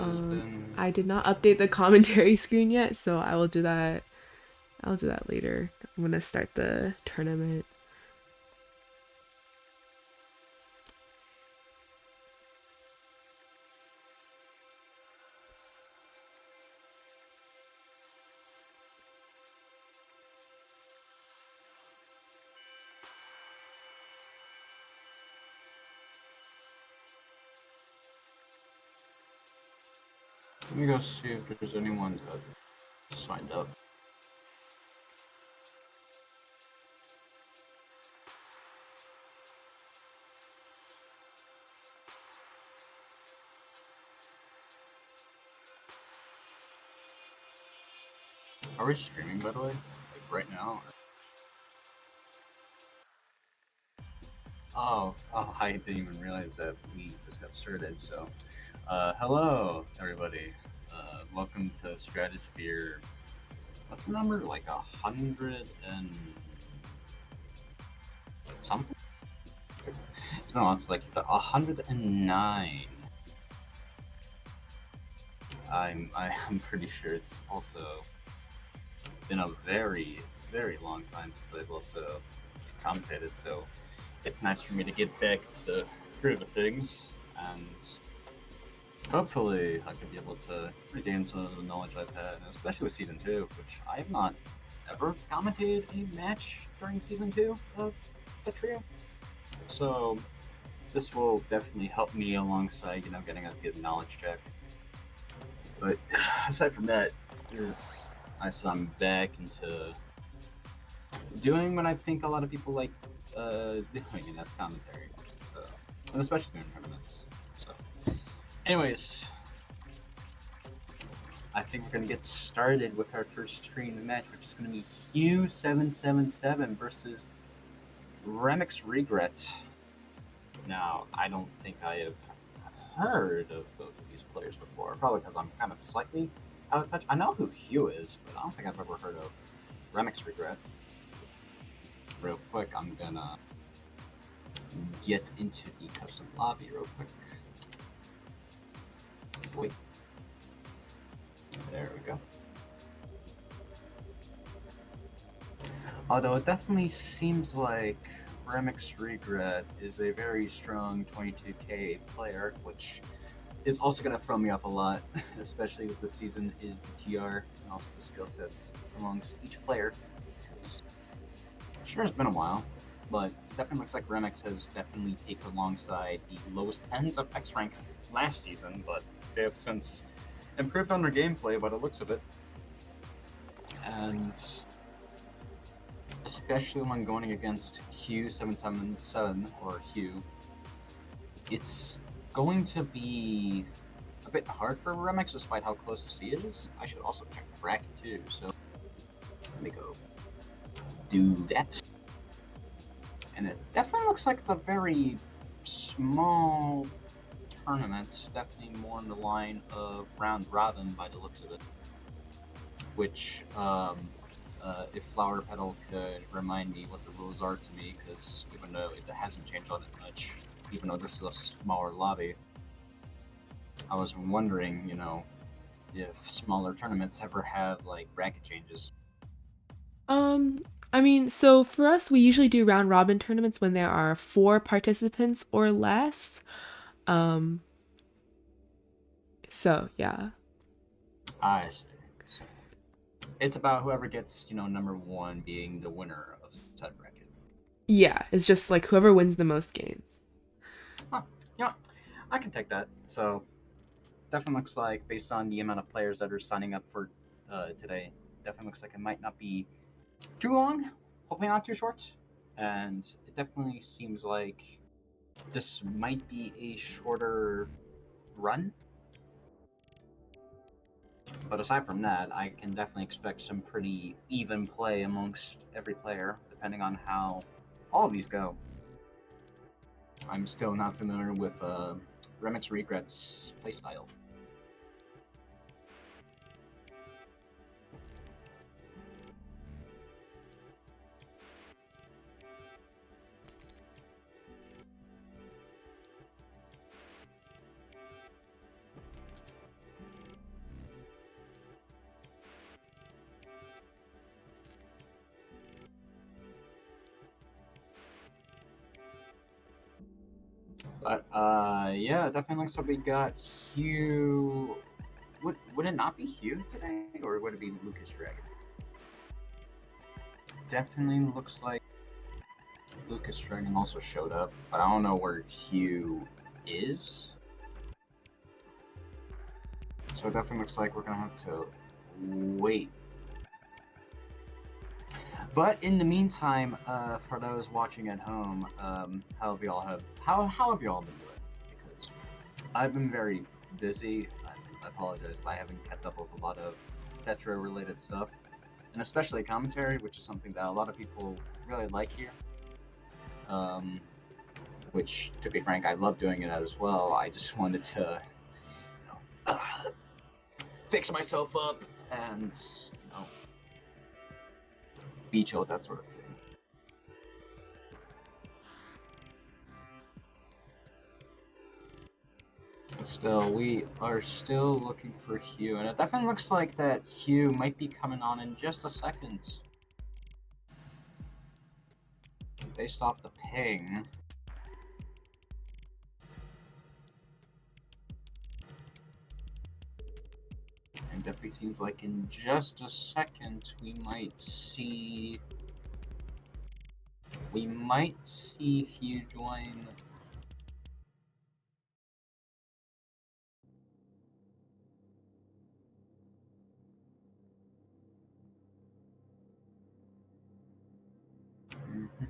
has been. I did not update the commentary screen yet, so I will do that. I'll do that later. I'm gonna start the tournament. Let me go see if there's anyone that signed up. Are we streaming, by the way? Like right now? Oh, I didn't even realize that we just got started. So, hello, everybody. Welcome to Stratosphere. What's the number? Like 100 and something? It's been a while. It's like 109. I'm pretty sure it's also been a very, very long time since I've also commentated. So it's nice for me to get back to the groove of things, and hopefully I could be able to regain some of the knowledge I've had, especially with season two, which I have not ever commentated a match during season two of the trio. So this will definitely help me alongside, getting a good knowledge check. But aside from that, is I'm back into doing what I think a lot of people like doing, and that's commentary. So, and especially during tournaments. So, anyways, I think we're gonna get started with our first screen match, which is gonna be Hugh777 versus Remix Regret. Now, I don't think I have heard of both of these players before, probably because I'm kind of slightly out of touch. I know who Hugh is, but I don't think I've ever heard of Remix Regret. Real quick, I'm gonna get into the custom lobby real quick. Wait. There we go. Although it definitely seems like Remix Regret is a very strong 22k player, which is also going to throw me off a lot, especially with the season is the TR and also the skill sets amongst each player. Because sure, it's been a while, but it definitely looks like Remix has definitely taken alongside the lowest ends of X rank last season, but they have since improved on their gameplay by the looks of it. And especially when going against Q777 or Hugh, it's going to be a bit hard for Remix despite how close the sea is. I should also check the bracket too, so let me go do that. And it definitely looks like it's a very small tournament, definitely more in the line of round robin by the looks of it. Which, if Flower Petal could remind me what the rules are to me, because even though it hasn't changed all that much, even though this is a smaller lobby, I was wondering, if smaller tournaments ever have like bracket changes. Um, I mean, so for us, we usually do round robin tournaments when there are 4 participants or less. Um, so yeah. I see. So it's about whoever gets, number one being the winner of said bracket. Yeah, it's just like whoever wins the most games. Huh. Yeah, I can take that. So definitely looks like, based on the amount of players that are signing up for today, definitely looks like it might not be too long, hopefully not too short. And it definitely seems like this might be a shorter run. But aside from that, I can definitely expect some pretty even play amongst every player, depending on how all of these go. I'm still not familiar with Remix Regret's playstyle. But yeah, it definitely looks like we got Hugh. Would it not be Hugh today, or would it be Lucas Dragon? Definitely looks like Lucas Dragon also showed up, but I don't know where Hugh is. So it definitely looks like we're gonna have to wait. But in the meantime, for those watching at home, how have you all been doing? Because I've been very busy. I apologize if I haven't kept up with a lot of Petro related stuff, and especially commentary, which is something that a lot of people really like here. Um, which, to be frank, I love doing it as well. I just wanted to, uh, fix myself up and be chill, that sort of thing. Still, we are still looking for Hugh, and it definitely looks like that Hugh might be coming on in just a second. Based off the ping. And definitely seems like in just a second we might see Hugh join. Mhm.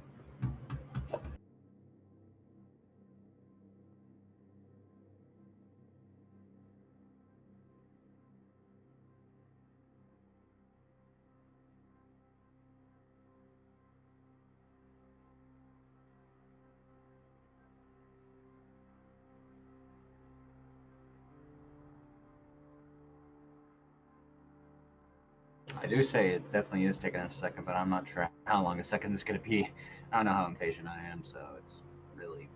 I do say it definitely is taking a second, but I'm not sure how long a second is going to be. I don't know how impatient I am, so it's really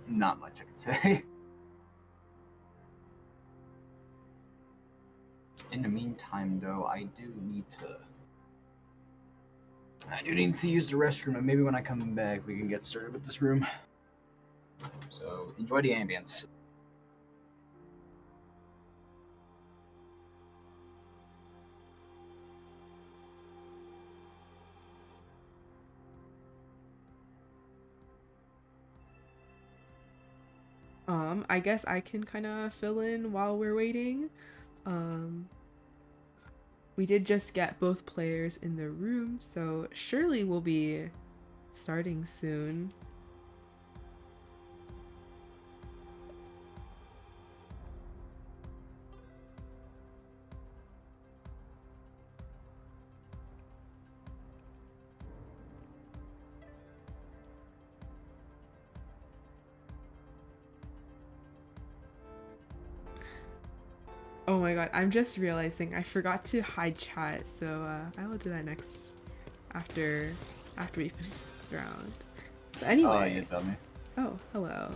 not much I could say. In the meantime, though, I do need to use the restroom, and maybe when I come back, we can get started with this room. So enjoy the ambience. I guess I can kind of fill in while we're waiting. Um, we did just get both players in the room, so surely we'll be starting soon. Oh my god, I'm just realizing I forgot to hide chat, so I will do that next after we finish the round. But Oh, you anyway, tell me. oh hello,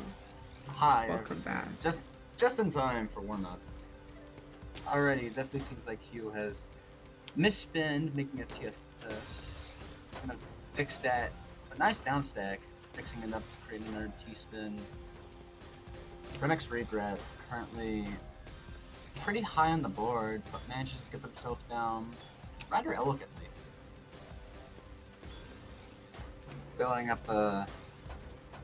Hi, welcome everything. back. Just in time for warm up. Already, it definitely seems like Hugh has misspinned, making a TSS. Gonna fix that. A nice down stack, fixing it up, creating another T spin. Remix Regret currently pretty high on the board, but manages to get himself down rather elegantly. Building up a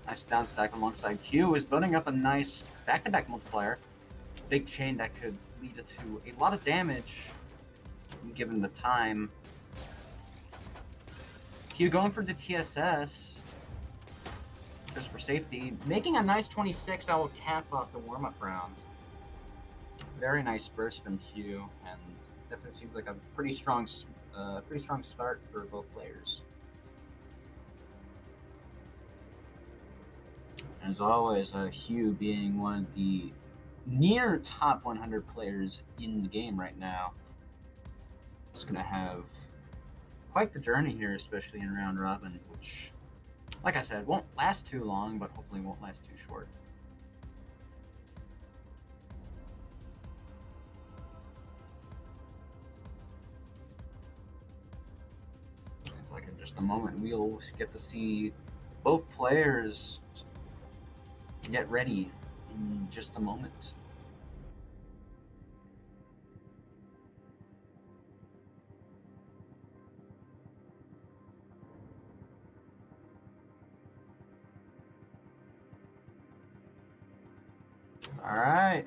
nice down stack alongside Q is building up a nice back-to-back multiplier. Big chain that could lead to a lot of damage given the time. Q going for the TSS just for safety, making a nice 26 that will cap off the warm-up rounds. Very nice burst from Q, and definitely seems like a pretty strong start for both players. As always, Hugh being one of the near top 100 players in the game right now. It's going to have quite the journey here, especially in round robin, which, like I said, won't last too long, but hopefully won't last too short. It's like in just a moment we'll get to see both players get ready in just a moment. All right,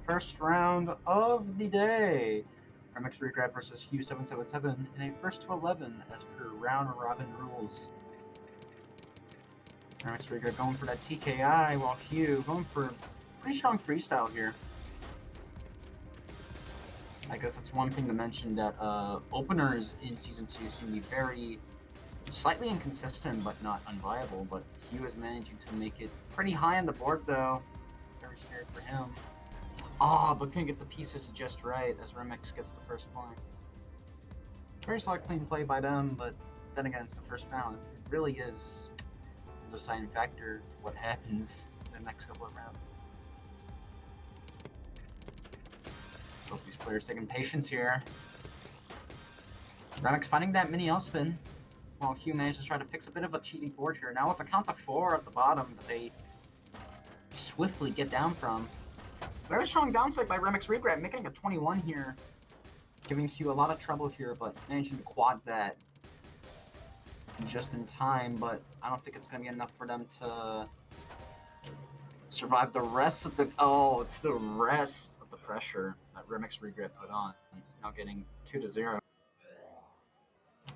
first round of the day. Remix Regret versus Hugh777 in a first to 11 as per round robin rules. Remix Regret going for that TKI while Hugh going for pretty strong freestyle here. I guess that's one thing to mention, that openers in Season 2 seem to be very slightly inconsistent but not unviable, but Hugh is managing to make it pretty high on the board though. Very scared for him. But couldn't get the pieces just right as Remix gets the first point. Very solid clean play by them, but then again, it's the first round. It really is the deciding factor what happens in the next couple of rounds. Both these players taking patience here. Remix finding that mini L-spin, while Hugh manages to try to fix a bit of a cheesy board here. Now with a count of 4 at the bottom that they swiftly get down from. Very strong downside by Remix Regret, making a 21 here. Giving Hugh a lot of trouble here, but managing to quad that just in time. But I don't think it's going to be enough for them to survive the rest of the... Oh, it's the rest of the pressure that Remix Regret put on. Now getting 2-0.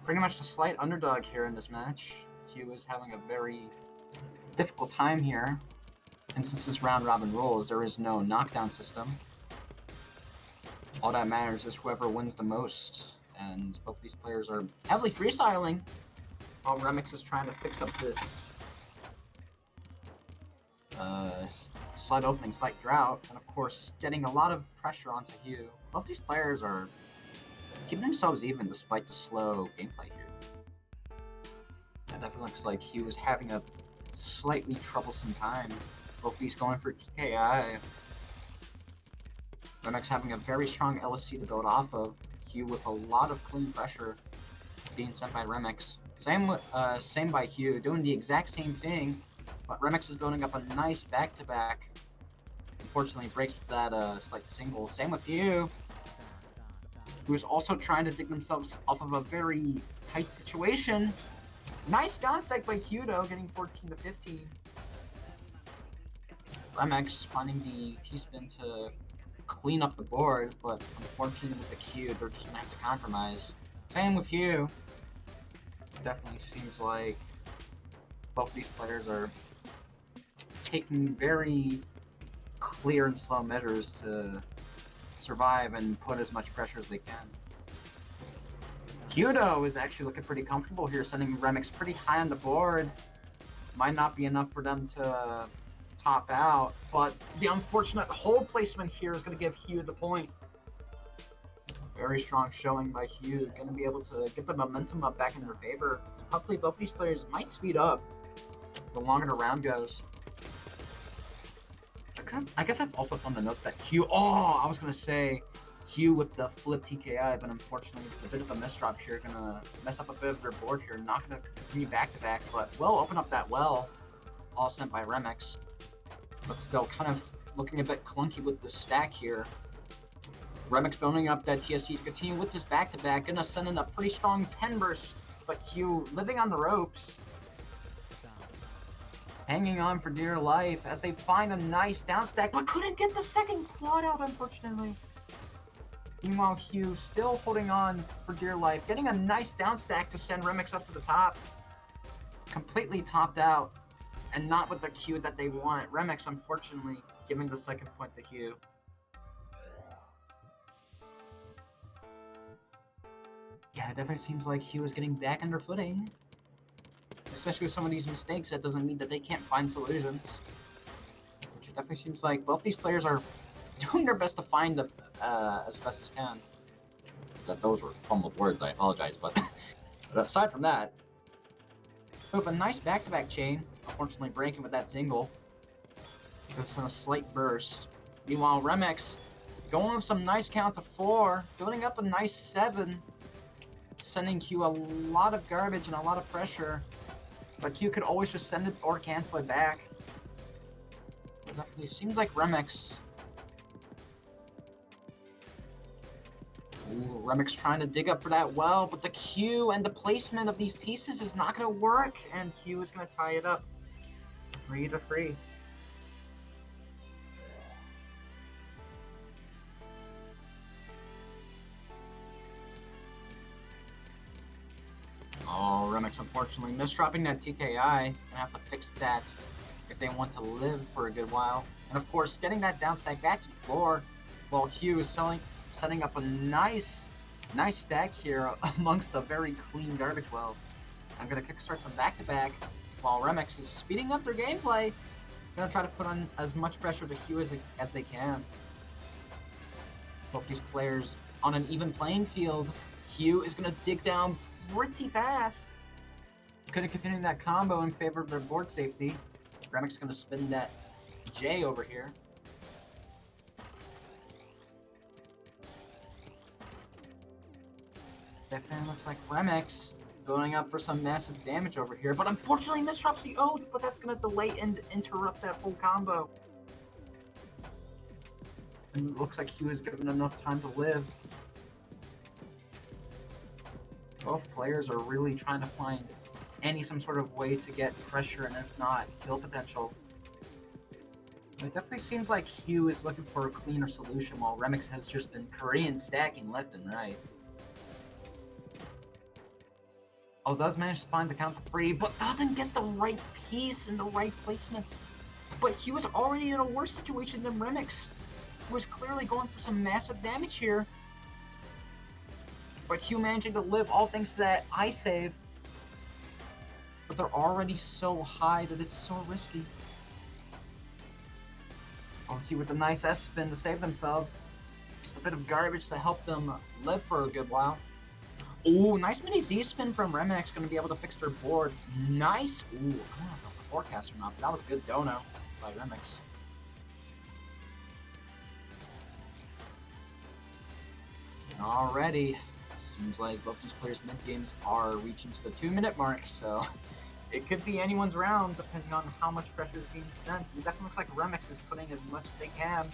Pretty much the slight underdog here in this match. Hugh is having a very difficult time here. And since this round robin rules, there is no knockdown system. All that matters is whoever wins the most. And both these players are heavily freestyling, while Remix is trying to fix up this slight opening, slight drought, and of course getting a lot of pressure onto Hugh. Both these players are keeping themselves even despite the slow gameplay here. It definitely looks like Hugh is having a slightly troublesome time. Both these going for TKI. Remix having a very strong LSC to build off of. Hugh with a lot of clean pressure being sent by Remix. Same by Hugh, doing the exact same thing, but Remix is building up a nice back-to-back. Unfortunately, breaks with that slight single. Same with Hugh, who's also trying to dig themselves off of a very tight situation. Nice down stack by Hugh though, getting 14-15. Remix finding the T-spin to clean up the board, but unfortunately with the Q, they're just gonna have to compromise. Same with Hugh. Definitely seems like both these players are taking very clear and slow measures to survive and put as much pressure as they can. Kyudo is actually looking pretty comfortable here, sending Remix pretty high on the board. Might not be enough for them to top out, but the unfortunate hold placement here is going to give Hugh the point. Very strong showing by Hugh, going to be able to get the momentum up back in their favor. Hopefully both these players might speed up the longer the round goes. I guess that's also fun to note that Hugh, I was going to say Hugh with the flip TKI, but unfortunately a bit of a misdrop here, going to mess up a bit of their board here, not going to continue back-to-back, but will open up that well, all sent by Remix. But still kind of looking a bit clunky with the stack here. Remix building up that TSC to continue with this back-to-back, gonna send in a pretty strong 10 burst, but Hugh living on the ropes. Hanging on for dear life as they find a nice down stack, but couldn't get the second quad out, unfortunately. Meanwhile, Hugh still holding on for dear life, getting a nice down stack to send Remix up to the top. Completely topped out. And not with the Q that they want. Remix, unfortunately, giving the second point to Hugh. Yeah, it definitely seems like Hugh is getting back under footing. Especially with some of these mistakes, that doesn't mean that they can't find solutions. Which it definitely seems like both these players are doing their best to find the, as best as can. Those were fumbled words, I apologize, but aside from that, we have a nice back-to-back chain. Unfortunately breaking with that single. Just on a slight burst. Meanwhile, Remix going with some nice count to 4, building up a nice 7, sending Q a lot of garbage and a lot of pressure. But Q could always just send it or cancel it back. Definitely seems like Remix. Ooh, Remix trying to dig up for that well, but the Q and the placement of these pieces is not going to work, and Q is going to tie it up. 3-3. Oh, Remix unfortunately misdropping that TKI. Gonna have to fix that if they want to live for a good while. And of course, getting that down stack back to the floor while Hugh is setting up a nice stack here amongst a very clean garbage well. I'm gonna kickstart some back-to-back while Remix is speeding up their gameplay. Gonna try to put on as much pressure to Hugh as they can. Both these players on an even playing field. Hugh is gonna dig down pretty fast. Gonna continue that combo in favor of their board safety. Remix gonna spin that J over here. Definitely looks like Remix going up for some massive damage over here, but unfortunately misdrops the O, but that's gonna delay and interrupt that full combo. And it looks like Hugh is given enough time to live. Both players are really trying to find some sort of way to get pressure and if not, kill potential. It definitely seems like Hugh is looking for a cleaner solution while Remix has just been Korean stacking left and right. Oh, does manage to find the counter free, but doesn't get the right piece in the right placement. But Hugh is already in a worse situation than Remix, who is clearly going for some massive damage here. But Hugh managing to live all thanks to that eye save. But they're already so high that it's so risky. Oh, Hugh with a nice S-spin to save themselves. Just a bit of garbage to help them live for a good while. Ooh, nice mini Z-spin from Remix, going to be able to fix their board. Nice. Ooh, I don't know if that was a forecast or not, but that was a good dono by Remix. Alrighty. Seems like both these players' mid games are reaching to the 2-minute mark, so it could be anyone's round depending on how much pressure is being sent. It definitely looks like Remix is putting as much as they can.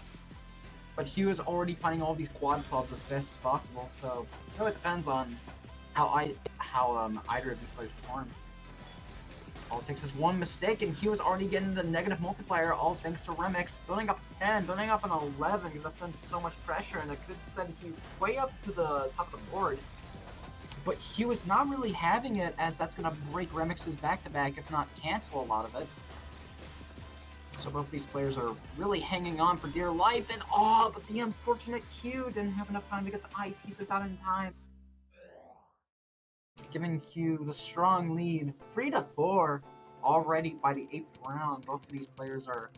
But Hugh is already finding all these quad solves as fast as possible, so it really depends on how either of these players perform. All it takes is one mistake, and Hugh is already getting the negative multiplier, all thanks to Remix. Building up a 10, building up an 11, gonna send so much pressure, and it could send Hugh way up to the top of the board. But Hugh is not really having it, as that's gonna break Remix's back-to-back, if not cancel a lot of it. So both these players are really hanging on for dear life, and but the unfortunate Hugh didn't have enough time to get the eye pieces out in time. Giving Hugh the strong lead, 3-4, already by the 8th round. Both of these players are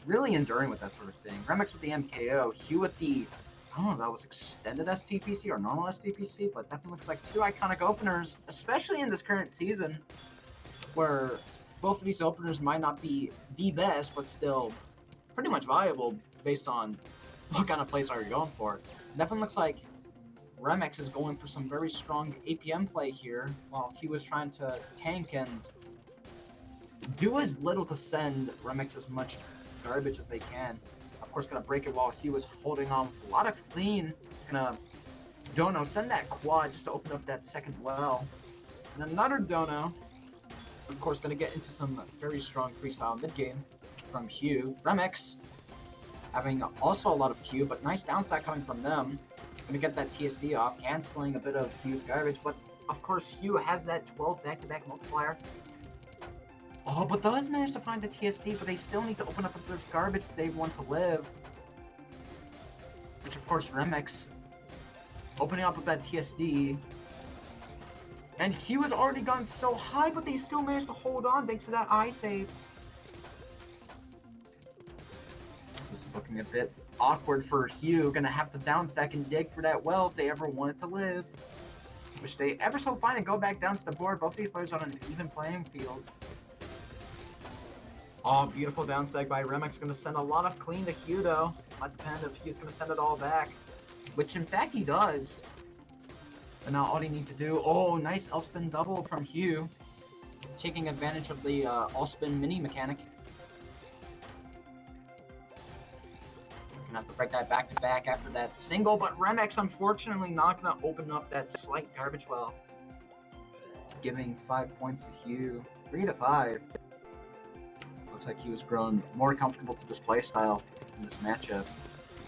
really enduring with that sort of thing. Remix with the MKO, Hugh with the, I don't know if that was extended STPC or normal STPC, but definitely looks like two iconic openers, especially in this current season, where both of these openers might not be the best, but still pretty much viable based on what kind of plays are you going for. Definitely looks like Remix is going for some very strong APM play here, while Hugh is trying to tank and do as little to send Remix as much garbage as they can. Of course, gonna break it while Hugh is holding on with a lot of clean. Gonna Dono send that quad just to open up that second well. And another Dono. Of course, gonna get into some very strong freestyle mid game from Hugh. Remix having also a lot of Q, but nice downstack coming from them. Gonna get that TSD off, canceling a bit of Hugh's garbage, but of course Hugh has that 12 back-to-back multiplier. Oh, but does manage to find the TSD, but they still need to open up a bit of garbage if they want to live. Which of course Remix opening up with that TSD. And Hugh has already gone so high, but they still managed to hold on thanks to that eye save. This is looking a bit awkward for Hugh. Gonna have to downstack and dig for that well if they ever wanted to live. Which they ever so find and go back down to the board. Both these players on an even playing field. Oh, beautiful downstack by Remix. Gonna send a lot of clean to Hugh though. Might depend if Hugh's gonna send it all back. Which in fact he does. But now all you need to do, oh, nice L-spin double from Hugh taking advantage of the all-spin mini mechanic. Gonna have to break that back-to-back after that single, but Remix unfortunately not gonna open up that slight garbage well. Giving 5 points to Hugh, 3 to 5. Looks like he was growing more comfortable to this playstyle in this matchup.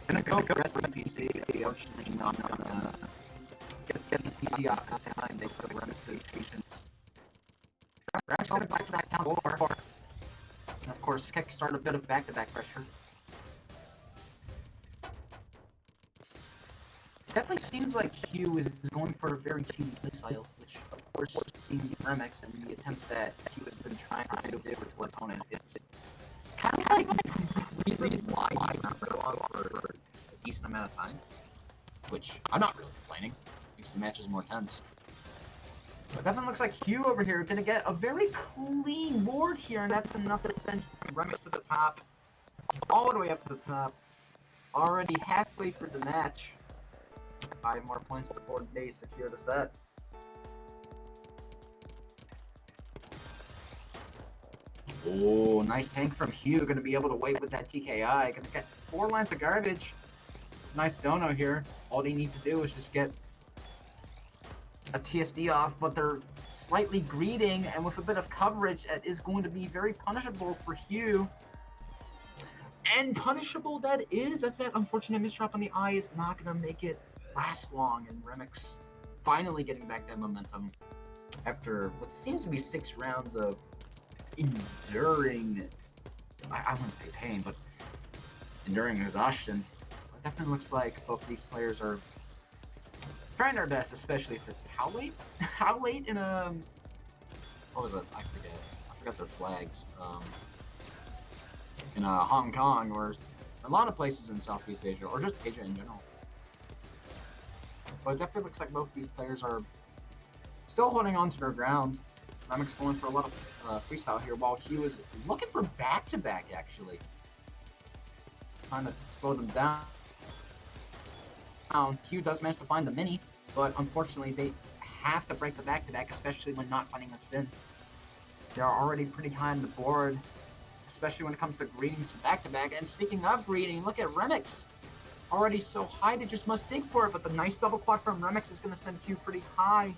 Gonna go for the rest of the PC, unfortunately not gonna get his PC off in time thanks to Remix's patience. Remix going back to that count 4. And of course, kickstart a bit of back-to-back pressure. Definitely seems like Hugh is going for a very cheesy playstyle, which of course seems Remix and the attempts that Hugh has been trying to do with his opponent. It's kind of like reasons why he's not going on for a decent amount of time, which I'm not really complaining. Makes the matches more tense. But definitely looks like Hugh over here gonna get a very clean board here, and that's enough to send Remix to the top, all the way up to the top. Already halfway through the match. 5 more points before they secure the set. Oh, nice tank from Hugh. Going to be able to wait with that TKI. Going to get 4 lines of garbage. Nice dono here. All they need to do is just get a TSD off, but they're slightly greeting, and with a bit of coverage, that is going to be very punishable for Hugh. And punishable that is, as that unfortunate misdrop on the eye is not going to make it last long, and Remix finally getting back that momentum after what seems to be 6 rounds of enduring, I wouldn't say pain, but enduring exhaustion. It definitely looks like both these players are trying their best, especially if it's how late? How late in a, what was it? I forgot their flags. In Hong Kong, or a lot of places in Southeast Asia, or just Asia in general. But it definitely looks like both of these players are still holding on to their ground. Remix going for a lot of freestyle here, while Hugh is looking for back-to-back, actually. Trying to slow them down. Hugh does manage to find the mini, but unfortunately they have to break the back-to-back, especially when not finding the spin. They're already pretty high on the board, especially when it comes to greeting some back-to-back. And speaking of greeting, look at Remix. Already so high, they just must dig for it, but the nice double quad from Remix is going to send Hugh pretty high.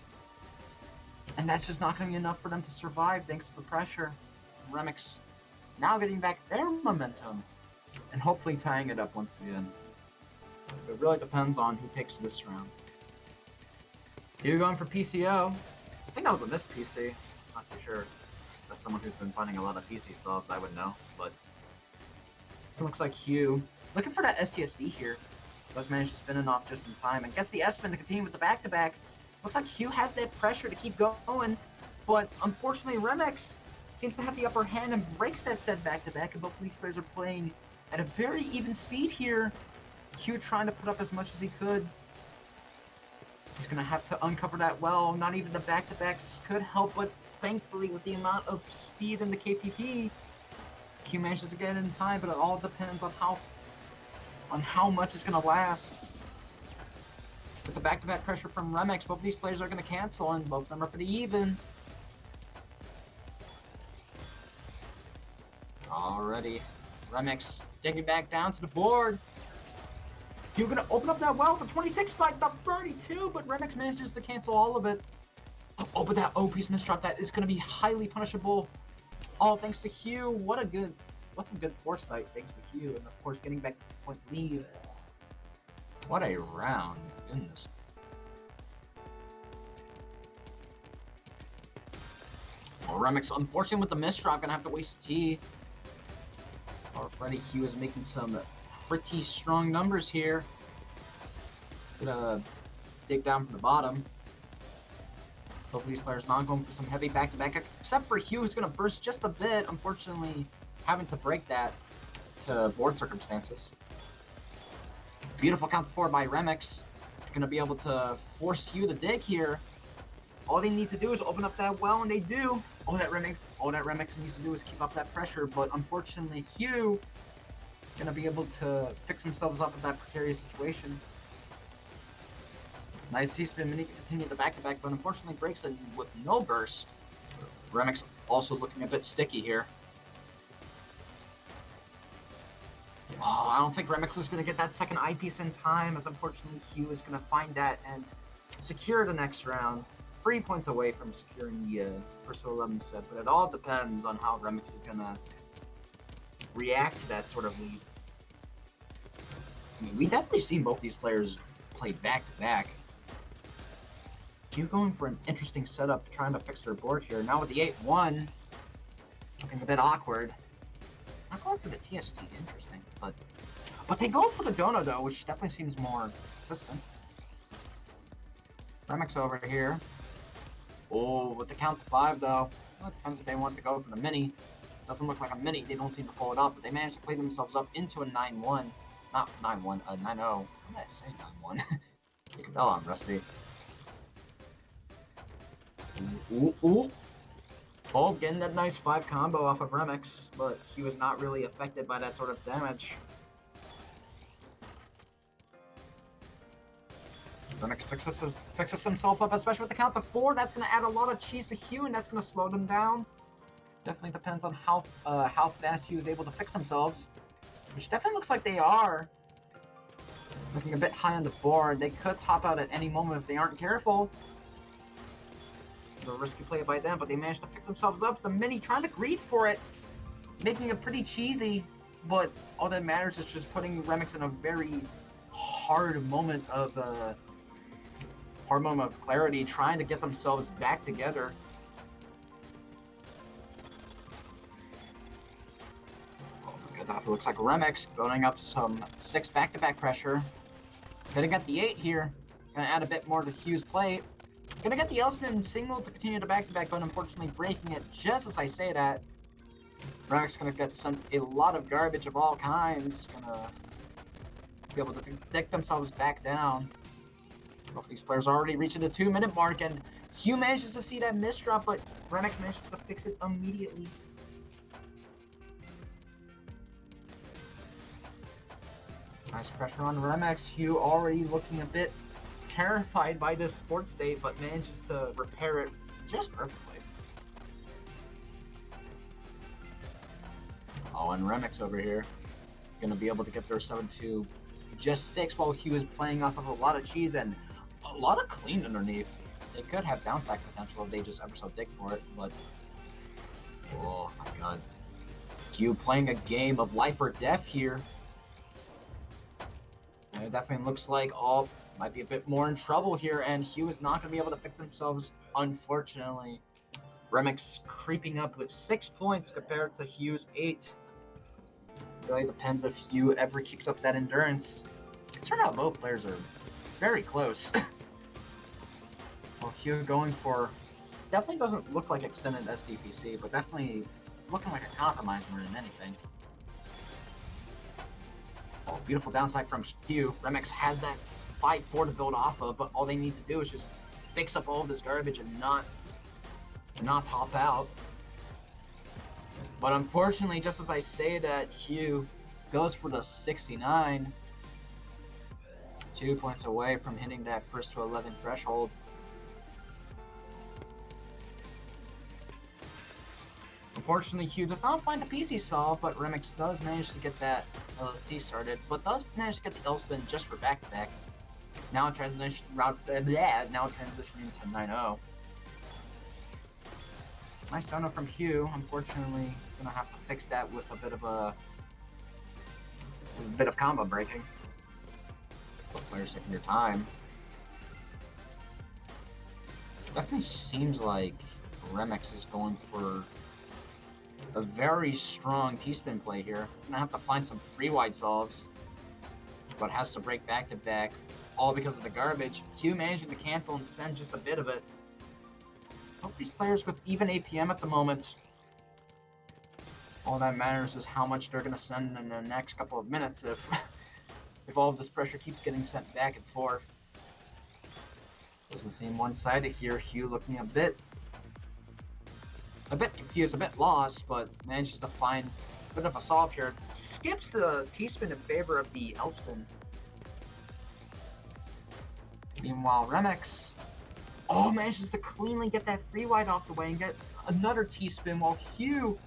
And that's just not going to be enough for them to survive thanks to the pressure. Remix now getting back their momentum and hopefully tying it up once again. It really depends on who takes this round. Hugh going for PCO. I think that was a missed PC. Not too sure. As someone who's been finding a lot of PC solves, I would know. But it looks like Hugh looking for that SCSD here. Does manage to spin it off just in time and gets the S-spin to continue with the back-to-back. Looks like Hugh has that pressure to keep going, but unfortunately Remix seems to have the upper hand and breaks that set back-to-back, and both of these players are playing at a very even speed here. Hugh trying to put up as much as he could. He's going to have to uncover that well. Not even the back-to-backs could help, but thankfully with the amount of speed in the KPP, Hugh manages to get it in time, but it all depends on how much it's going to last. With the back-to-back pressure from Remix, both of these players are going to cancel, and both of them are pretty even. Alrighty, Remix digging back down to the board. You're going to open up that well for 26 by the 32, but Remix manages to cancel all of it. Oh, but that O-piece misdrop, that is going to be highly punishable. All thanks to Hugh. What's some good foresight thanks to Hugh, and of course getting back to 2-point lead. What a round, goodness. Well, Remix, unfortunately with the misdrop, gonna have to waste T. Already Hugh is making some pretty strong numbers here. Gonna dig down from the bottom. Both of these players not going for some heavy back-to-back, except for Hugh, who's gonna burst just a bit, unfortunately having to break that to board circumstances. Beautiful count 4 by Remix. Gonna be able to force Hugh to dig here. All they need to do is open up that well, and they do. All that Remix needs to do is keep up that pressure, but unfortunately Hugh gonna be able to fix themselves up in that precarious situation. Nice C-spin mini to continue the back-to-back, but unfortunately breaks it with no burst. Remix also looking a bit sticky here. Oh, I don't think Remix is going to get that second eyepiece in time, as unfortunately Hugh is going to find that and secure the next round. 3 points away from securing the first to 11 set, but it all depends on how Remix is going to react to that sort of lead. I mean, we definitely seen both these players play back-to-back. Hugh going for an interesting setup, trying to fix their board here. Now with the 8-1, looking a bit awkward. Not going for the TST, interesting, but they go for the Dono though, which definitely seems more consistent. Remix over here. Oh, with the count to 5 though. Well, it depends if they want to go for the mini. Doesn't look like a mini, they don't seem to pull it up, but they managed to play themselves up into a 9-1. Not 9-1, 9-0. How did I say 9-1? You can tell I'm rusty. Ooh. Oh, getting that nice 5 combo off of Remix, but he was not really affected by that sort of damage. Remix fixes himself up, especially with the count to 4. That's going to add a lot of cheese to Hugh, and that's going to slow them down. Definitely depends on how fast Hugh is able to fix themselves, which definitely looks like they are. Looking a bit high on the board. They could top out at any moment if they aren't careful. A risky play by them, but they managed to fix themselves up. The mini trying to greed for it, making it pretty cheesy, but all that matters is just putting Remix in a very hard moment of clarity, trying to get themselves back together. Oh, look at that. It looks like Remix building up some 6 back-to-back pressure. Gonna get the 8 here. Gonna add a bit more to Hugh's plate. Gonna get the Elspin single to continue the back-to-back, but unfortunately breaking it just as I say that. Remix gonna get sent a lot of garbage of all kinds. Gonna be able to deck themselves back down. Both these players are already reaching the 2-minute mark, and Hugh manages to see that misdrop, but Remix manages to fix it immediately. Nice pressure on Remix. Hugh already looking a bit terrified by this sports state, but manages to repair it just perfectly. Oh, and Remix over here gonna be able to get their 7-2 just fixed while Hugh is playing off of a lot of cheese and a lot of clean underneath. They could have downside potential if they just ever so dig for it, but oh my god. Hugh playing a game of life or death here. And it definitely looks like all might be a bit more in trouble here, and Hugh is not going to be able to fix themselves, unfortunately. Remix creeping up with 6 points compared to Hugh's 8. It really depends if Hugh ever keeps up that endurance. It turned out both players are very close. Well, Hugh going for... definitely doesn't look like extended SDPC, but definitely looking like a compromise more than anything. Oh, beautiful downside from Hugh. Remix has that 5-4 to build off of, but all they need to do is just fix up all of this garbage and not top out. But unfortunately, just as I say that, Hugh goes for the 69. 2 points away from hitting that first to 11 threshold. Unfortunately, Hugh does not find the PC solve, but Remix does manage to get that LSC started, but does manage to get the L-spin just for back-to-back. Now transitioning to 9-0. Nice dono from Hugh. Unfortunately, gonna have to fix that with a bit of combo breaking. Both players taking their time. It definitely seems like Remix is going for a very strong T-spin play here. Gonna have to find some free wide solves, but has to break back to back, all because of the garbage. Hugh managing to cancel and send just a bit of it. Both these players with even APM at the moment. All that matters is how much they're gonna send in the next couple of minutes if all of this pressure keeps getting sent back and forth. Doesn't seem one-sided here. Hugh looking a bit confused, a bit lost, but manages to find a bit of a solve here. Skips the T-spin in favor of the L-spin. Meanwhile, Remix Oh, manages to cleanly get that free wide off the way and gets another T-spin while Hugh,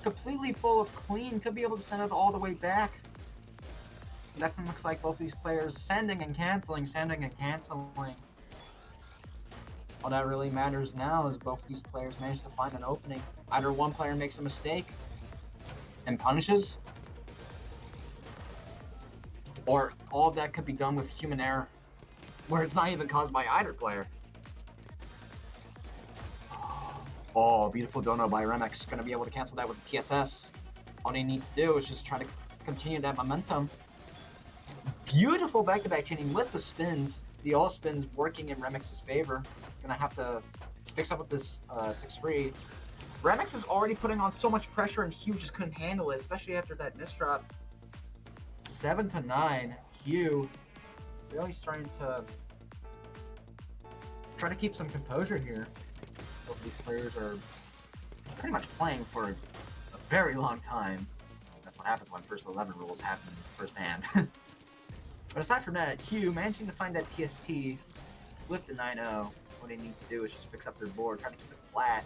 completely full of clean, could be able to send it all the way back. Definitely looks like both these players sending and canceling, sending and canceling. All that really matters now is both these players manage to find an opening. Either one player makes a mistake and punishes, or all of that could be done with human error, where it's not even caused by either player. Oh, beautiful dono by Remix. Going to be able to cancel that with the TSS. All they need to do is just try to continue that momentum. Beautiful back-to-back chaining with the spins. The all spins working in Remix's favor. Going to have to fix up with this 6-free. Remix is already putting on so much pressure, and Hugh just couldn't handle it, especially after that misdrop. 7-9. Hugh really starting to try to keep some composure here. Both these players are pretty much playing for a very long time. That's what happens when first 11 rules happen firsthand. But aside from that, Hugh managing to find that TST with the 9-0. What they need to do is just fix up their board, try to keep it flat.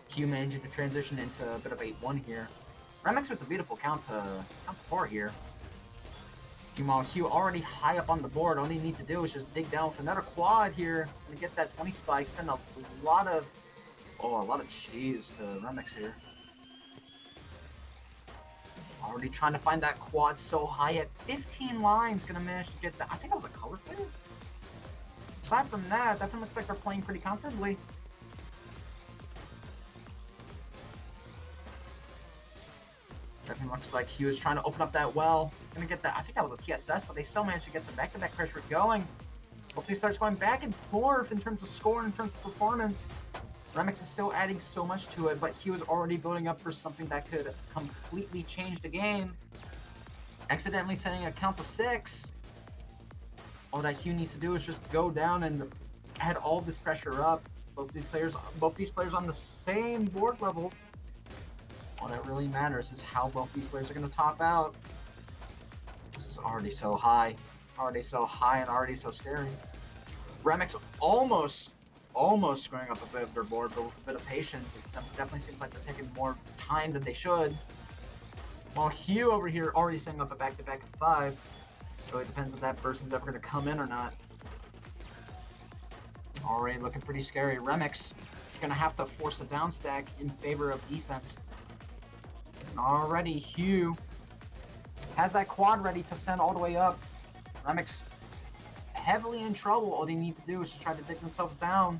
Hugh managing to transition into a bit of 8-1 here. Remix with the beautiful count to 4 here. Meanwhile, Hugh already high up on the board. All they need to do is just dig down with another quad here and get that 20 spike. Send a lot of cheese to Remix here. Already trying to find that quad so high at 15 lines. Gonna manage to get that. I think that was a color fade. Aside from that, definitely looks like they're playing pretty comfortably. Definitely looks like he was trying to open up that well. Gonna get that. I think that was a TSS, but they still managed to get some back-to-back pressure going. Both these players going back and forth in terms of score and in terms of performance. Remix is still adding so much to it, but he was already building up for something that could completely change the game. Accidentally sending a count to 6. All that Hugh needs to do is just go down and add all this pressure up. Both these players on the same board level. All that really matters is how both these players are going to top out. This is already so high. Already so high and already so scary. Remix almost screwing up a bit of their board, but with a bit of patience, it definitely seems like they're taking more time than they should. While Hugh over here already setting up a back-to-back of 5. So it depends if that person's ever going to come in or not. Already looking pretty scary. Remix going to have to force a down stack in favor of defense. And already Hugh has that quad ready to send all the way up. Remix heavily in trouble. All they need to do is just try to dig themselves down.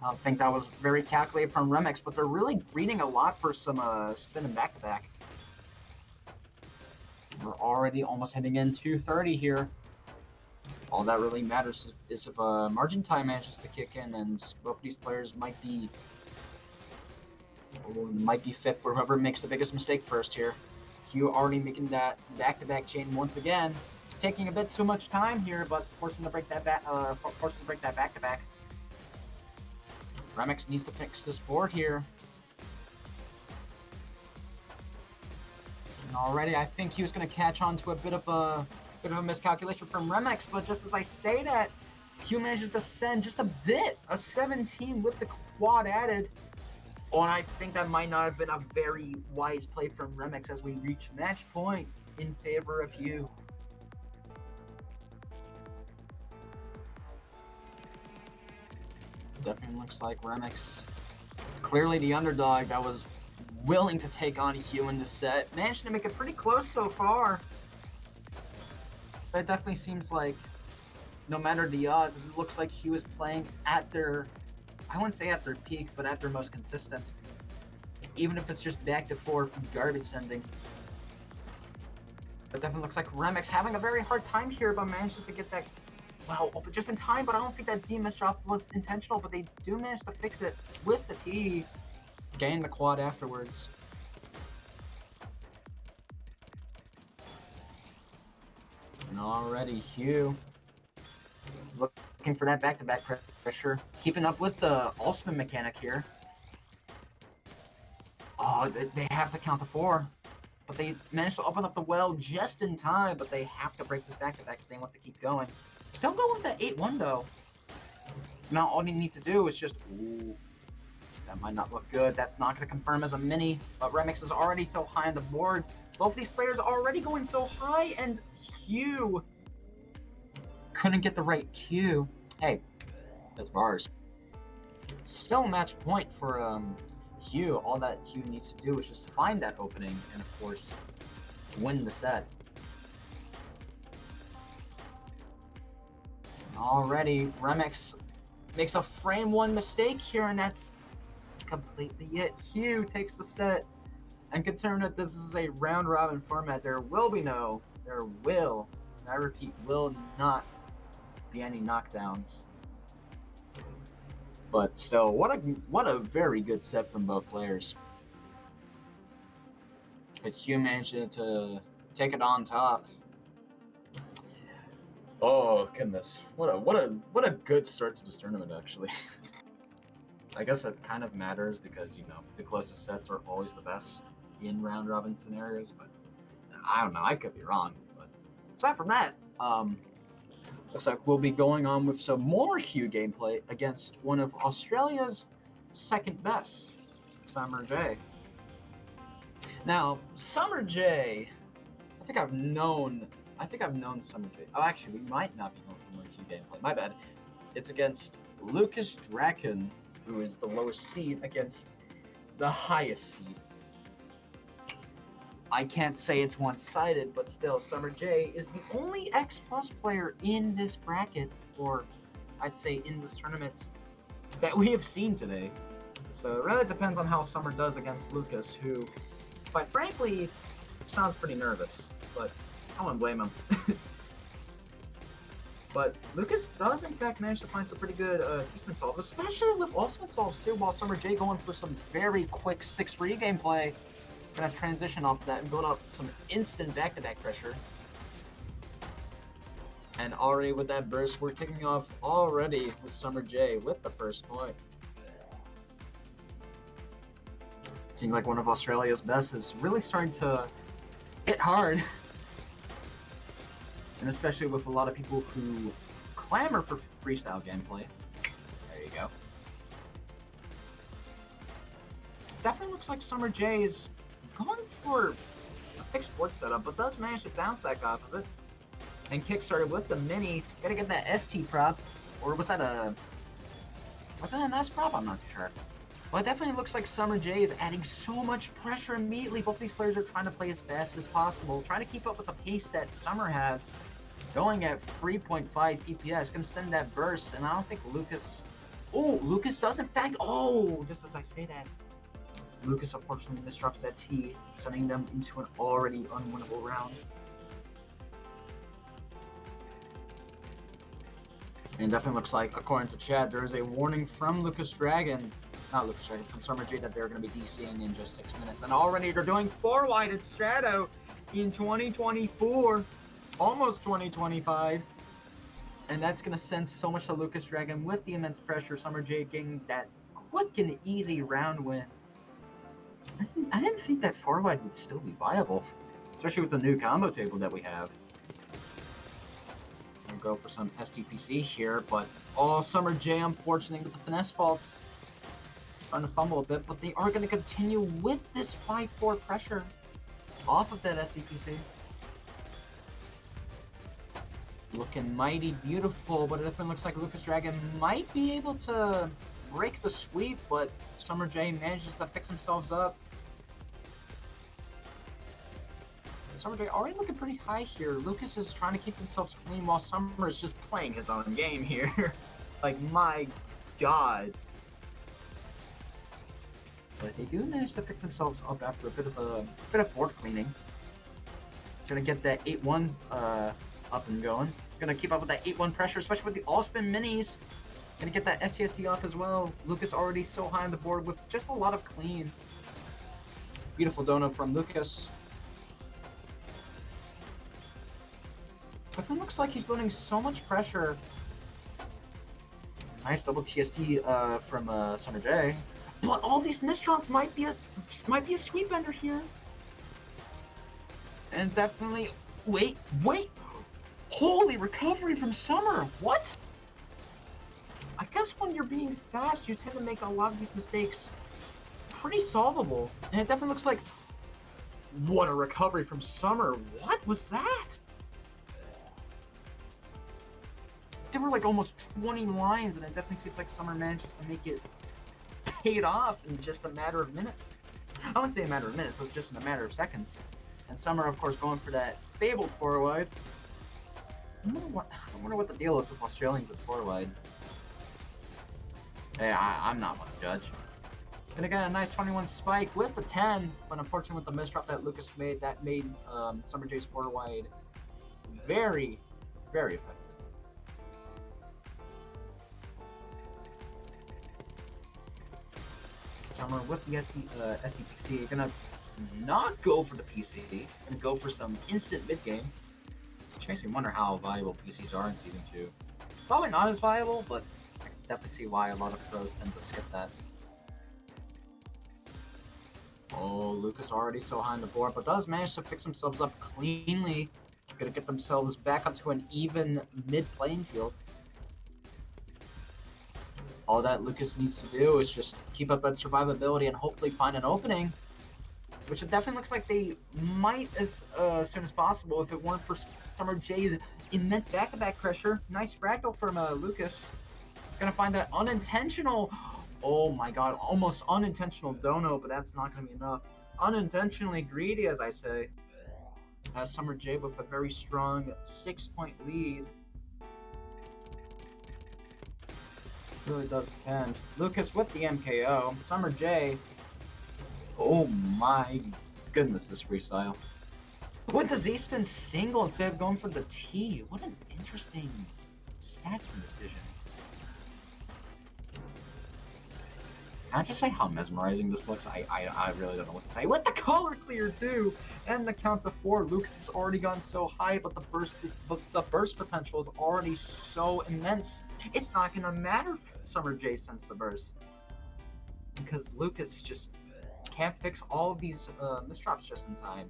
I don't think that was very calculated from Remix, but they're really greeting a lot for some spin and back-to-back. We're already almost hitting in 230 here. All that really matters is if margin time manages to kick in, and both these players might be fit for whoever makes the biggest mistake first here. Hugh already making that back-to-back chain once again, taking a bit too much time here, but forcing to break that back-to-back. Remix needs to fix this board here. And already, I think he was going to catch on to a bit of a miscalculation from Remix, but just as I say that, Hugh manages to send just a bit, a 17 with the quad added. Oh, and I think that might not have been a very wise play from Remix as we reach match point in favor of Hugh. Definitely looks like Remix, clearly the underdog that was willing to take on Hugh in this set, managed to make it pretty close so far. But it definitely seems like no matter the odds, it looks like Hugh is playing at their, I wouldn't say at their peak, but at their most consistent. Even if it's just back to 4 from garbage sending. But definitely looks like Remix having a very hard time here, but manages to get that, well, just in time, but I don't think that Z misdrop was intentional, but they do manage to fix it with the T. Gain the quad afterwards. And already Hugh looking for that back-to-back pressure. Keeping up with the all-spin mechanic here. Oh, they have to count to 4. But they managed to open up the well just in time, but they have to break this back-to-back if they want to keep going. Still going with that 8-1 though. Now all you need to do is just, ooh, that might not look good. That's not going to confirm as a mini, but Remix is already so high on the board. Both these players are already going so high, and Hugh couldn't get the right cue. Hey, that's bars. It's still a match point for Hugh. All that Hugh needs to do is just find that opening and, of course, win the set. Already, Remix makes a frame one mistake here, and that's completely it. Hugh takes the set, and considering that this is a round robin format, there will, and I repeat, will not be any knockdowns. But still, what a very good set from both players. But Hugh managed to take it on top. Oh goodness, what a good start to this tournament actually. I guess it kind of matters because the closest sets are always the best in round robin scenarios, but I don't know, I could be wrong. But aside from that, looks like we'll be going on with some more Hugh gameplay against one of Australia's second best, Summer J. Now, Summer J, I think I've known Summer J. Oh, actually, we might not be going for more Hugh gameplay. My bad. It's against Lucas Draken, who is the lowest seed, against the highest seed. I can't say it's one-sided, but still, Summer J is the only X Plus player in this bracket, or I'd say in this tournament, that we have seen today. So it really depends on how Summer does against Lucas, who, quite frankly, sounds pretty nervous, but I wouldn't blame him. But Lucas does, in fact, manage to find some pretty good Eastman solves, especially with Ostman solves, too, while Summer J going for some very quick 6-3 gameplay. Gonna transition off that and build up some instant back-to-back pressure. And already with that burst, we're kicking off already with Summer J with the first point. Seems like one of Australia's best is really starting to hit hard. And especially with a lot of people who clamor for freestyle gameplay. There you go. Definitely looks like Summer J is going for a fixed board setup, but does manage to bounce back off of it. And kickstarted with the mini. Gotta get that ST prop. Or was that an S prop? I'm not too sure. Well, it definitely looks like Summer J is adding so much pressure immediately. Both these players are trying to play as fast as possible, trying to keep up with the pace that Summer has. Going at 3.5 PPS, gonna send that burst, and I don't think Lucas... Oh, Lucas does in fact... Oh, just as I say that. Lucas unfortunately misdrops that T, sending them into an already unwinnable round. And it definitely looks like, according to chat, there is a warning from Lucas Dragon, not Lucas Dragon, from Summer J that they're going to be DCing in just 6 minutes. And already they're doing 4 wide Strato in 2024, almost 2025. And that's going to send so much to Lucas Dragon with the immense pressure. Summer J getting that quick and easy round win. I didn't think that 4 wide would still be viable, especially with the new combo table that we have. Gonna go for some STPC here, but Summer J, unfortunately, with the finesse faults, starting to fumble a bit, but they are going to continue with this 5-4 pressure off of that STPC. Looking mighty beautiful, but it definitely looks like Lucas Dragon might be able to break the sweep, but Summer J manages to fix themselves up. Summer J already looking pretty high here. Lucas is trying to keep themselves clean while Summer is just playing his own game here. Like, my god. But they do manage to pick themselves up after a bit of board cleaning. Gonna get that 8-1 up and going. Gonna keep up with that 8-1 pressure, especially with the all-spin minis. Gonna get that SCSD off as well. Lucas already so high on the board with just a lot of clean. Beautiful dono from Lucas. But it looks like he's building so much pressure. Nice double TST from Summer J. But all these misdrops might be a sweep ender here. And definitely wait. Holy recovery from Summer! What? I guess when you're being fast, you tend to make a lot of these mistakes pretty solvable. And it definitely looks like, what a recovery from Summer. What was that? There were like almost 20 lines, and it definitely seems like Summer managed to make it paid off in just a matter of minutes. I wouldn't say a matter of minutes, but just in a matter of seconds. And Summer, of course, going for that fabled 4-wide. I wonder what the deal is with Australians at 4-wide. Hey, I'm not one to judge. Gonna get a nice 21 spike with the 10, but unfortunately with the misdrop that Lucas made, that made Summer J's 4-wide very, very effective. Summer with the SDPC, gonna not go for the PC, gonna go for some instant mid game, which makes me wonder how valuable PCs are in Season 2. Probably not as valuable, but I can definitely see why a lot of pros tend to skip that. Oh, Lucas already so high on the board, but does manage to fix themselves up cleanly. Gonna get themselves back up to an even mid-playing field. All that Lucas needs to do is just keep up that survivability and hopefully find an opening, which it definitely looks like they might as soon as possible if it weren't for Summer J's immense back-to-back pressure. Nice fractal from Lucas. Gonna find that unintentional, oh my god, almost unintentional dono, but that's not gonna be enough. Unintentionally greedy, as I say. Summer J with a very strong 6-point lead. Really does depend. Lucas with the MKO. Summer J. Oh my goodness, this freestyle. With the Z-spin single instead of going for the T. What an interesting statue decision. Can I just say how mesmerizing this looks? I really don't know what to say. With the color clear too, and the count to 4, Lucas has already gone so high, but the burst potential is already so immense. It's not gonna matter if Summer J sends the burst, because Lucas just can't fix all of these misdrops just in time,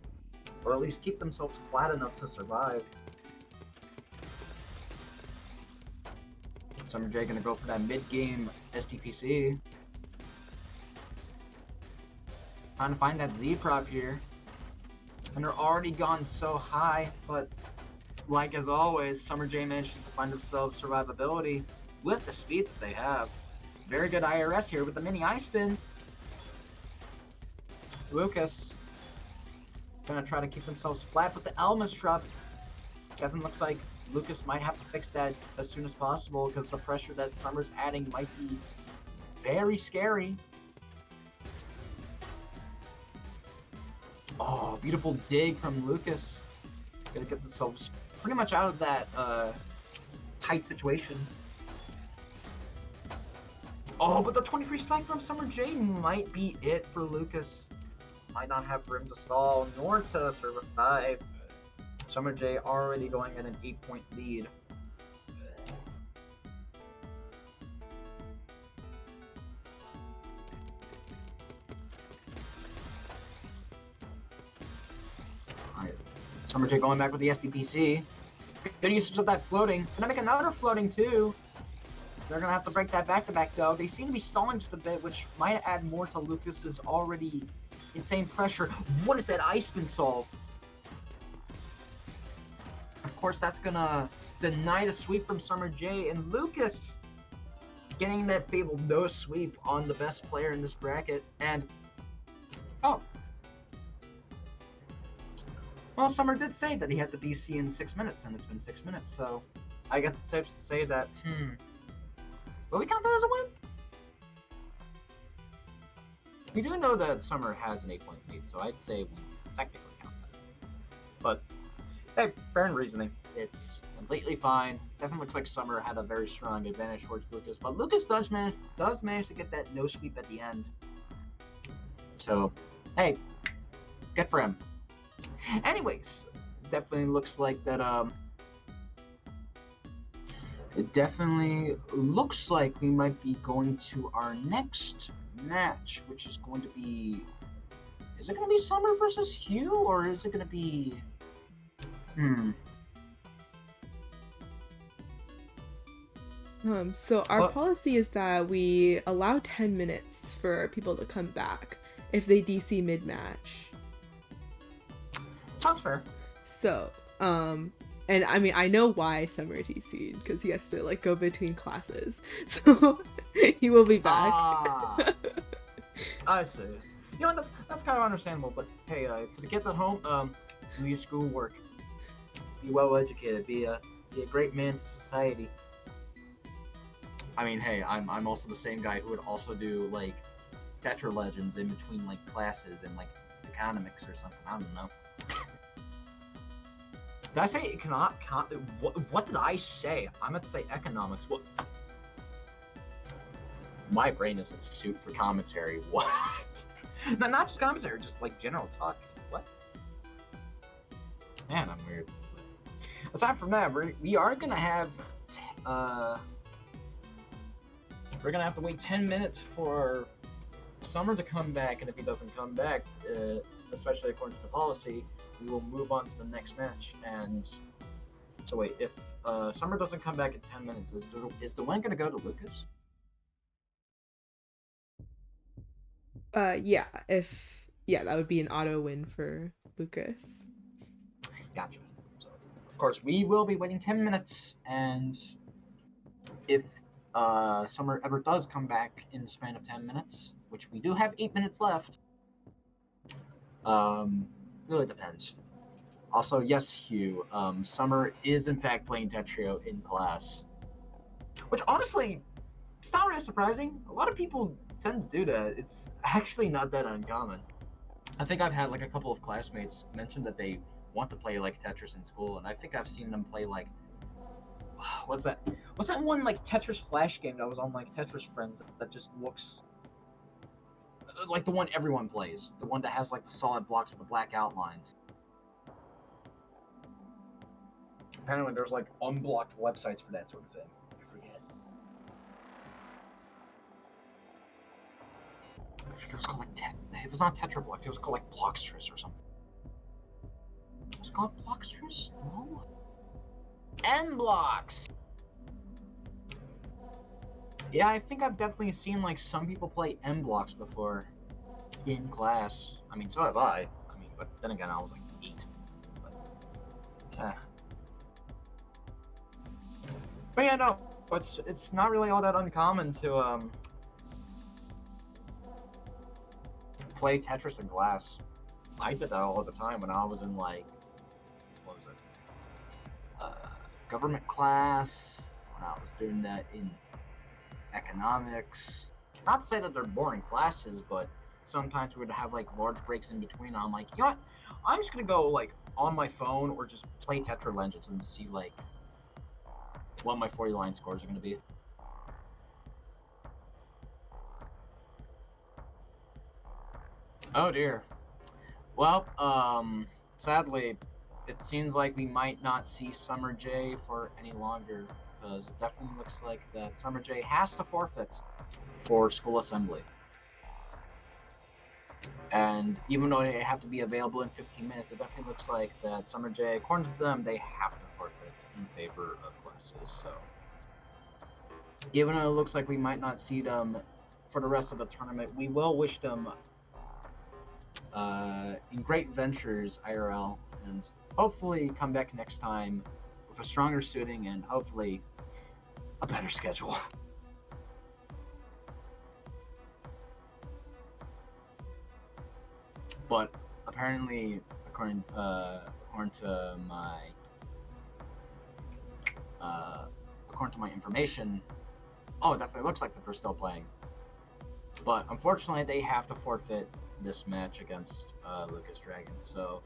or at least keep themselves flat enough to survive. Summer J gonna go for that mid-game STPC. Trying to find that Z prop here. And they're already gone so high, but like as always, Summer J manages to find themselves survivability with the speed that they have. Very good IRS here with the mini I spin. Lucas gonna try to keep themselves flat with the Elmas drop. Kevin looks like Lucas might have to fix that as soon as possible because the pressure that Summer's adding might be very scary. Oh, beautiful dig from Lucas. Gonna get themselves pretty much out of that tight situation. Oh, but the 23 spike from Summer J might be it for Lucas. Might not have room to stall nor to survive. Summer J already going at an 8-point lead. Alright. Summer J going back with the SDPC. Good usage of that floating. Gonna make another floating too. They're gonna have to break that back-to-back though. They seem to be stalling just a bit, which might add more to Lucas's already insane pressure. What is that ice spin solve? Of course, that's gonna deny the sweep from Summer J, and Lucas getting that fabled no sweep on the best player in this bracket. And oh, well, Summer did say that he had the BC in 6 minutes, and it's been 6 minutes, so I guess it's safe to say that will we count that as a win? We do know that Summer has an 8-point lead, so I'd say we technically count that. But hey, fair in reasoning. It's completely fine. Definitely looks like Summer had a very strong advantage towards Lucas, but Lucas does manage to get that no sweep at the end. So, hey, good for him. Anyways, definitely looks like that. It definitely looks like we might be going to our next match, which is going to be. Is it going to be Summer versus Hugh, or is it going to be? So our But policy is that we allow 10 minutes for people to come back if they DC mid-match. sounds fair. So, and I mean, I know why Summer DC'd, because he has to, like, go between classes. So, he will be back. Ah, I see. You know, that's kind of understandable. But hey, to the kids at home, do your schoolwork. Be well educated. Be a great man to society. I mean, hey, I'm also the same guy who would also do like Tetra Legends in between like classes and like economics or something. I don't know. Did I say economic? What did I say? I meant to say economics. What? My brain isn't suit for commentary. What? No, not just commentary, just like general talk. What? Man, I'm weird. Aside from that, we are gonna have we're gonna have to wait 10 minutes for Summer to come back, and if he doesn't come back, especially according to the policy, we will move on to the next match. And so wait, if Summer doesn't come back in 10 minutes, is the win gonna go to Lucas? Yeah, that would be an auto win for Lucas. Gotcha. So, of course, we will be waiting 10 minutes, and if Summer ever does come back in the span of 10 minutes, which we do have 8 minutes left, really depends. Also, yes, Hugh, Summer is in fact playing Tetrio in class, which honestly, it's not really surprising. A lot of people tend to do that. It's actually not that uncommon. I think I've had like a couple of classmates mention that they want to play like Tetris in school, and I think I've seen them play like what's that? What's that one like Tetris Flash game that was on like Tetris Friends that just looks like the one everyone plays, the one that has like the solid blocks with the black outlines. Apparently, there's like unblocked websites for that sort of thing. I forget. I think it was called like it was not Tetrablock. It was called like Blockstress or something. Was it called Blockstress? No. N-Blocks. Yeah, I think I've definitely seen like some people play N-Blocks before in class. I mean, so have I. I mean, but then again, I was like 8. But yeah, no, it's not really all that uncommon to play Tetris in class. I did that all the time when I was in like what was it? Government class. When I was doing that in economics. Not to say that they're boring classes, but sometimes we would have like large breaks in between. And I'm like, you know what? I'm just gonna go like on my phone or just play Tetra Legends and see like what my 40 line scores are gonna be. Oh dear. Well, sadly, it seems like we might not see Summer J for any longer because it definitely looks like that Summer J has to forfeit for school assembly. And even though they have to be available in 15 minutes, it definitely looks like that Summer J, according to them, they have to forfeit in favor of classes. So even though it looks like we might not see them for the rest of the tournament, we will wish them in great ventures IRL, and hopefully come back next time with a stronger suiting and hopefully a better schedule. But apparently, according to my according to my information, oh, it definitely looks like that they're still playing. But unfortunately, they have to forfeit this match against Lucas Dragon. So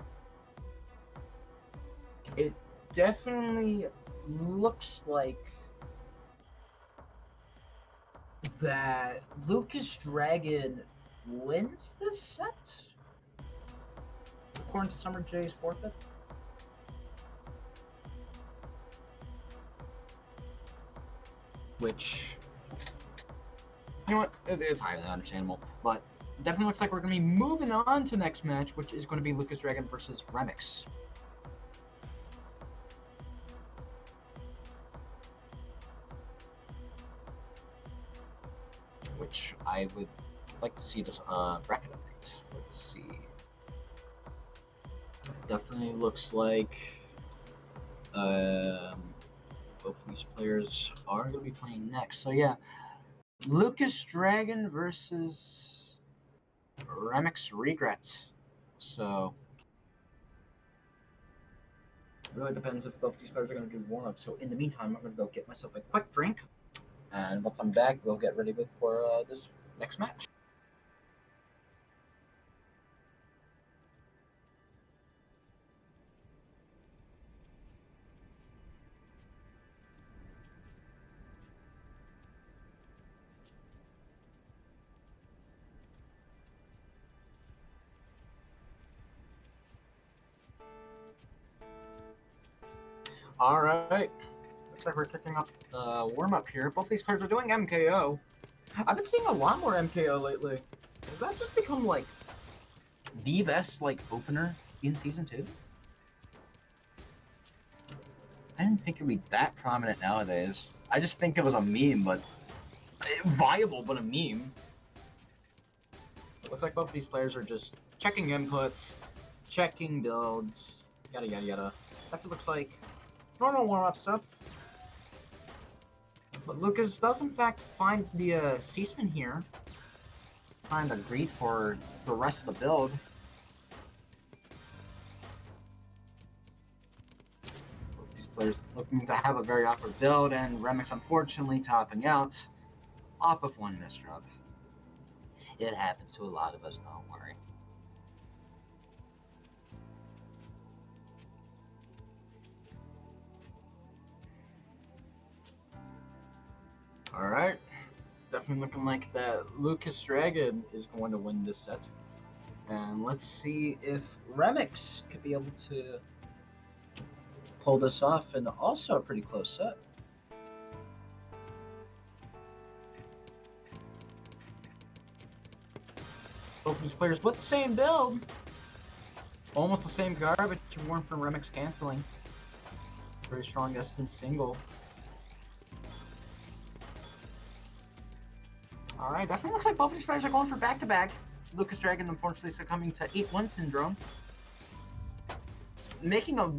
it definitely looks like that Lucas Dragon wins this set, according to Summer J's forfeit. Which, you know what, it's highly understandable. But it definitely looks like we're going to be moving on to next match, which is going to be Lucas Dragon versus Remix. which I would like to see just bracket update. Let's see. Definitely looks like both these players are going to be playing next. So yeah, Lucas Dragon versus Remix Regret. So it really depends if both these players are going to do warm up. So in the meantime, I'm going to go get myself a quick drink, and once I'm back, we'll get ready for this next match. All right. Looks like we're kicking up warm up here. Both these players are doing MKO. I've been seeing a lot more MKO lately. Has that just become like the best like opener in season 2? I didn't think it'd be that prominent nowadays. I just think it was a meme, but viable, but a meme. It looks like both of these players are just checking inputs, checking builds, yada yada yada. That looks like normal warm-up stuff. But Lucas does in fact find the C-spin here. Find a greet for the rest of the build. Both these players looking to have a very awkward build, and Remix unfortunately topping out off of one misdrop. It happens to a lot of us, don't worry. Alright. Definitely looking like that Lucas Dragon is going to win this set. And let's see if Remix could be able to pull this off, and also a pretty close set. Both these players with the same build. Almost the same garbage warm from Remix canceling. Very strong S-spin single. Alright, definitely looks like both of these players are going for back-to-back. Lucas Dragon unfortunately succumbing to 8-1 syndrome. Making a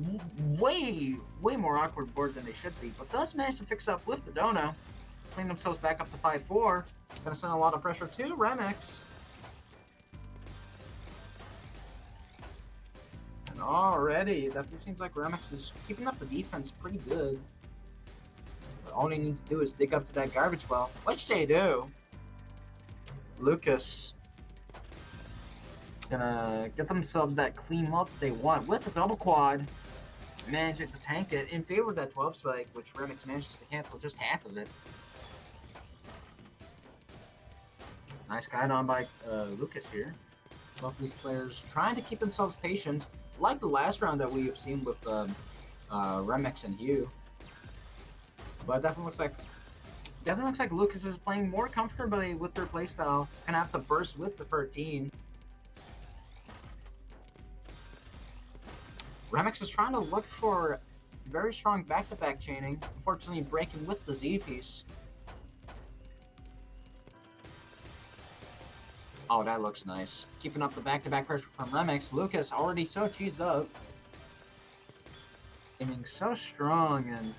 way more awkward board than they should be, but does manage to fix up with the dono. Clean themselves back up to 5-4. Gonna send a lot of pressure to Remix. And already, it definitely seems like Remix is keeping up the defense pretty good. But all they need to do is dig up to that garbage well, which they do. Lucas gonna get themselves that clean up they want with the double quad, managing to tank it in favor of that 12 spike, which Remix manages to cancel just half of it. Nice guide on by Lucas here. Both of these players trying to keep themselves patient, like the last round that we have seen with Remix and Hugh. But it definitely looks like Lucas is playing more comfortably with their playstyle. Gonna have to burst with the 13. Remix is trying to look for very strong back-to-back chaining, unfortunately breaking with the Z piece. Oh, that looks nice. Keeping up the back-to-back pressure from Remix. Lucas already so cheesed up. Aiming so strong and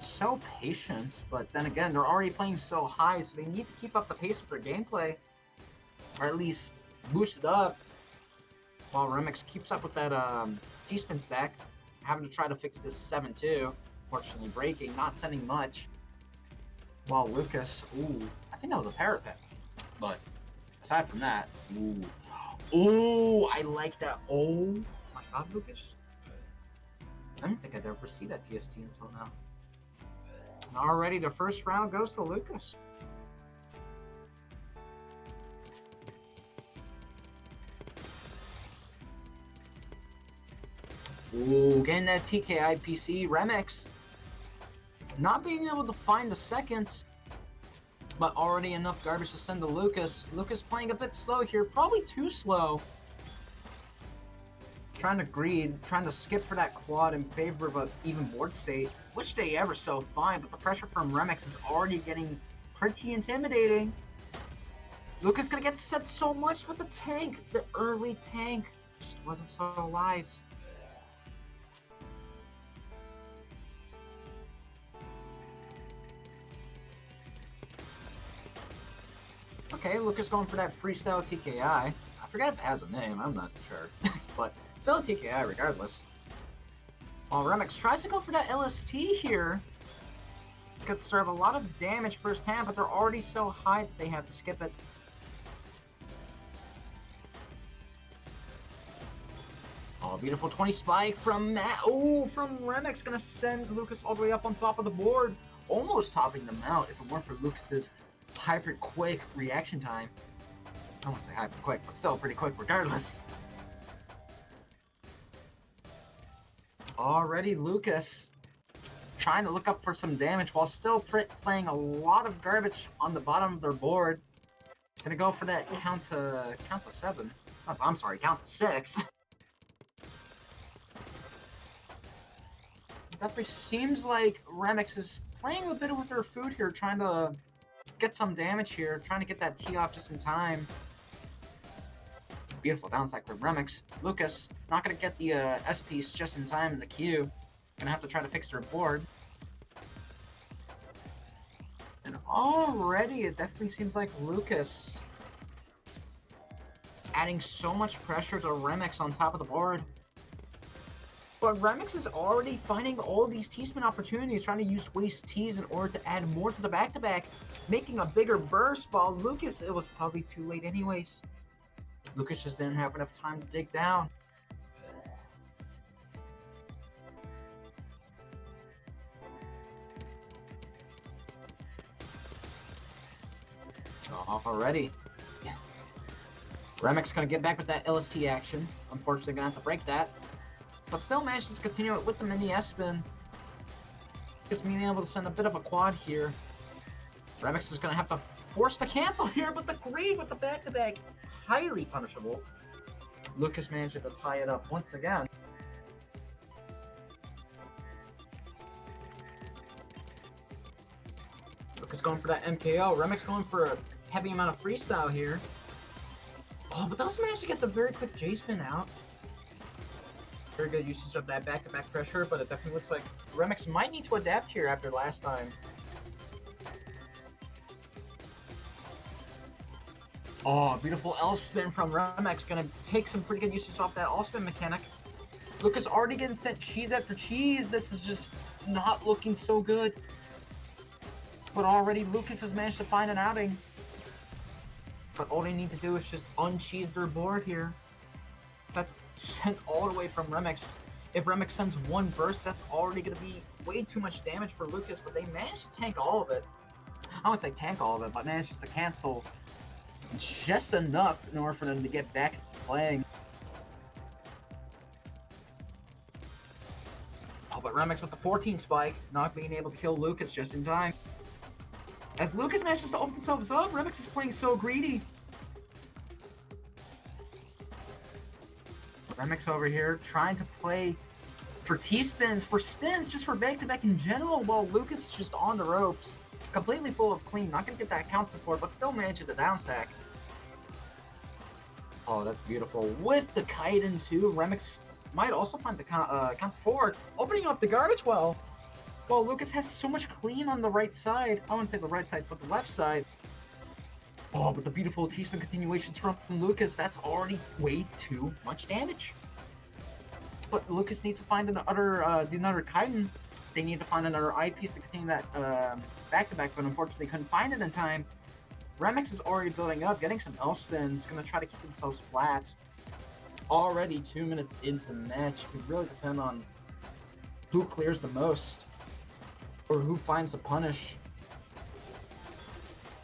so patient, but then again, they're already playing so high, so they need to keep up the pace of their gameplay, or at least boost it up, while Remix keeps up with that G-spin stack, having to try to fix this 7-2, fortunately breaking, not sending much, while Lucas, ooh, I think that was a parapet, but aside from that, ooh, I like that, oh my god, Lucas, I don't think I'd ever see that TST until now. And already the first round goes to Lucas. Ooh, getting that TKI PC. Remix not being able to find the second, but already enough garbage to send to Lucas. Lucas playing a bit slow here, probably too slow. Trying to greed, trying to skip for that quad in favor of an even board state, which they ever so fine, but the pressure from Remix is already getting pretty intimidating. Lucas gonna get set so much with the tank. The early tank just wasn't so wise. Okay, Lucas going for that freestyle TKI. I forget if it has a name, I'm not sure. But still a TKI regardless. While Remix tries to go for that LST here. Could serve a lot of damage first hand, but they're already so high that they have to skip it. Oh, beautiful 20 spike from Matt. Oh, from Remix, gonna send Lucas all the way up on top of the board. Almost topping them out if it weren't for Lucas's hyper quick reaction time. I won't say hyper quick, but still pretty quick regardless. Already Lucas trying to look up for some damage while still playing a lot of garbage on the bottom of their board. Gonna go for that count to 7. Oh, I'm sorry, count to 6. Definitely seems like Remix is playing a bit with their food here, trying to get some damage here, trying to get that tee off just in time. Beautiful downside for Remix. Lucas not gonna get the S piece just in time in the queue. Gonna have to try to fix their board. And already it definitely seems like Lucas adding so much pressure to Remix on top of the board. But Remix is already finding all these T-spin opportunities, trying to use waste T's in order to add more to the back-to-back, making a bigger burst, while Lucas, it was probably too late anyways. Lucas just didn't have enough time to dig down. Already. Yeah. Remix gonna get back with that LST action. Unfortunately, gonna have to break that. But still manages to continue it with the mini S-spin. Just being able to send a bit of a quad here. Remix is gonna have to force the cancel here, but the green with the back-to-back, highly punishable. Lucas managed to tie it up once again. Lucas going for that MKO. Remix going for a heavy amount of freestyle here. Oh, but they also managed to get the very quick J-spin out. Very good usage of that back-to-back pressure, but it definitely looks like Remix might need to adapt here after last time. Oh, beautiful L-spin from Remix. Gonna take some pretty good usage off that L-spin mechanic. Lucas already getting sent cheese after cheese. This is just not looking so good. But already Lucas has managed to find an outing. But all they need to do is just uncheese their board here. That's sent all the way from Remix. If Remix sends one burst, that's already going to be way too much damage for Lucas, but they managed to tank all of it. I wouldn't say tank all of it, but managed to cancel just enough in order for them to get back to playing. Oh, but Remix with the 14 spike, not being able to kill Lucas just in time. As Lucas manages to open themselves up, Remix is playing so greedy. Remix over here trying to play for T-spins, for spins, just for back-to-back in general, while Lucas is just on the ropes. Completely full of clean, not going to get that count support, but still managing the down sack. Oh, that's beautiful. With the Kaiden too, Remix might also find the count forward, opening up the garbage well. Well, Lucas has so much clean on the right side. I wouldn't say the right side, but the left side. Oh, but the beautiful T-spin continuations from Lucas, that's already way too much damage. But Lucas needs to find another Kaiden. They need to find another eyepiece to continue that back-to-back, but unfortunately couldn't find it in time. Remix is already building up, getting some L-spins, gonna try to keep themselves flat. Already 2 minutes into the match. It could really depend on who clears the most, or who finds the punish.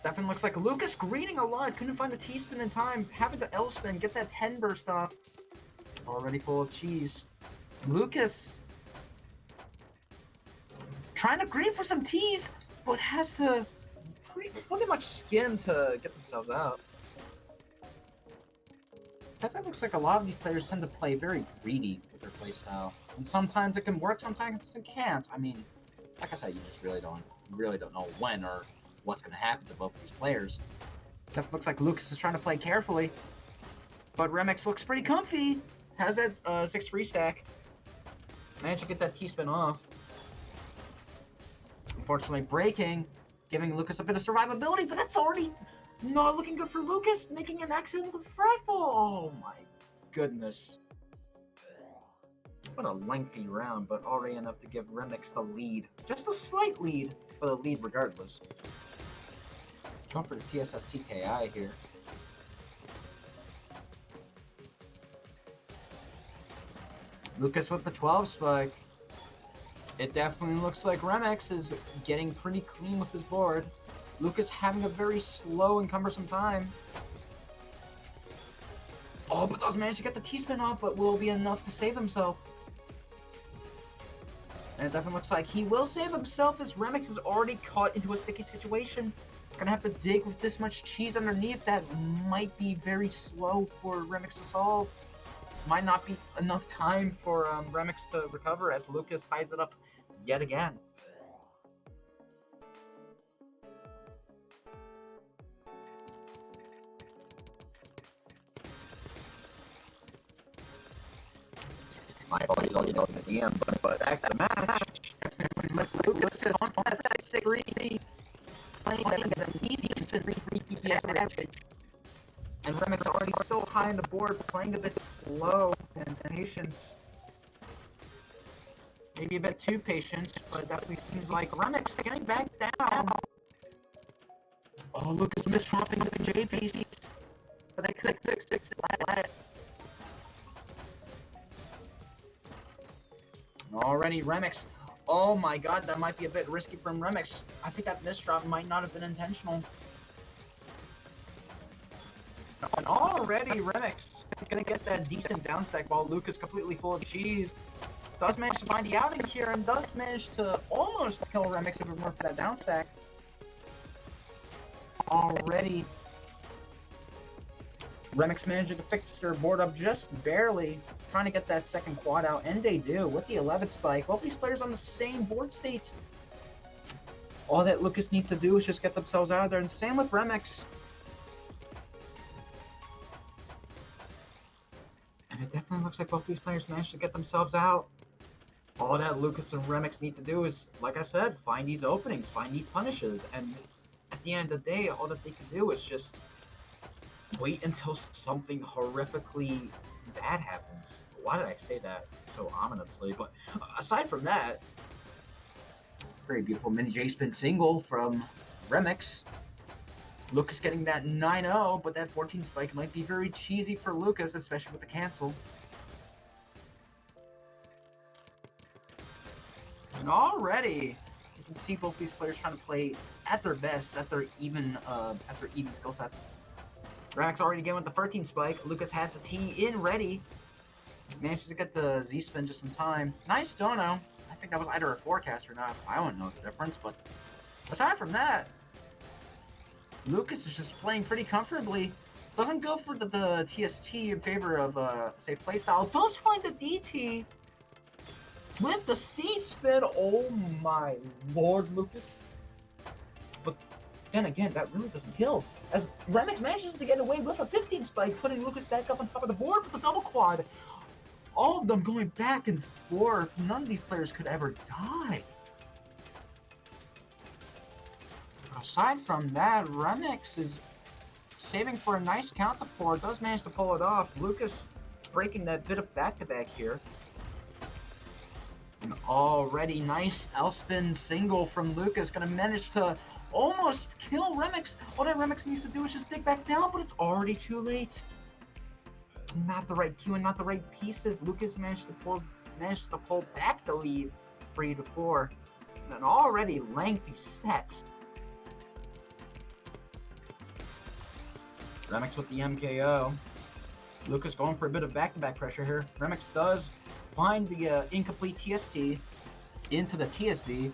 Definitely looks like Lucas greening a lot, couldn't find the T-spin in time, having the L-spin, get that 10 burst off. Already full of cheese. Lucas trying to green for some T's, but has to pretty much skim to get themselves out. Definitely looks like a lot of these players tend to play very greedy with their playstyle. And sometimes it can work, sometimes it can't. I mean, like I said, you just really don't know when or what's going to happen to both these players. Definitely looks like Lucas is trying to play carefully, but Remix looks pretty comfy. Has that 6 free stack. Managed to get that T-spin off. Unfortunately breaking, giving Lucas a bit of survivability, but that's already not looking good for Lucas, making an exit into the fractal. Oh my goodness. What a lengthy round, but already enough to give Remix the lead. Just a slight lead, but a lead regardless. Going for the TSS TKI here. Lucas with the 12 spike. It definitely looks like Remix is getting pretty clean with his board. Lucas having a very slow and cumbersome time. Oh, but does manage to get the T-spin off, but will be enough to save himself. And it definitely looks like he will save himself as Remix is already caught into a sticky situation. Gonna have to dig with this much cheese underneath. That might be very slow for Remix to solve. Might not be enough time for Remix to recover as Lucas ties it up yet again. My apologies, all you know in the DM, but back to the match. Lucas is on that 6-3, playing the decent average. And Remix already so high on the board, playing a bit slow and patient. Maybe a bit too patient, but it definitely seems like Remix getting back down. Oh, Lucas misdropping with the J piece. But they could fix it. Already Remix. Oh my god, that might be a bit risky from Remix. I think that misdrop might not have been intentional. And already Remix gonna get that decent downstack while Lucas completely full of cheese. Does manage to find the outing here and does manage to almost kill Remix if it weren't for that downstack. Already Remix managing to fix their board up just barely, trying to get that second quad out, and they do with the 11th spike. Both these players on the same board state. All that Lucas needs to do is just get themselves out of there, and same with Remix. And it definitely looks like both these players managed to get themselves out. All that Lucas and Remix need to do is, like I said, find these openings, find these punishes, and at the end of the day, all that they can do is just wait until something horrifically bad happens. Why did I say that so ominously? But aside from that, very beautiful mini J-spin single from Remix. Lucas getting that 9-0, but that 14 spike might be very cheesy for Lucas, especially with the cancel. And already, you can see both these players trying to play at their best, at their even skill sets. Remix already again with the 13 spike. Lucas has the T in ready. Manages to get the Z spin just in time. Nice dono. I think that was either a forecast or not. I don't know the difference, but aside from that, Lucas is just playing pretty comfortably. Doesn't go for the TST in favor of safe playstyle. Does find the DT with the C spin. Oh my lord, Lucas. But then again, that really doesn't kill. As Remix manages to get away with a 15 spike, putting Lucas back up on top of the board with the double quad. All of them going back and forth. None of these players could ever die. Aside from that, Remix is saving for a nice counter four. Does manage to pull it off. Lucas breaking that bit of back-to-back here. An already nice L-spin single from Lucas. Gonna manage to almost kill Remix. All that Remix needs to do is just dig back down, but it's already too late. Not the right cue and not the right pieces. Lucas managed to pull back the lead 3-4. An already lengthy set. Remix with the MKO. Lucas going for a bit of back-to-back pressure here. Remix does find the incomplete TST into the TSD.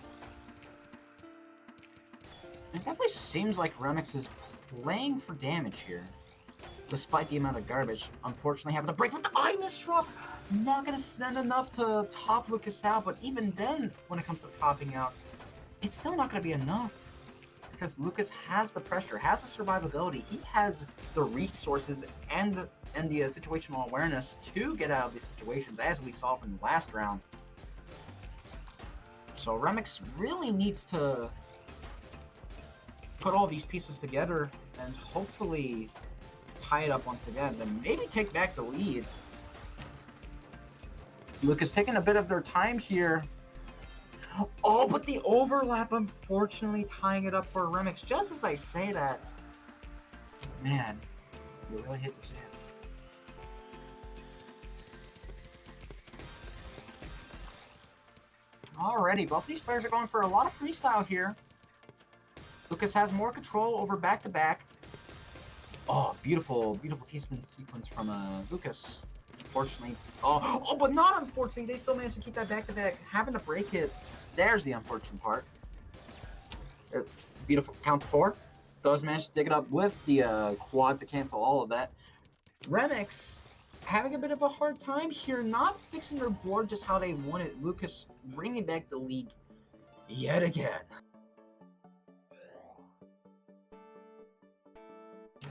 It definitely seems like Remix is playing for damage here, despite the amount of garbage. Unfortunately, having to break with the eye misdrop. Not going to send enough to top Lucas out, but even then, when it comes to topping out, it's still not going to be enough. because Lucas has the pressure, has the survivability, he has the resources and the situational awareness to get out of these situations, as we saw from the last round. So Remix really needs to put all these pieces together and hopefully tie it up once again, and maybe take back the lead. Lucas taking a bit of their time here. Oh, but the overlap, unfortunately, tying it up for Remix. Just as I say that, man, you really hate to see it. Alrighty, both these players are going for a lot of freestyle here. Lucas has more control over back-to-back. Oh, beautiful, beautiful T-spin sequence from Lucas. Unfortunately, but not unfortunately, they still managed to keep that back-to-back. Having to break it, there's the unfortunate part. Beautiful count to 4. Does manage to dig it up with the quad to cancel all of that. Remix having a bit of a hard time here, not fixing their board just how they want it. Lucas bringing back the lead yet again.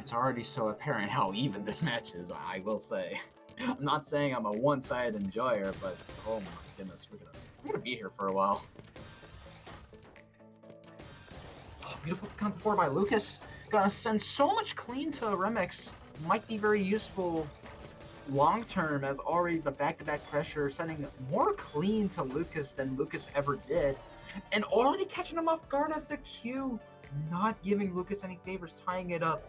It's already so apparent how even this match is, I will say. I'm not saying I'm a one-sided enjoyer, but oh my goodness, we're gonna be here for a while. Oh, beautiful count to 4 by Lucas. Gonna send so much clean to Remix. Might be very useful long term, as already the back-to-back pressure sending more clean to Lucas than Lucas ever did, and already catching him off guard as the Q, not giving Lucas any favors, tying it up.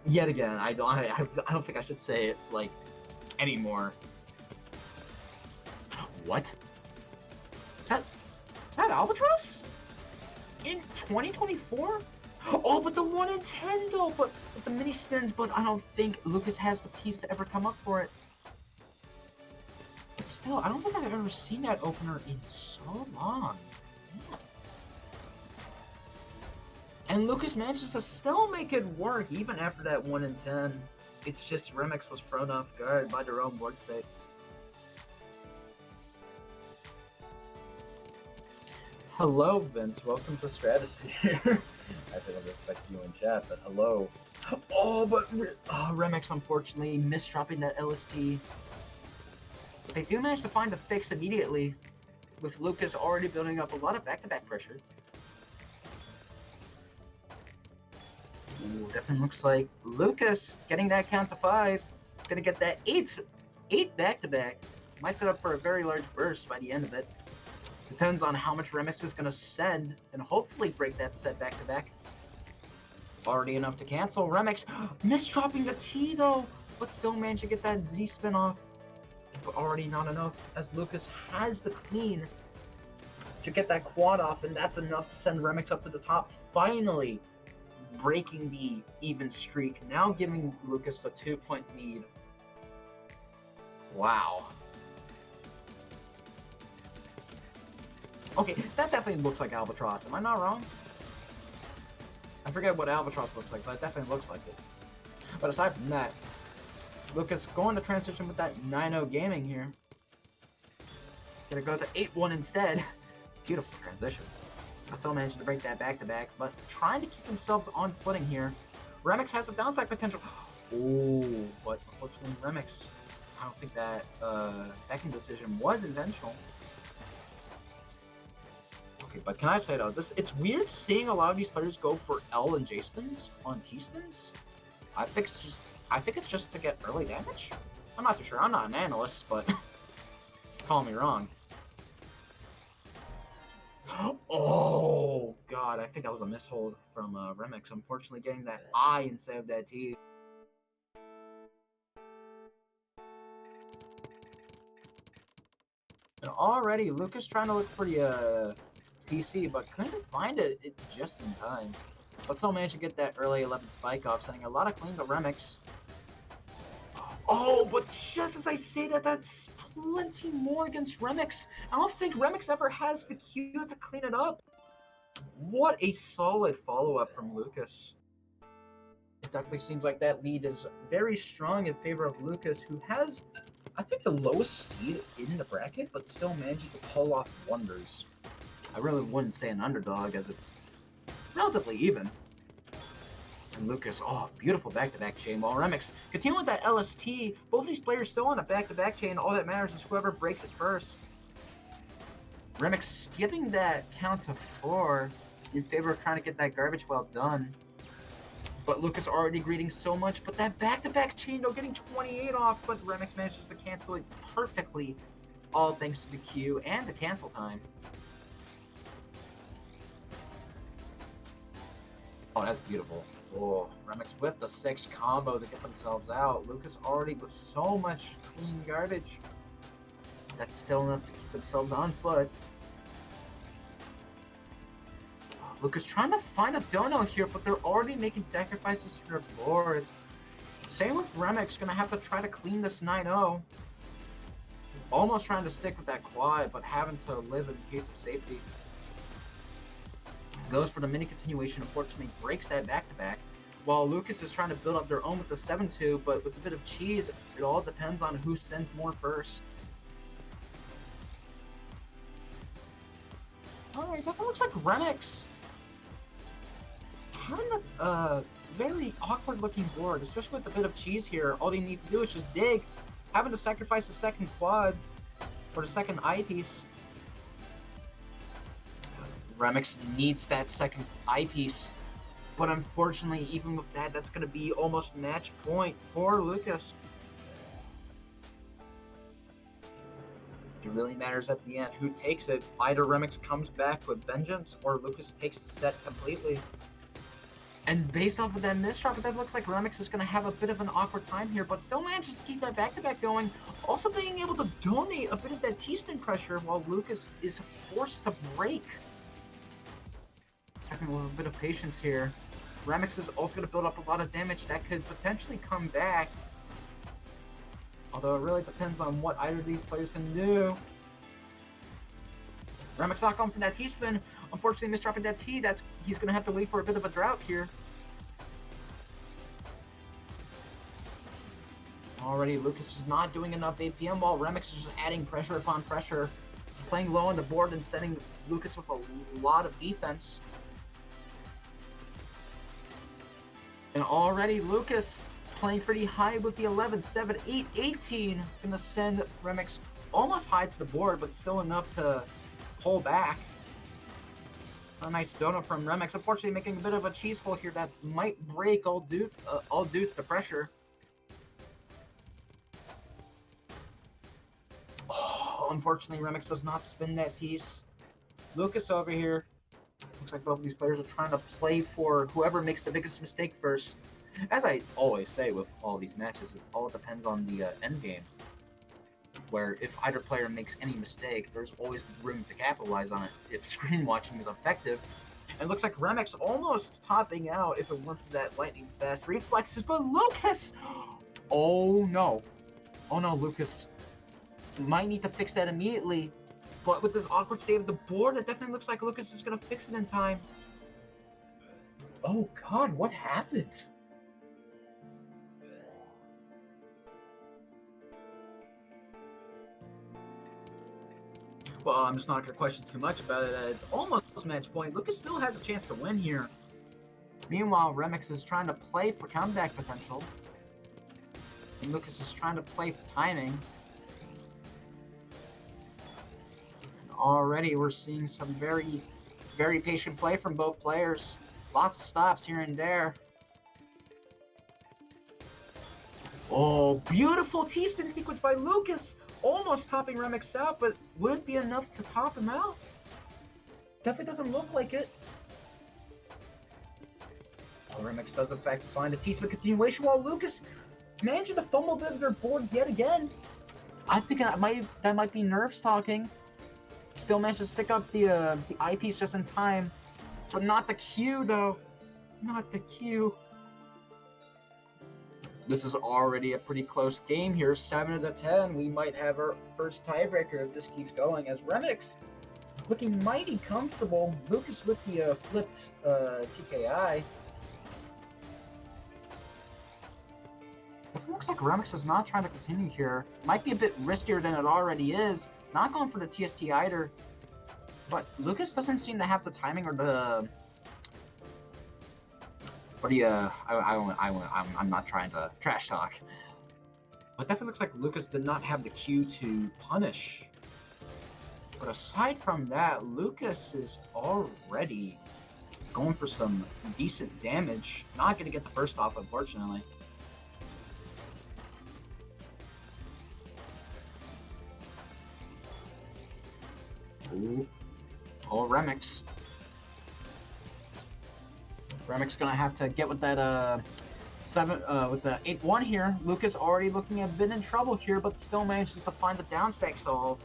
Yet again, I don't think I should say it like anymore. What? Is that Albatross? In 2024? Oh, but the 1 in 10 though, but with the mini spins, but I don't think Lucas has the piece to ever come up for it. But still, I don't think I've ever seen that opener in so long. Yeah. And Lucas manages to still make it work even after that 1 in 10. It's just Remix was thrown off guard by their own board state. Hello, Vince. Welcome to Stratosphere. I didn't expect you in chat, but hello. Oh, but Remix unfortunately misdropping that LST. But they do manage to find the fix immediately, with Lucas already building up a lot of back-to-back pressure. Ooh, definitely looks like Lucas getting that count to 5. Gonna get that 8 back-to-back. Might set up for a very large burst by the end of it. Depends on how much Remix is gonna send, and hopefully break that set back-to-back. Already enough to cancel. Remix misdropping the T though, but still managed to get that Z spin off. But already not enough, as Lucas has the clean to get that quad off, and that's enough to send Remix up to the top. Finally breaking the even streak, now giving Lucas the 2-point lead. Wow. Okay, that definitely looks like Albatross. Am I not wrong? I forget what Albatross looks like, but it definitely looks like it. But aside from that, Lucas going to transition with that 9-0 gaming here. Gonna go to 8-1 instead. Beautiful transition. Still managed to break that back-to-back, but trying to keep themselves on footing here. Remix has a downside potential. Oh, but unfortunately Remix, I don't think that second decision was intentional. Okay, but can I say though, it's weird seeing a lot of these players go for L and J spins on T spins. I think it's just to get early damage. I'm not too sure. I'm not an analyst, but call me wrong. Oh god, I think that was a mishold from Remix. Unfortunately, getting that I instead of that T. And already, Lucas trying to look for the PC, but couldn't find it just in time. But still managed to get that early 11 spike off, sending a lot of clean to Remix. Oh, but just as I say that, that's plenty more against Remix. I don't think Remix ever has the Q to clean it up. What a solid follow-up from Lucas. It definitely seems like that lead is very strong in favor of Lucas, who has, I think, the lowest seed in the bracket, but still manages to pull off wonders. I really wouldn't say an underdog, as it's relatively even. And Lucas, oh, beautiful back-to-back chain. While Remix continuing with that LST, both these players still on a back-to-back chain. All that matters is whoever breaks it first. Remix skipping that count to 4 in favor of trying to get that garbage well done. But Lucas already greeting so much, but that back-to-back chain, though, getting 28 off, but Remix manages to cancel it perfectly, all thanks to the Q and the cancel time. Oh, that's beautiful. Oh, Remix with the 6 combo to get themselves out. Lucas already with so much clean garbage. That's still enough to keep themselves on foot. Lucas trying to find a dono here, but they're already making sacrifices for their board. Same with Remix, gonna have to try to clean this 9-0. Almost trying to stick with that quad, but having to live in case of safety. Goes for the mini continuation, unfortunately breaks that back-to-back. While Lucas is trying to build up their own with the 7-2, but with a bit of cheese, it all depends on who sends more first. Alright, definitely looks like Remix having a very awkward looking board, especially with a bit of cheese here. All you need to do is just dig, having to sacrifice the second quad for the second eyepiece. Remix needs that second eyepiece, but unfortunately, even with that, that's going to be almost match point for Lucas. It really matters at the end who takes it. Either Remix comes back with vengeance, or Lucas takes the set completely. And based off of that misdrop, that looks like Remix is going to have a bit of an awkward time here, but still manages to keep that back-to-back going. Also being able to donate a bit of that T-spin pressure while Lucas is forced to break. With a bit of patience here. Remix is also going to build up a lot of damage that could potentially come back. Although it really depends on what either of these players can do. Remix not going for that T-spin. Unfortunately, misdropping that T, he's going to have to wait for a bit of a drought here. Already, Lucas is not doing enough APM while Remix is just adding pressure upon pressure. Playing low on the board and sending Lucas with a lot of defense. And already, Lucas playing pretty high with the 11, 7, 8, 18. Gonna send Remix almost high to the board, but still enough to pull back. A nice donut from Remix, unfortunately making a bit of a cheese hole here that might break all due to the pressure. Oh, unfortunately, Remix does not spin that piece. Lucas over here. Looks like both of these players are trying to play for whoever makes the biggest mistake first. As I always say with all these matches, it all depends on the end game. Where if either player makes any mistake, there's always room to capitalize on it if screen watching is effective. And it looks like Remix almost topping out if it weren't for that lightning fast reflexes, but Lucas! Oh no. Oh no, Lucas might need to fix that immediately. But with this awkward state of the board, it definitely looks like Lucas is going to fix it in time. Oh god, what happened? Well, I'm just not going to question too much about it. It's almost match point. Lucas still has a chance to win here. Meanwhile, Remix is trying to play for comeback potential. And Lucas is trying to play for timing. And already we're seeing some very, very patient play from both players. Lots of stops here and there. Oh, beautiful T-spin sequence by Lucas. Almost topping Remix out, but would it be enough to top him out? Definitely doesn't look like it. Oh, Remix does in fact find a T-spin continuation while Lucas managing to fumble a bit of their board yet again. I think that might be nerves talking. Still managed to stick up the eyepiece just in time. But not the Q, though. Not the Q. This is already a pretty close game here. 7-10. We might have our first tiebreaker if this keeps going, as Remix looking mighty comfortable. Lucas with the flipped TKI. It looks like Remix is not trying to continue here. Might be a bit riskier than it already is. Not going for the TST either. But Lucas doesn't seem to have the timing or What do you? I'm not trying to trash talk. But definitely looks like Lucas did not have the Q to punish. But aside from that, Lucas is already going for some decent damage. Not going to get the first off, unfortunately. Ooh. Oh, Remix. Remix gonna have to get with that with the 8-1 here. Lucas already looking a bit in trouble here, but still manages to find the downstack solve.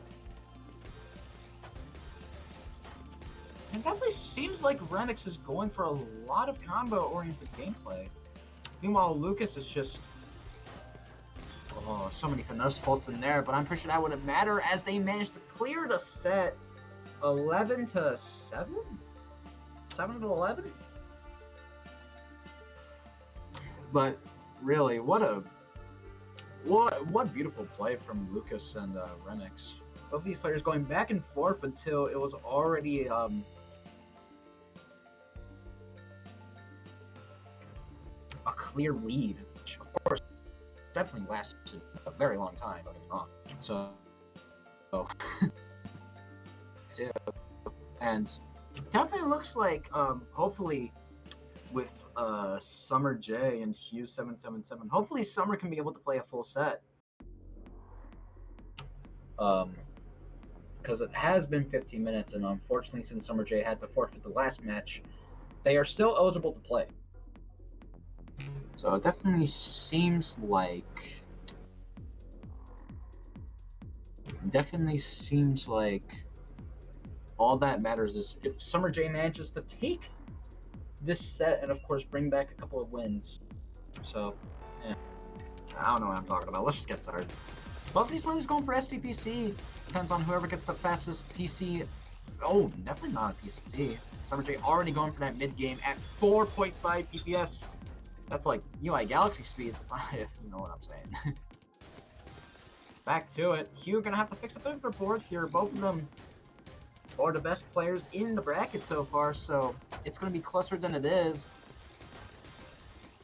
It definitely seems like Remix is going for a lot of combo-oriented gameplay. Meanwhile, Lucas is just... Oh, so many finesse faults in there, but I'm pretty sure that wouldn't matter as they managed to clear the set 11 to 7? 7 to 11? But really, what beautiful play from Lucas and Remix. Both of these players going back and forth until it was already a clear lead, which of course definitely lasted a very long time. Don't get me wrong. So and definitely looks like hopefully with Summer J and Hugh 777. Hopefully Summer can be able to play a full set. Because it has been 15 minutes, and unfortunately, since Summer J had to forfeit the last match, they are still eligible to play. So it definitely seems like all that matters is if Summer J manages to take this set and of course bring back a couple of wins. So yeah, I don't know what I'm talking about. Let's just get started. Both of these players going for SDPC. Depends on whoever gets the fastest PC. Oh, definitely not a PC. Summer J already going for that mid game at 4.5 PPS. That's like UI Galaxy speeds, if you know what I'm saying. Back to it. Hugh gonna have to fix a bit of their board here. Both of them are the best players in the bracket so far, so it's gonna be closer than it is.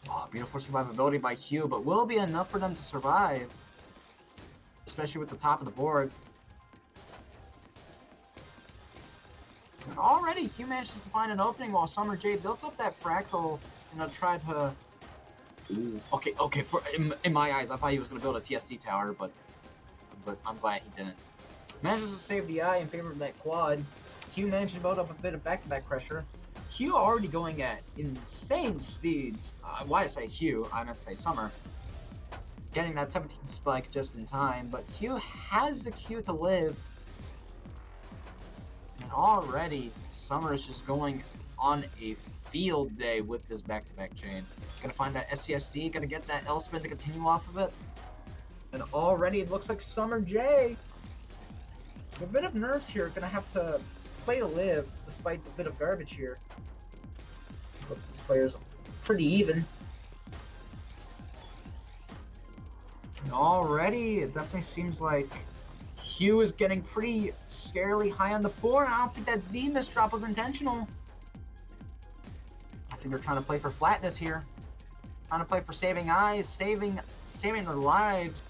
Oh, beautiful survivability by Hugh, but will it be enough for them to survive? Especially with the top of the board. And already, Hugh manages to find an opening while Summer J builds up that fractal and try to... Ooh. Okay. In my eyes, I thought he was going to build a TSD tower, but I'm glad he didn't. Manages to save the eye in favor of that quad. Hugh managed to build up a bit of back-to-back pressure. Hugh already going at insane speeds. Why I say Hugh, I meant to say Summer. Getting that 17 spike just in time, but Hugh has the Q to live. And already, Summer is just going on a field day with this back-to-back chain. Gonna find that SCSD, gonna get that L-spin to continue off of it. And already it looks like Summer J, with a bit of nerves here, gonna have to play to live, despite the bit of garbage here. But this player's pretty even. And already, it definitely seems like Hugh is getting pretty scarily high on the board. I don't think that Z misdrop was intentional. I think they're trying to play for flatness here. Trying to play for saving eyes, saving their lives.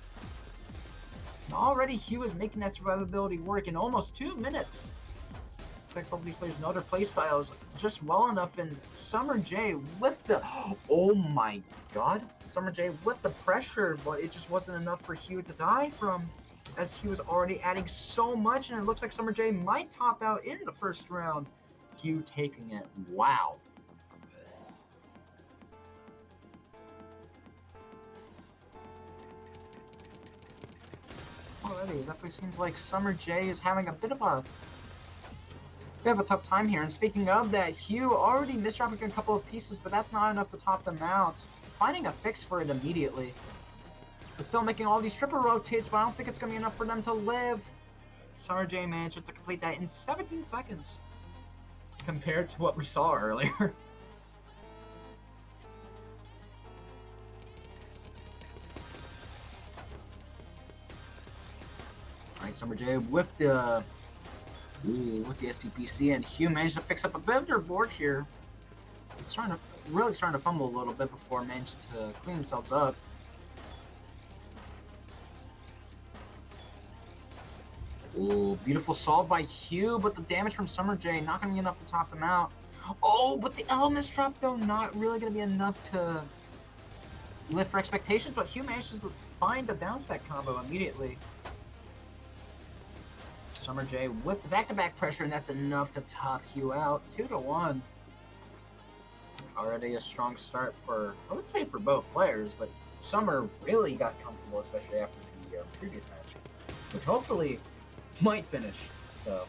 And already Hugh is making that survivability work in almost 2 minutes. Looks like both of these players know their playstyles just well enough, and Summer J with the... Oh my god. Summer J with the pressure, but it just wasn't enough for Hugh to die from, as he was already adding so much, and it looks like Summer J might top out in the first round. Hugh taking it. Wow. Already, it definitely seems like Summer J is having a bit of a tough time here. And speaking of that, Hugh already misdropping a couple of pieces, but that's not enough to top them out. Finding a fix for it immediately. But still making all these triple rotates, but I don't think it's going to be enough for them to live. Summer J managed to complete that in 17 seconds. Compared to what we saw earlier. Alright, Summer J with the STPC, and Hugh managed to fix up a bit of their board here. Trying to really starting to fumble a little bit before managing to clean themselves up. Ooh, beautiful solve by Hugh, but the damage from Summer J not going to be enough to top him out. Oh, but the elements drop, though, not really going to be enough to lift for expectations, but Hugh manages to find the down stack combo immediately. Summer J with the back-to-back pressure, and that's enough to top Hugh out. 2-1. Already a strong start for, I would say, for both players, but Summer really got comfortable, especially after the previous match, which hopefully might finish. So,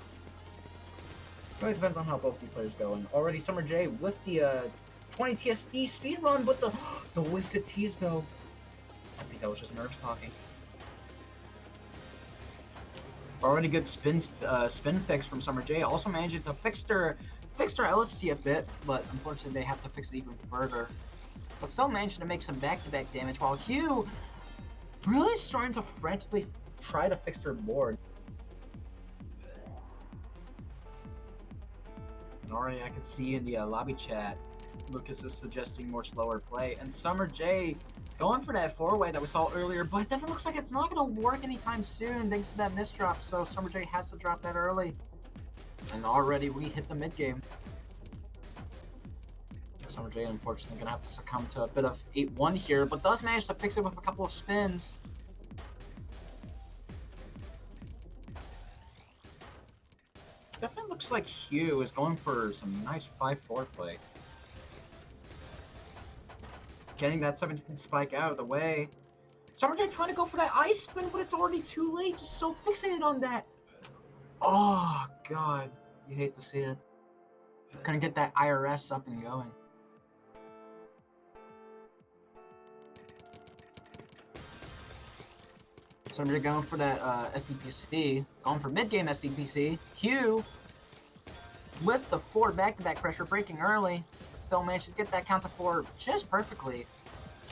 it really depends on how both these players go. And already Summer J with the 20 TSD speed run, but the wasted T's, though. I think that was just nerves talking. Already good spin fix from Summer J. Also managing to fix their LSC a bit, but unfortunately they have to fix it even further. But still managing to make some back-to-back damage, while Hugh really starting to frantically try to fix their board. And already I can see in the lobby chat, Lucas is suggesting more slower play, and Summer J going for that four-way that we saw earlier, but it definitely looks like it's not going to work anytime soon thanks to that misdrop, so Summer J has to drop that early. And already we hit the mid-game. Summer J unfortunately going to have to succumb to a bit of 8-1 here, but does manage to fix it with a couple of spins. Definitely looks like Hugh is going for some nice 5-4 play. Getting that 17 spike out of the way. Summer J trying to go for that ice spin, but it's already too late. Just so fixated on that. Oh, God. You hate to see it. Gonna get that IRS up and going. Summer J going for that SDPC. Going for mid-game SDPC. Hugh with the 4 back-to-back pressure breaking early. But still managed to get that count to 4 just perfectly.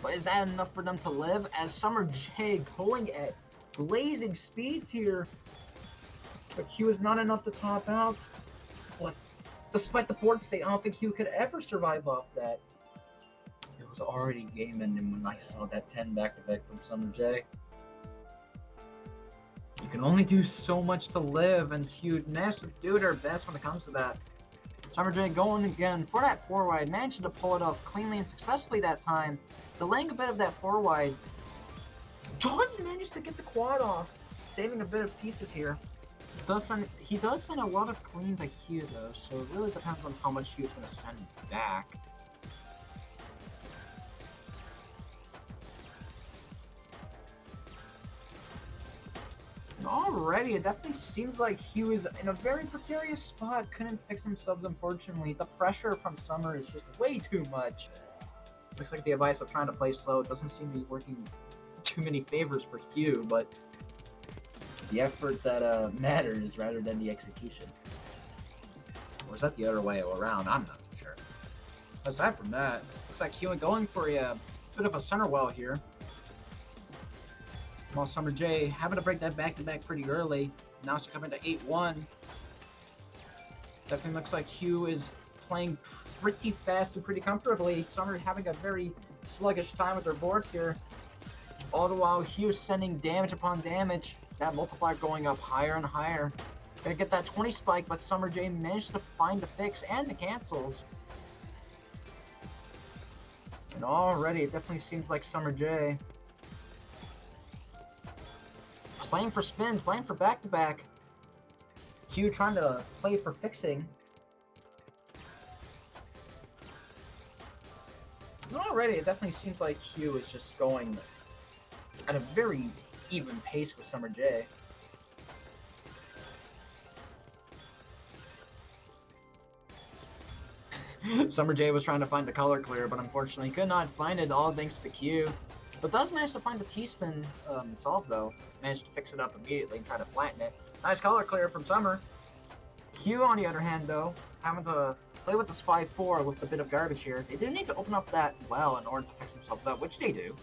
But is that enough for them to live? As Summer J going at blazing speeds here. But Hugh is not enough to top out. But despite the board state, I don't think Hugh could ever survive off that. It was already game ending when I saw that 10 back-to-back from Summer J. You can only do so much to live, and Hugh managed to do their best when it comes to that. Summer J going again for that 4-wide, managing to pull it off cleanly and successfully that time. Delaying a bit of that 4-wide. Jaws managed to get the quad off, saving a bit of pieces here. He does send a lot of clean to Hugh though, so it really depends on how much Hugh's going to send back. And already, it definitely seems like Hugh is in a very precarious spot. Couldn't fix themselves, unfortunately. The pressure from Summer is just way too much. Looks like the advice of trying to play slow doesn't seem to be working too many favors for Hugh, but it's the effort that matters rather than the execution. Or is that the other way around? I'm not too sure. Aside from that, looks like Hugh going for a bit of a center well here. While Summer J having to break that back-to-back pretty early. Now succumbing to 8-1. Definitely looks like Hugh is playing pretty fast and pretty comfortably. Summer having a very sluggish time with their board here. All the while Hugh sending damage upon damage. That multiplier going up higher and higher. Gonna get that 20 spike, but Summer J managed to find the fix and the cancels. And already it definitely seems like Summer J playing for spins, playing for back-to-back. Hugh trying to play for fixing. And already, it definitely seems like Hugh is just going at a very even pace with Summer J. Summer J was trying to find the color clear, but unfortunately could not find it, all thanks to Q. But does manage to find the T-spin solve, though. Managed to fix it up immediately and try to flatten it. Nice color clear from Summer. Q, on the other hand, though, having to play with this 5-4 with a bit of garbage here. They do need to open up that well in order to fix themselves up, which they do.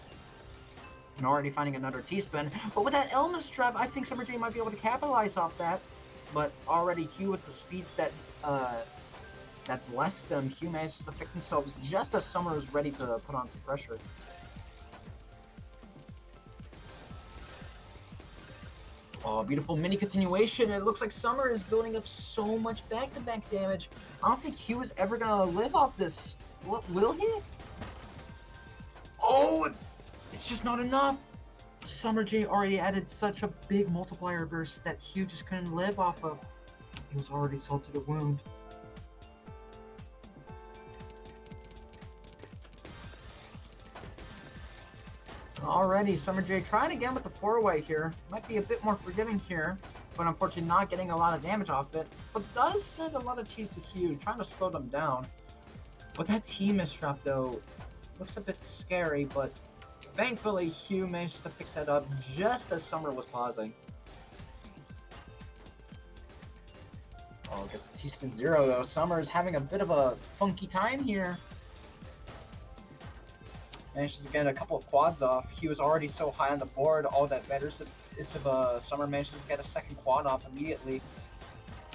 And already finding another T-spin. But with that Elmas trap, I think Summer J might be able to capitalize off that. But already Q with the speeds that that blessed them. Hugh manages to fix themselves just as Summer is ready to put on some pressure. Oh, beautiful mini continuation. It looks like Summer is building up so much back-to-back damage. I don't think Hugh is ever gonna live off this. Will he? Oh, it's just not enough. Summer J already added such a big multiplier burst that Hugh just couldn't live off of. He was already salted a wound. Already, Summer J trying again with the 4-way here. Might be a bit more forgiving here, but unfortunately not getting a lot of damage off it. But does send a lot of cheese to Hugh, trying to slow them down. But that T-Mistrap though, looks a bit scary, but thankfully Hugh managed to fix that up just as Summer was pausing. Oh, I guess T-Spin 0 though. Summer's having a bit of a funky time here. Manages to get a couple of quads off. He was already so high on the board. All that matters is if Summer manages to get a second quad off immediately.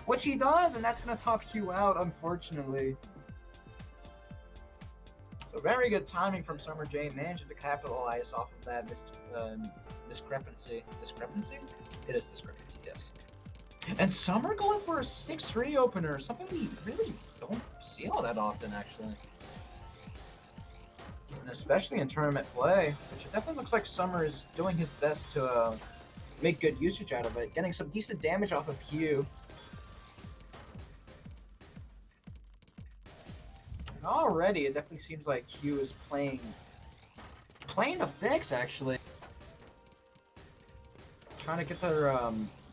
Which he does, and that's going to top Hugh out, unfortunately. So very good timing from Summer J, managing to capitalize off of that discrepancy. Discrepancy? It is discrepancy, yes. And Summer going for a 6-3 opener, something we really don't see all that often, actually. And especially in tournament play, which it definitely looks like Summer is doing his best to make good usage out of it, getting some decent damage off of Hugh. And already, it definitely seems like Hugh is playing the fix, actually. Trying to get their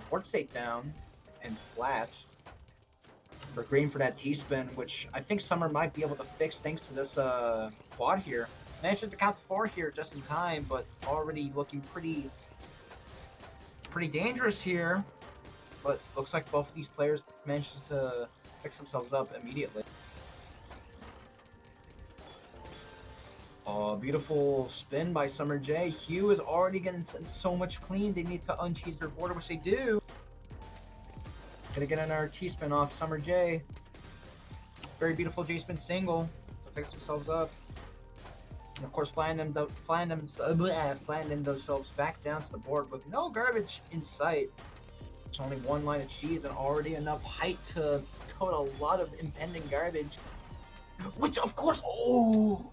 board state down and flat. For green for that T-spin, which I think Summer might be able to fix thanks to this quad here. Managed to count 4 here just in time, but already looking pretty dangerous here. But looks like both of these players managed to fix themselves up immediately. Oh, beautiful spin by Summer J. Hugh is already getting so much clean. They need to uncheese their border, which they do. Gonna get another T-spin off Summer J. Very beautiful J-spin single to fix themselves up. And of course, flying themselves back down to the board with no garbage in sight. There's only one line of cheese and already enough height to coat a lot of impending garbage. Which, of course, oh!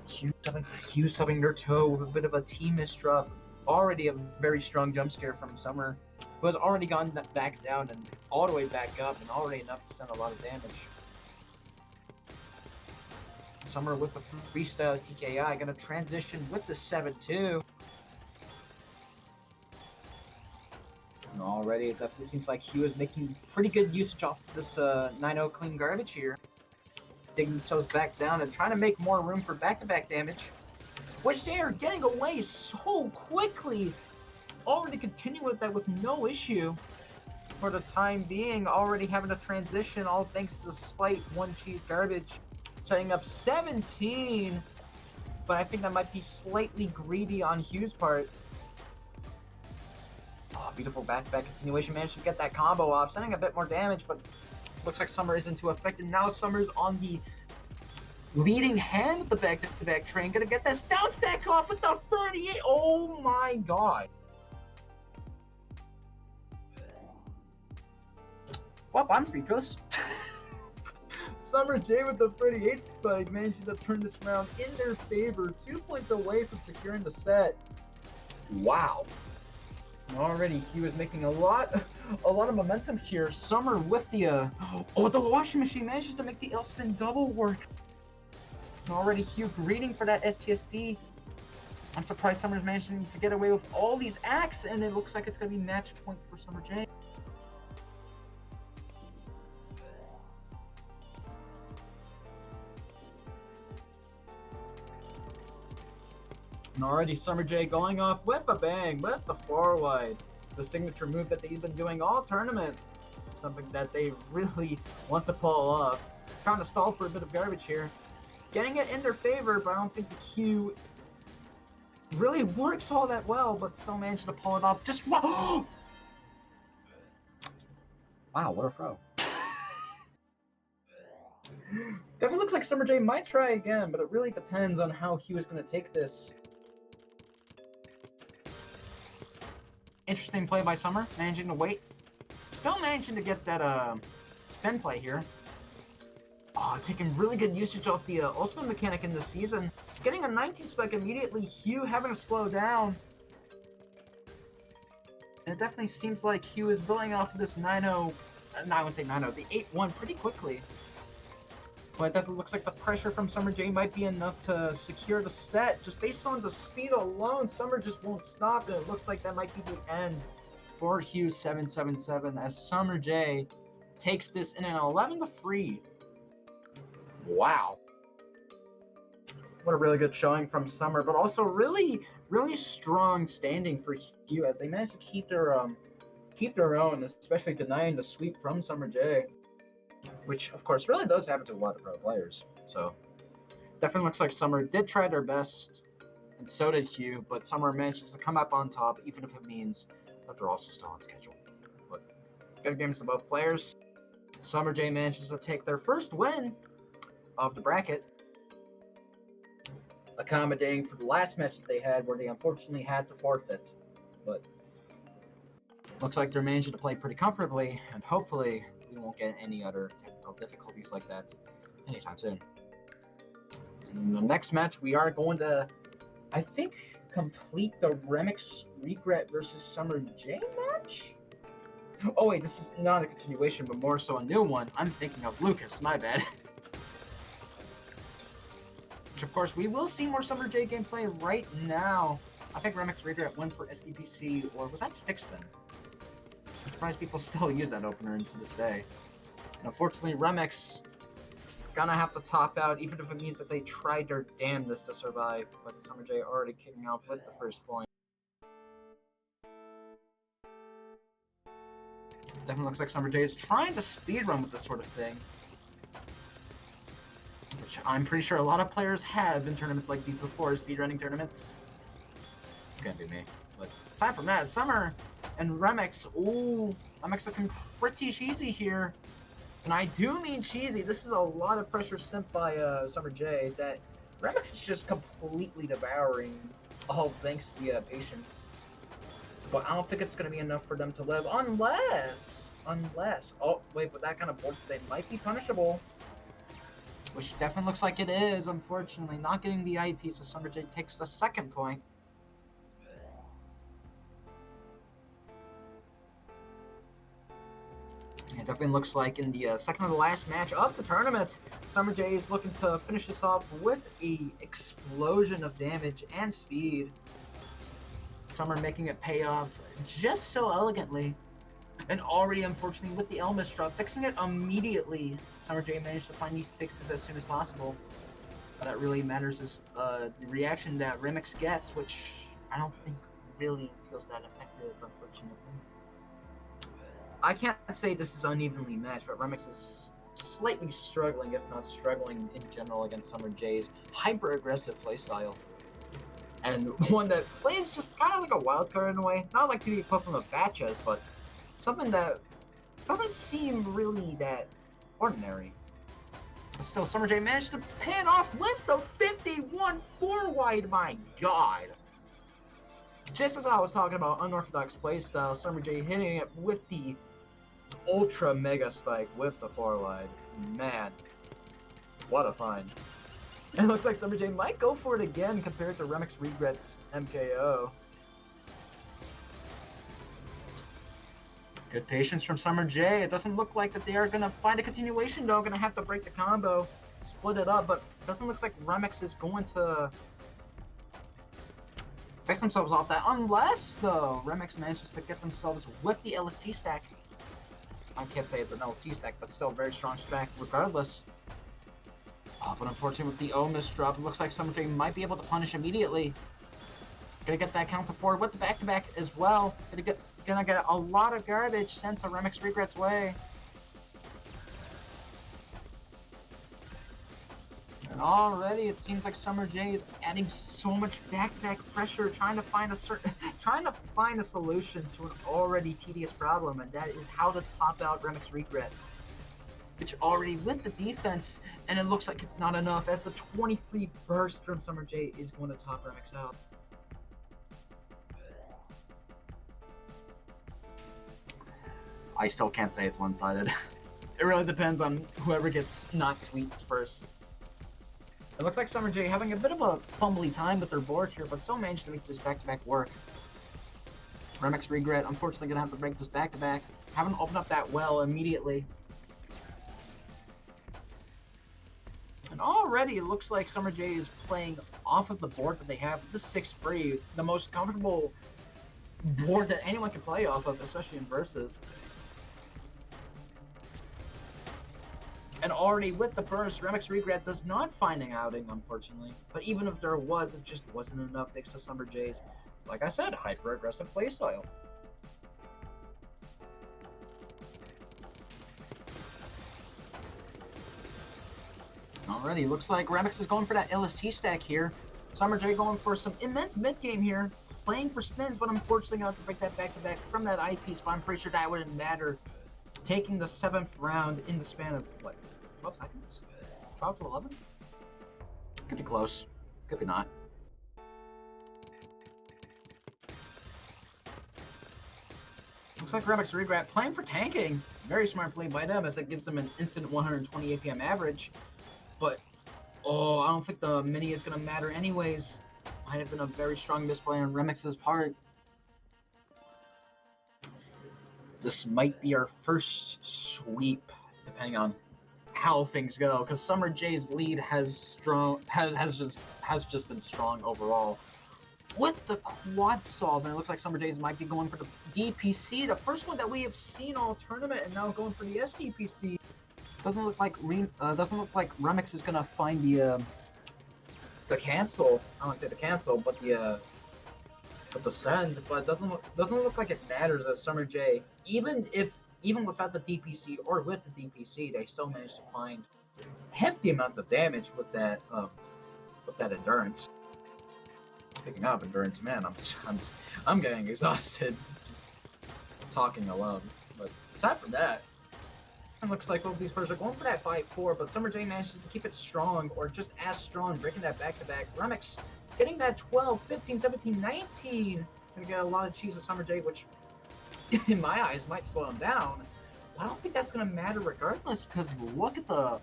Hugh subbing their toe with a bit of a T-Mistrap. Already a very strong jump scare from Summer, who has already gone back down and all the way back up, and already enough to send a lot of damage. Summer with the freestyle TKI, gonna transition with the 7-2. And already it definitely seems like Hugh is making pretty good usage off this 9-0 clean garbage here. Digging themselves back down and trying to make more room for back-to-back damage, which they are getting away so quickly. Already continuing with that with no issue for the time being, already having to transition, all thanks to the slight one cheese garbage, setting up 17, but I think that might be slightly greedy on Hugh's part. Oh, beautiful back-to-back continuation, managed to get that combo off, sending a bit more damage, but looks like Summer isn't too affected. Now Summer's on the leading hand of the back-to-back train, gonna get this down stack off with the 38. Oh my god. Well, I'm speechless. Summer J with the 38 spike, managing to turn this round in their favor. 2 points away from securing the set. Wow. Already, he was making a lot of momentum here. Summer with the the washing machine manages to make the L spin double work. Already, Hugh greeting for that STSD. I'm surprised Summer's managing to get away with all these acts, and it looks like it's gonna be match point for Summer J. And already Summer J going off with a bang, with the 4-wide. The signature move that they've been doing all tournaments. Something that they really want to pull off. Trying to stall for a bit of garbage here. Getting it in their favor, but I don't think the Q really works all that well, but still managed to pull it off. Just wow, what a throw. Definitely looks like Summer J might try again, but it really depends on how Hugh is going to take this. Interesting play by Summer, managing to wait. Still managing to get that spin play here. Taking really good usage off the ultimate mechanic in this season. Getting a 19 spec immediately, Hugh having to slow down. And it definitely seems like Hugh is building off of this 9-0, no, I wouldn't say 9-0, the 8-1 pretty quickly. But it definitely looks like the pressure from Summer J might be enough to secure the set. Just based on the speed alone, Summer just won't stop, and it looks like that might be the end for Hugh 777 as Summer J takes this in an 11-3. Wow. What a really good showing from Summer, but also really, really strong standing for Hugh as they managed to keep their own, especially denying the sweep from Summer J, which of course really does happen to a lot of pro players. So definitely looks like Summer did try their best, and so did Hugh, but Summer manages to come up on top, even if it means that they're also still on schedule. But good games to both players. Summer J manages to take their first win of the bracket, accommodating for the last match that they had where they unfortunately had to forfeit. But looks like they're managing to play pretty comfortably, and hopefully we won't get any other technical difficulties like that anytime soon. In the next match, we are going to, I think, complete the Remix Regret versus Summer J match? Oh wait, this is not a continuation, but more so a new one. I'm thinking of Lucas, my bad. Which, of course, we will see more Summer J gameplay right now. I think Remix Regret went for SDPC, or was that Stick Spin? I'm surprised people still use that opener into this day. And unfortunately, Remix gonna have to top out, even if it means that they tried their damnedest to survive. But Summer J already kicking off with the first point. Definitely looks like Summer J is trying to speedrun with this sort of thing, which I'm pretty sure a lot of players have in tournaments like these before, speedrunning tournaments. It's gonna be me. But aside from that, Summer and Remix, ooh, Remix looking pretty cheesy here. And I do mean cheesy. This is a lot of pressure sent by Summer J that Remix is just completely devouring, all thanks to the patience. But I don't think it's going to be enough for them to live, unless, oh, wait, but that kind of board state might be punishable. Which definitely looks like it is, unfortunately. Not getting the IP, so Summer J takes the second point. It definitely looks like in the second to the last match of the tournament, Summer J is looking to finish this off with an explosion of damage and speed. Summer making it pay off just so elegantly. And already, unfortunately, with the Elmis drop, fixing it immediately. Summer J managed to find these fixes as soon as possible. But that really matters is the reaction that Remix gets, which I don't think really feels that effective, unfortunately. I can't say this is unevenly matched, but Remix is slightly struggling, if not struggling in general, against Summer J's hyper-aggressive playstyle. And one that plays just kind of like a wild card in a way. Not like to the equivalent of Batchas, but something that doesn't seem really that ordinary. Still, Summer J managed to pan off with the 51 4-wide, my god! Just as I was talking about unorthodox playstyle, Summer J hitting it with the ultra mega spike with the 4-wide. Man, what a find. And it looks like Summer J might go for it again compared to Remix Regret's MKO. Good patience from Summer J. It doesn't look like that they are going to find a continuation, though. Going to have to break the combo, split it up, but it doesn't look like Remix is going to fix themselves off that. Unless, though, Remix manages to get themselves with the LST stack. I can't say it's an LST stack, but still a very strong stack regardless. But unfortunately, with the Omis drop, it looks like Summer J might be able to punish immediately. Gonna get that counter forward with the back-to-back as well. Gonna get a lot of garbage sent to Remix Regret's way. And already it seems like Summer J is adding so much back-to-back pressure, trying to find a solution to an already tedious problem, and that is how to top out Remix Regret. which already with the defense, and it looks like it's not enough as the 23 burst from Summer J is going to top Remix out. I still can't say it's one-sided. It really depends on whoever gets not sweeps first. It looks like Summer J having a bit of a fumbly time with their board here, but still managed to make this back-to-back work. Remix Regret, unfortunately, gonna have to break this back-to-back. Haven't opened up that well immediately. And already it looks like Summer J is playing off of the board that they have. This 6 free, the most comfortable board that anyone can play off of, especially in versus. And already with the burst, Remix Regret does not find an outing, unfortunately. But even if there was, it just wasn't enough thanks to Summer J's, like I said, hyper-aggressive playstyle. Already, looks like Remix is going for that LST stack here. Summer J going for some immense mid-game here, playing for spins, but unfortunately going to break that back-to-back from that eyepiece, but I'm pretty sure that wouldn't matter. Taking the 7th round in the span of, what, 12 seconds? 12 to 11? Could be close. Could be not. Looks like Remix Regret playing for tanking. Very smart play by them as it gives them an instant 120 APM average. But, oh, I don't think the mini is going to matter anyways. Might have been a very strong misplay on Remix's part. This might be our first sweep, depending on how things go, because Summer J's lead has just been strong overall. With the quad solve, and it looks like Summer J's might be going for the DPC, the first one that we have seen all tournament, and now going for the SDPC. Doesn't look like Remix is gonna find the cancel. I don't want to say the cancel, but the send. But it doesn't look like it matters as Summer J, even without the DPC or with the DPC, they still managed to find hefty amounts of damage with that endurance. Picking up endurance, man, I'm getting exhausted just talking alone. But aside from that, it looks like both these players are going for that 5-4, but Summer J manages to keep it strong, or just as strong, breaking that back-to-back. Remix getting that 12, 15, 17, 19. Gonna get a lot of cheese of Summer J, which in my eyes might slow him down. But I don't think that's gonna matter regardless, because look at the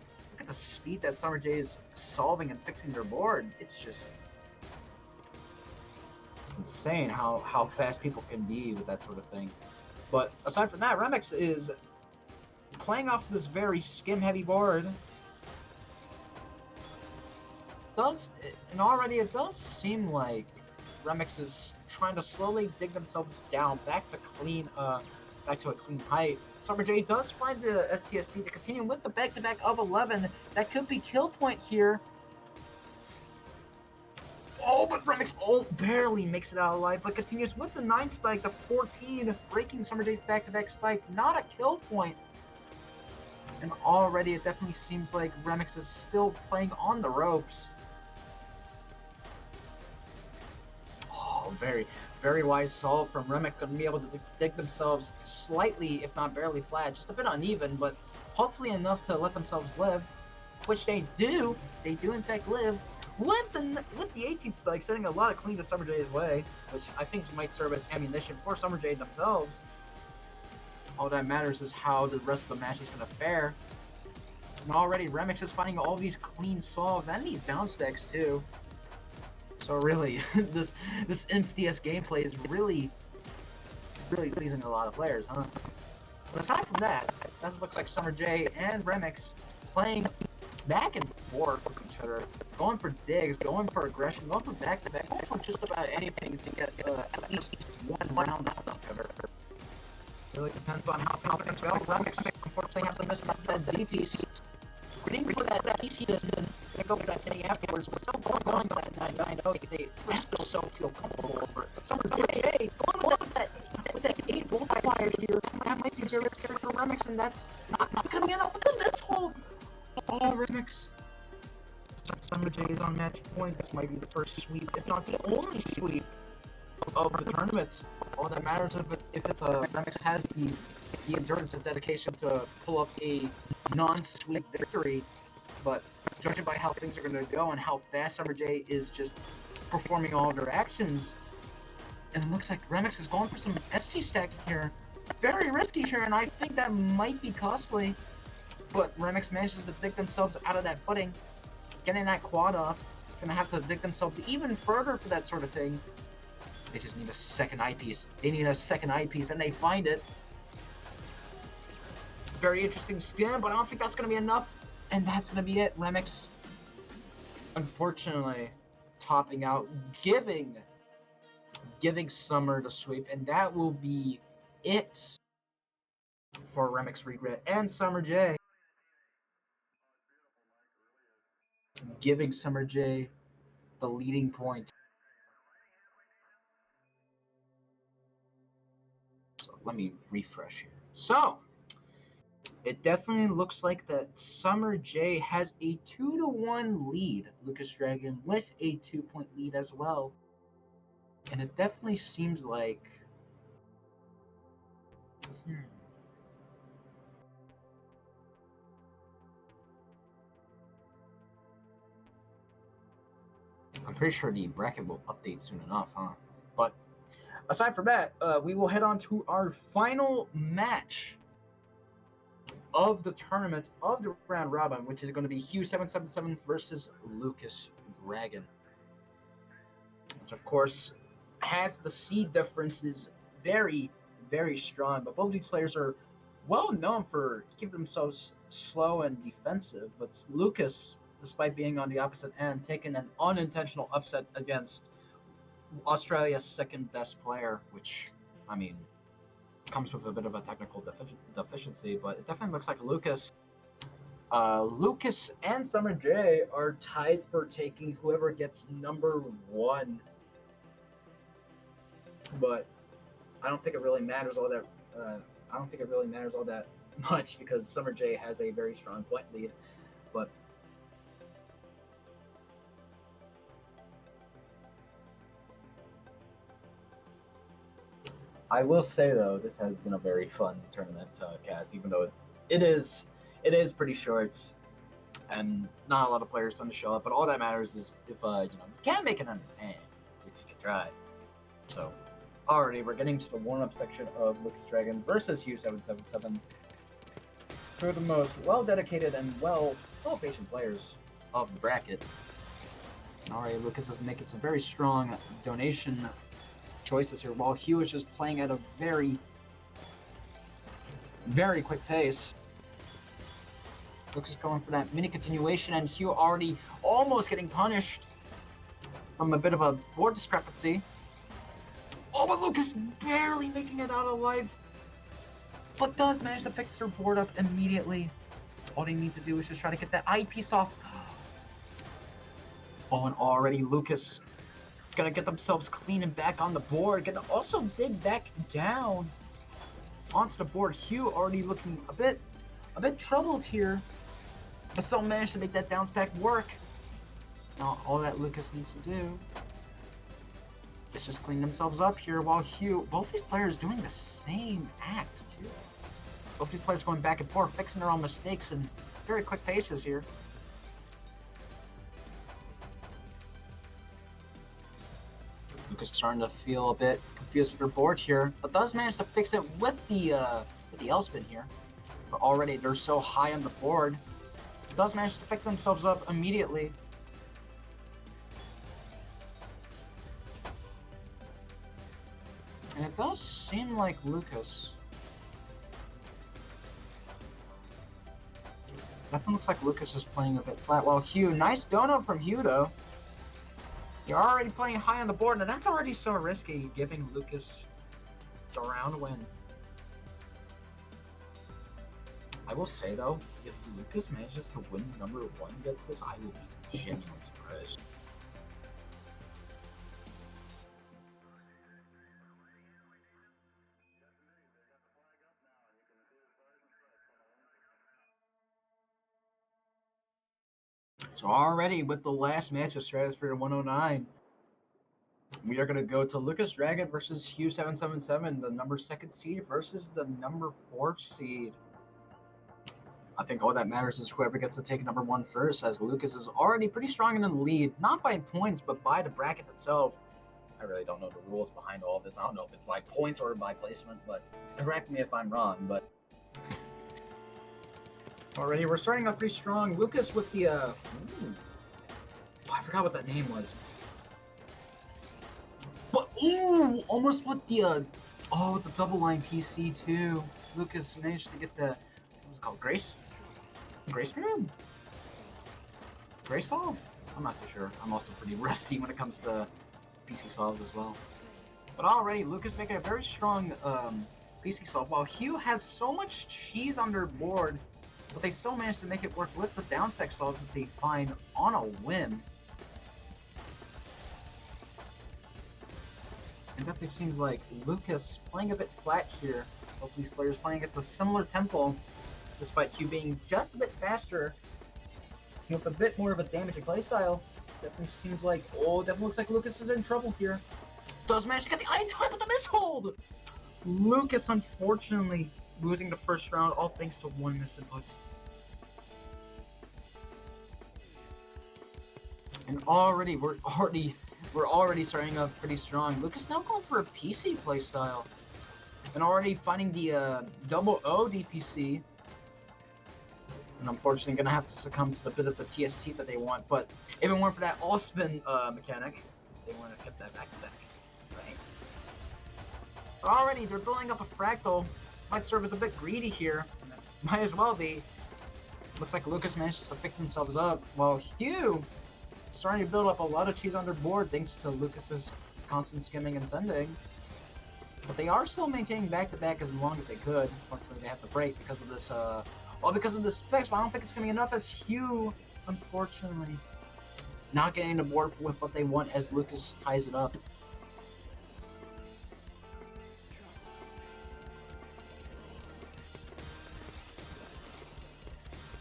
speed that Summer J is solving and fixing their board. It's insane how fast people can be with that sort of thing. But aside from that, Remix is playing off this very skim-heavy board. Already it does seem like Remix is trying to slowly dig themselves down back to a clean height. Summer J does find the STSD to continue with the back-to-back of 11. That could be kill point here. Oh, but Remix barely makes it out alive, but continues with the 9 spike, the 14, breaking Summer J's back-to-back spike. Not a kill point. And already it definitely seems like Remix is still playing on the ropes. Oh, very, very wise solve from Remix. Going to be able to dig themselves slightly, if not barely flat. Just a bit uneven, but hopefully enough to let themselves live. Which they do. They do in fact live. With the 18 spike, sending a lot of clean to Summer J's way, which I think might serve as ammunition for Summer J themselves. All that matters is how the rest of the match is going to fare. And already Remix is finding all these clean solves and these downstacks too. So really, this MTS gameplay is really pleasing a lot of players, huh? But aside from that, that looks like Summer J and Remix playing back and forth with each other, going for digs, going for aggression, going for back-to-back, going for just about anything to get at least one round out of each other. Really depends on how confident you are. Remix unfortunately have to miss that Z piece. Waiting for that PC has been going to go for that mini afterwards, but still going for that 9-9. They still so feel comfortable over it. But Summer J going with that 8 multiplier here. That might be very scary for Remix, and that's not going to be enough with this hold. Oh, Remix. Summer J is on match point. This might be the first sweep, if not the only sweep of the tournament. All that matters if it's a Remix has the endurance and dedication to pull up a non-sweep victory. But judging by how things are going to go and how fast Summer J is just performing all of their actions, and it looks like Remix is going for some ST stacking here. Very risky here, and I think that might be costly. But Remix manages to dig themselves out of that footing, getting that quad off. Gonna have to dig themselves even further for that sort of thing. They just need a second eyepiece. They need a second eyepiece, and they find it. Very interesting skin, but I don't think that's gonna be enough. And that's gonna be it. Remix, unfortunately, topping out, giving Summer the sweep, and that will be it for Remix Regret and Summer J. Giving Summer J the leading point. So let me refresh here. So it definitely looks like that Summer J has a 2-1 lead. Lucas Dragon with a 2-point lead as well. And it definitely seems like I'm pretty sure the bracket will update soon enough, huh? But aside from that, we will head on to our final match of the tournament of the round robin, which is going to be Hugh777 versus Lucas Dragon. Which, of course, have the seed differences very, very strong. But both of these players are well known for keeping themselves slow and defensive. But Lucas, despite being on the opposite end, taking an unintentional upset against Australia's second best player, which, I mean, comes with a bit of a technical deficiency, but it definitely looks like Lucas. Lucas and Summer J are tied for taking whoever gets number one, but I don't think it really matters all that. I don't think it really matters all that much because Summer J has a very strong point lead, but I will say though, this has been a very fun tournament cast, even though it is pretty short and not a lot of players tend to show up. But all that matters is if you can make it entertaining if you can try. So, already we're getting to the warm-up section of Lucas Dragon versus Hugh777. Two of the most well-dedicated and well-patient players of the bracket. Alright, Lucas is making some very strong donation choices here, while Hugh is just playing at a very, very quick pace. Lucas going for that mini continuation, and Hugh already almost getting punished from a bit of a board discrepancy. Oh, but Lucas barely making it out alive, but does manage to fix their board up immediately. All they need to do is just try to get that eyepiece off. Oh, and already Lucas gonna get themselves clean and back on the board. Gonna also dig back down onto the board. Hugh already looking a bit troubled here, but still managed to make that down stack work. Now all that Lucas needs to do is just clean themselves up here, while Hugh, both these players doing the same act too. Both these players going back and forth, fixing their own mistakes in very quick paces here. Lucas starting to feel a bit confused with their board here, but does manage to fix it with the L-spin here. But already they're so high on the board, does manage to pick themselves up immediately. And it does seem like Lucas definitely looks like Lucas is playing a bit flat. While Hugh, nice donut from Hugh though. You're already playing high on the board, and that's already so risky, giving Lucas the round win. I will say though, if Lucas manages to win number one against this, I will be genuinely surprised. So already with the last match of Stratosphere 109, We are going to go to Lucas Dragon versus Hugh777, the number 2nd seed versus the number 4th seed. I think all that matters is whoever gets to take number 1 first, as Lucas is already pretty strong in the lead, not by points, but by the bracket itself. I really don't know the rules behind all this. I don't know if it's by points or by placement, but correct me if I'm wrong. But already we're starting off pretty strong. Lucas with the I forgot what that name was. But almost with the the double line PC too. Lucas managed to get the what was it called? Grace room? Grace solve? I'm not too sure. I'm also pretty rusty when it comes to PC solves as well. But already Lucas making a very strong PC solve, while Hugh has so much cheese on their board, but they still managed to make it work with the downstack solves that they find on a whim. It definitely seems like Lucas playing a bit flat here. Both these players playing at the similar tempo, despite Hugh being just a bit faster, with a bit more of a damaging playstyle. Definitely seems like, definitely looks like Lucas is in trouble here. Does manage to get the eye time with the mishold! Lucas, unfortunately, losing the first round, all thanks to one misinput. And we're already starting off pretty strong. Lucas now going for a PC playstyle. And already finding the double O DPC. And unfortunately gonna have to succumb to the bit of the TST that they want. But if it weren't for that all spin mechanic, they wouldn't have kept that back to back. Right? But already they're building up a fractal. Might serve as a bit greedy here. Might as well be. Looks like Lucas manages to pick themselves up, while Hugh starting to build up a lot of cheese on their board thanks to Lucas's constant skimming and sending. But they are still maintaining back-to-back as long as they could. Unfortunately, they have to break because of this, because of this fix, but I don't think it's going to be enough as Hugh, unfortunately, not getting the board with what they want as Lucas ties it up.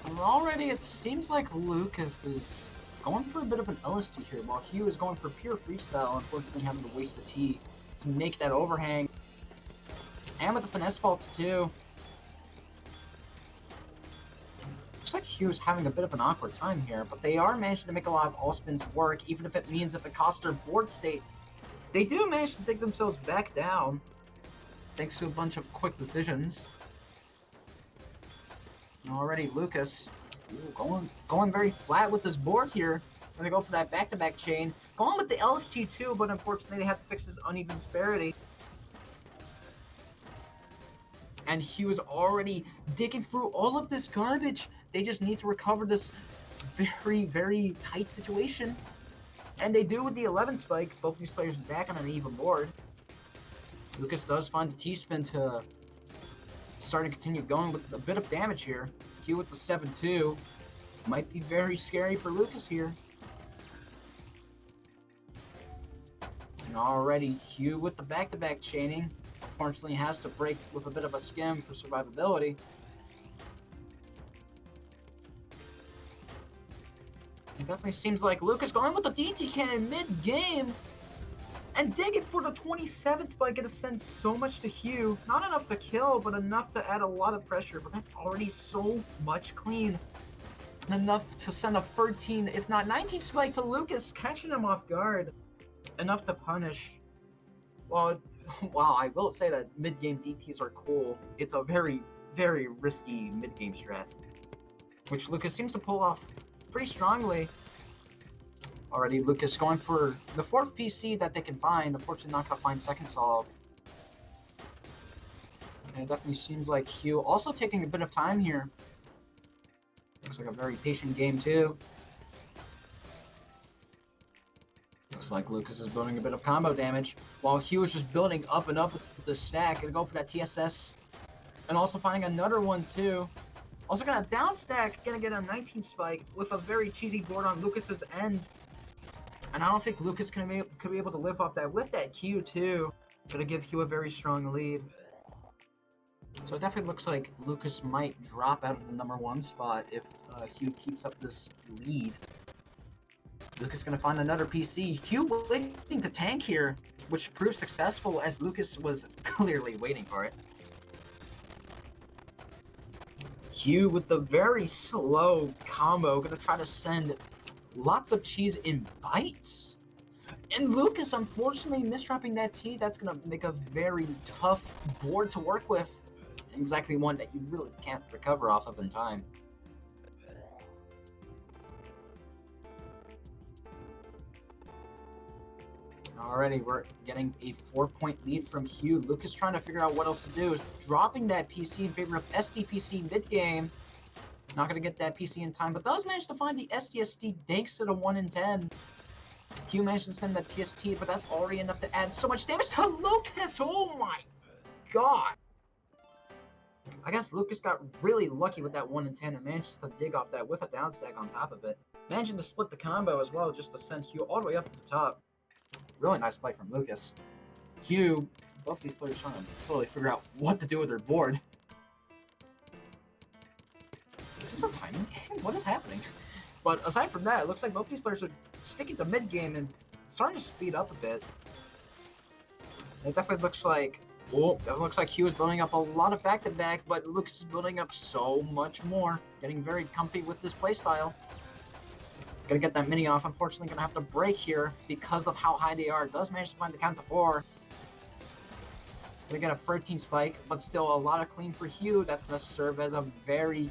And already, it seems like Lucas is going for a bit of an LST here, while Hugh is going for pure freestyle, unfortunately having to waste a T to make that overhang. And with the finesse faults too. Looks like Hugh's having a bit of an awkward time here, but they are managing to make a lot of all spins work, even if it means if it costs their board state. They do manage to dig themselves back down, thanks to a bunch of quick decisions. And already Lucas going very flat with this board here. Gonna go for that back-to-back chain. Going with the LST too, but unfortunately they have to fix this uneven disparity. And Hugh is already digging through all of this garbage. They just need to recover this very, very tight situation. And they do with the 11 spike. Both these players back on an even board. Lucas does find the T-spin to start and continue going with a bit of damage here. Hugh with the 7-2. Might be very scary for Lucas here. And already Hugh with the back-to-back chaining. Unfortunately has to break with a bit of a skim for survivability. It definitely seems like Lucas going with the DT cannon mid-game. And digging for the 27 spike, gonna send so much to Hugh. Not enough to kill, but enough to add a lot of pressure. But that's already so much clean. And enough to send a 13, if not 19 spike to Lucas, catching him off guard. Enough to punish. Well, wow, I will say that mid-game DPs are cool. It's a very, very risky mid-game strat, which Lucas seems to pull off pretty strongly. Already, Lucas going for the 4th PC that they can find. Unfortunately, not gonna find second solve. And it definitely seems like Hugh also taking a bit of time here. Looks like a very patient game too. Looks like Lucas is building a bit of combo damage, while Hugh is just building up and up with the stack. Gonna go for that TSS. And also finding another one too. Also gonna down stack, gonna get a 19 spike with a very cheesy board on Lucas's end. And I don't think Lucas could be able to live off that with that Q too. Gonna give Hugh a very strong lead. So it definitely looks like Lucas might drop out of the number 1 spot if Hugh keeps up this lead. Lucas gonna find another PC. Hugh waiting to tank here, which proved successful as Lucas was clearly waiting for it. Hugh with the very slow combo, gonna try to send lots of cheese in bites. And Lucas, unfortunately, misdropping that T, that's gonna make a very tough board to work with. Exactly one that you really can't recover off of in time. Alrighty, we're getting a 4-point lead from Hugh. Lucas trying to figure out what else to do. Dropping that PC in favor of SDPC mid-game. Not going to get that PC in time, but does manage to find the SDSD thanks to the 1 in 10. Hugh managed to send that TST, but that's already enough to add so much damage to Lucas. Oh my god. I guess Lucas got really lucky with that 1 in 10 and managed to dig off that with a down stack on top of it. Managing to split the combo as well just to send Hugh all the way up to the top. Really nice play from Lucas. Hugh, both these players trying to slowly figure out what to do with their board. Is this a timing game? What is happening? But aside from that, it looks like both these players are sticking to mid game and starting to speed up a bit. It definitely looks like Hugh is building up a lot of back-to-back, but Lucas is building up so much more. Getting very comfy with this playstyle. Gonna get that mini off. Unfortunately, gonna have to break here because of how high they are. Does manage to find the count to 4. Gonna get a 13 spike, but still a lot of clean for Hugh. That's gonna serve as a very,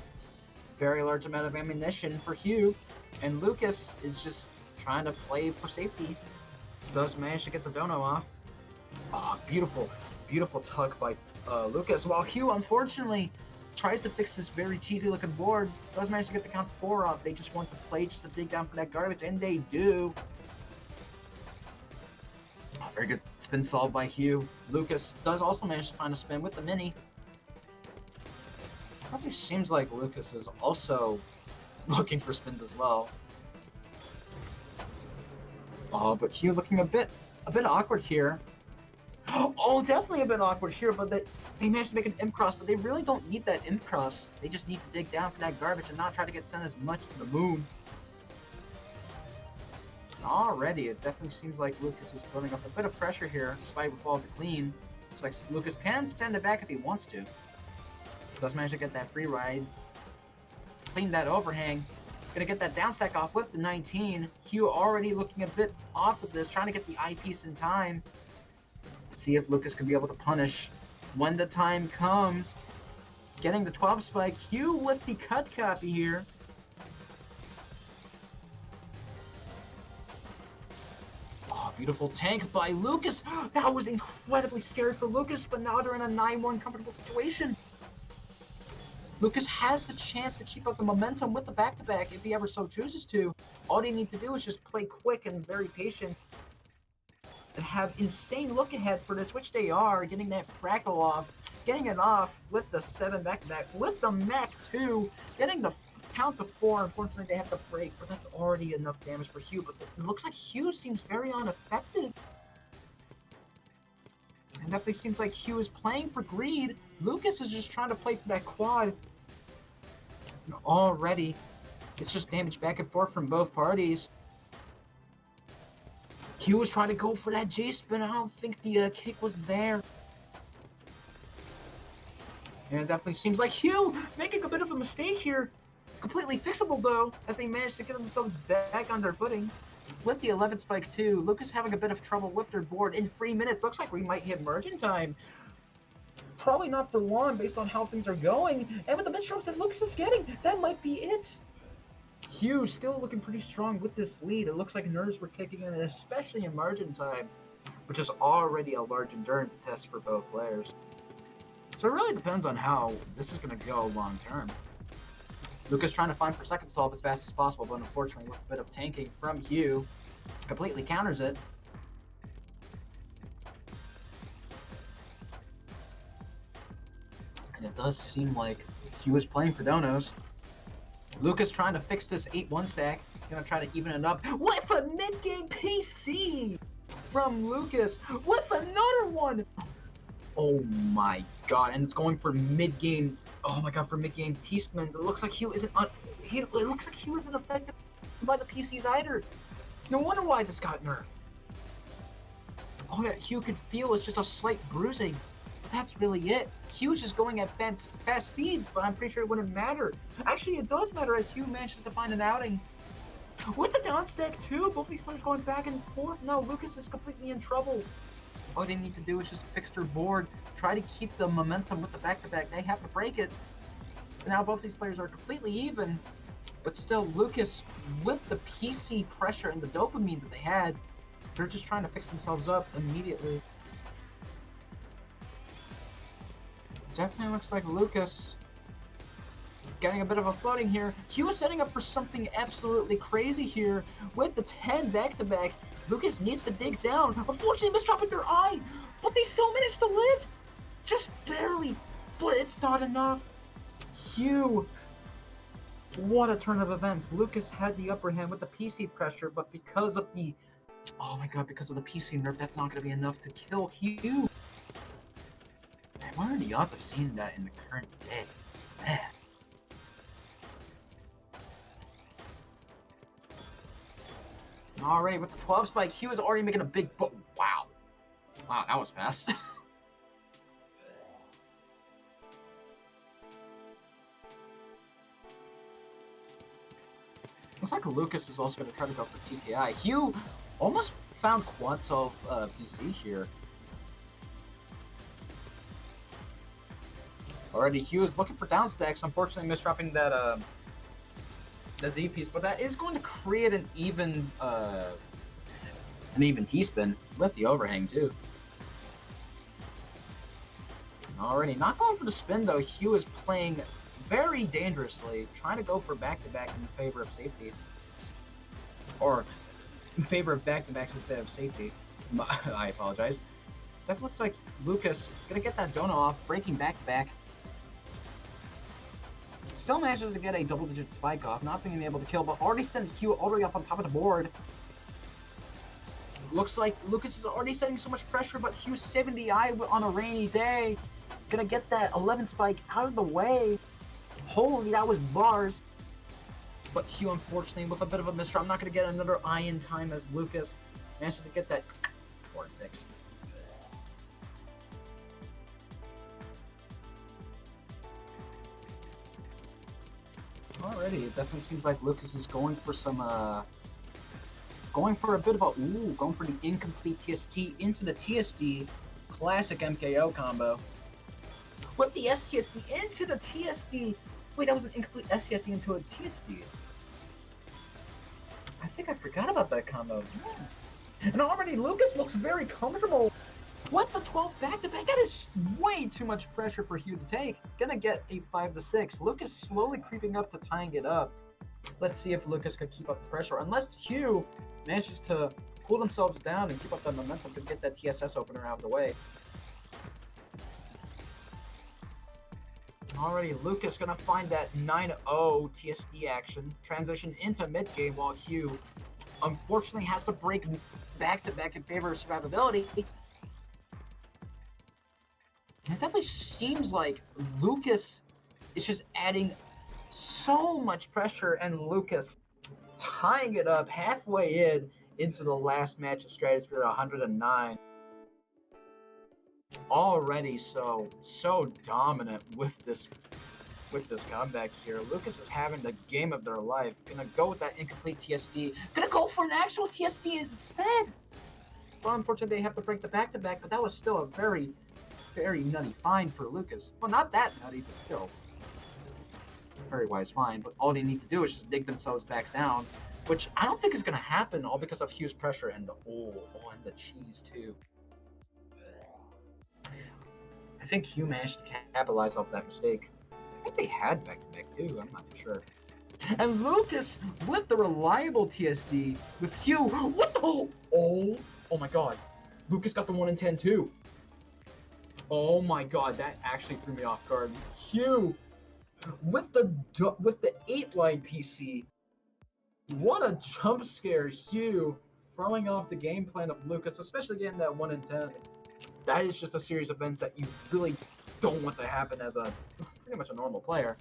very large amount of ammunition for Hugh. And Lucas is just trying to play for safety. Does manage to get the dono off. Ah, beautiful, beautiful tug by Lucas. While Hugh, unfortunately, tries to fix this very cheesy looking board. Does manage to get the count to 4 off. They just want to play just to dig down for that garbage, and they do. Oh, very good spin solved by Hugh. Lucas does also manage to find a spin with the mini. Probably seems like Lucas is also looking for spins as well. Oh, but Hugh looking a bit awkward here. Oh, definitely a bit awkward here, but they managed to make an imp cross, but they really don't need that imp cross. They just need to dig down for that garbage and not try to get sent as much to the moon. Already, it definitely seems like Lucas is building up a bit of pressure here, despite with all the clean. Looks like Lucas can stand it back if he wants to. Does manage to get that free ride. Clean that overhang. Gonna get that down stack off with the 19. Hugh already looking a bit off with this, trying to get the eyepiece in time. See if Lucas can be able to punish when the time comes. Getting the 12 spike. Hugh with the cut copy here. Oh, beautiful tank by Lucas. That was incredibly scary for Lucas, but now they're in a 9-1 comfortable situation. Lucas has the chance to keep up the momentum with the back-to-back if he ever so chooses to. All they need to do is just play quick and very patient and have insane look ahead for this, which they are. Getting that fractal off, getting it off with the 7 back-to-back, with the mech 2, getting the count to 4. Unfortunately, they have to break, but that's already enough damage for Hugh. But it looks like Hugh seems very unaffected. And definitely seems like Hugh is playing for greed. Lucas is just trying to play for that quad. And already, it's just damage back and forth from both parties. Hugh was trying to go for that J-spin. I don't think the kick was there. And it definitely seems like Hugh making a bit of a mistake here. Completely fixable, though, as they managed to get themselves back on their footing. With the 11 spike, too, Lucas having a bit of trouble with their board in 3 minutes. Looks like we might hit merging time. Probably not for long, based on how things are going. And with the misdrops that Lucas is getting, that might be it. Hugh still looking pretty strong with this lead. It looks like nerves were kicking in, especially in margin time, which is already a large endurance test for both players. So it really depends on how this is going to go long term. Lucas trying to find per second solve as fast as possible, but unfortunately with a bit of tanking from Hugh, completely counters it. And it does seem like Hugh is playing for donos. Lucas trying to fix this 8-1 stack. Gonna try to even it up with a mid-game PC from Lucas with another one. Oh my god, and it's going for mid-game. Oh my god, for mid-game T-spins. It looks like Hugh isn't affected by the PCs either. No wonder why this got nerfed. All that Hugh could feel is just a slight bruising. But that's really it. Hugh's just going at fast speeds, but I'm pretty sure it wouldn't matter. Actually, it does matter as Hugh manages to find an outing. With the down stack too, both these players going back and forth. No, Lucas is completely in trouble. All they need to do is just fix their board, try to keep the momentum with the back-to-back. They have to break it. Now both these players are completely even, but still, Lucas, with the PC pressure and the dopamine that they had, they're just trying to fix themselves up immediately. Definitely looks like Lucas getting a bit of a floating here. He was setting up for something absolutely crazy here with the 10 back-to-back. Lucas needs to dig down. Unfortunately, misdropping their eye, but they still managed to live. Just barely, but it's not enough. Hugh, what a turn of events. Lucas had the upper hand with the PC pressure, but because of the, oh my god, because of the PC nerf, that's not going to be enough to kill Hugh. Man, what are the odds of seeing that in the current day? Man. Alright, with the 12 spike, Hugh is already making a big wow. Wow, that was fast. Looks like Lucas is also going to try to go for TKI. Hugh almost found quads of PC here. Already, Hugh is looking for down stacks. Unfortunately, misdropping that Z piece, but that is going to create an even T-spin with the overhang too. Already, not going for the spin though. Hugh is playing very dangerously, trying to go for back-to-back in favor of safety. Or in favor of back-to-backs instead of safety. I apologize. That looks like Lucas gonna get that donut off, breaking back-to-back. Still manages to get a double-digit spike off, not being able to kill, but already sent Hugh all the way up on top of the board. Looks like Lucas is already setting so much pressure, but Hugh's saving the eye on a rainy day. Gonna get that 11 spike out of the way. Holy, that was bars. But Hugh, unfortunately, with a bit of a misdrop, I'm not going to get another eye in time as Lucas manages to get that 4 and 6. Alrighty, it definitely seems like Lucas is going for some, going for a bit of a, going for the incomplete TST into the TSD classic MKO combo. With the STSD into the TSD. Wait, that was an incomplete STSD into a TSD. I think I forgot about that combo. And already Lucas looks very comfortable. With the 12 back-to-back, that is way too much pressure for Hugh to take. Gonna get a 5-6. Lucas slowly creeping up to tying it up. Let's see if Lucas can keep up the pressure. Unless Hugh manages to cool themselves down and keep up that momentum to get that TSS opener out of the way. Already, Lucas gonna find that 9-0 TSD action, transition into mid-game while Hugh unfortunately has to break back-to-back in favor of survivability. It definitely seems like Lucas is just adding so much pressure, and Lucas tying it up halfway into the last match of Stratosphere 109. Already so dominant with this comeback here. Lucas is having the game of their life. Gonna go with that incomplete TSD. Gonna go for an actual TSD instead. Well, unfortunately, they have to break the back-to-back, but that was still a very, very nutty find for Lucas. Well, not that nutty, but still. Very wise find. But all they need to do is just dig themselves back down, which I don't think is gonna happen, all because of Hugh's pressure and the and the cheese too. I think Hugh managed to capitalize off that mistake. I think they had back-to-back too, I'm not too sure. And Lucas with the reliable TSD with Hugh. What the hell? Oh my god. Lucas got the 1 in 10 too. Oh my god, that actually threw me off guard. Hugh with the 8-line PC. What a jump scare, Hugh throwing off the game plan of Lucas, especially getting that 1 in 10. That is just a series of events that you really don't want to happen as a pretty much a normal player.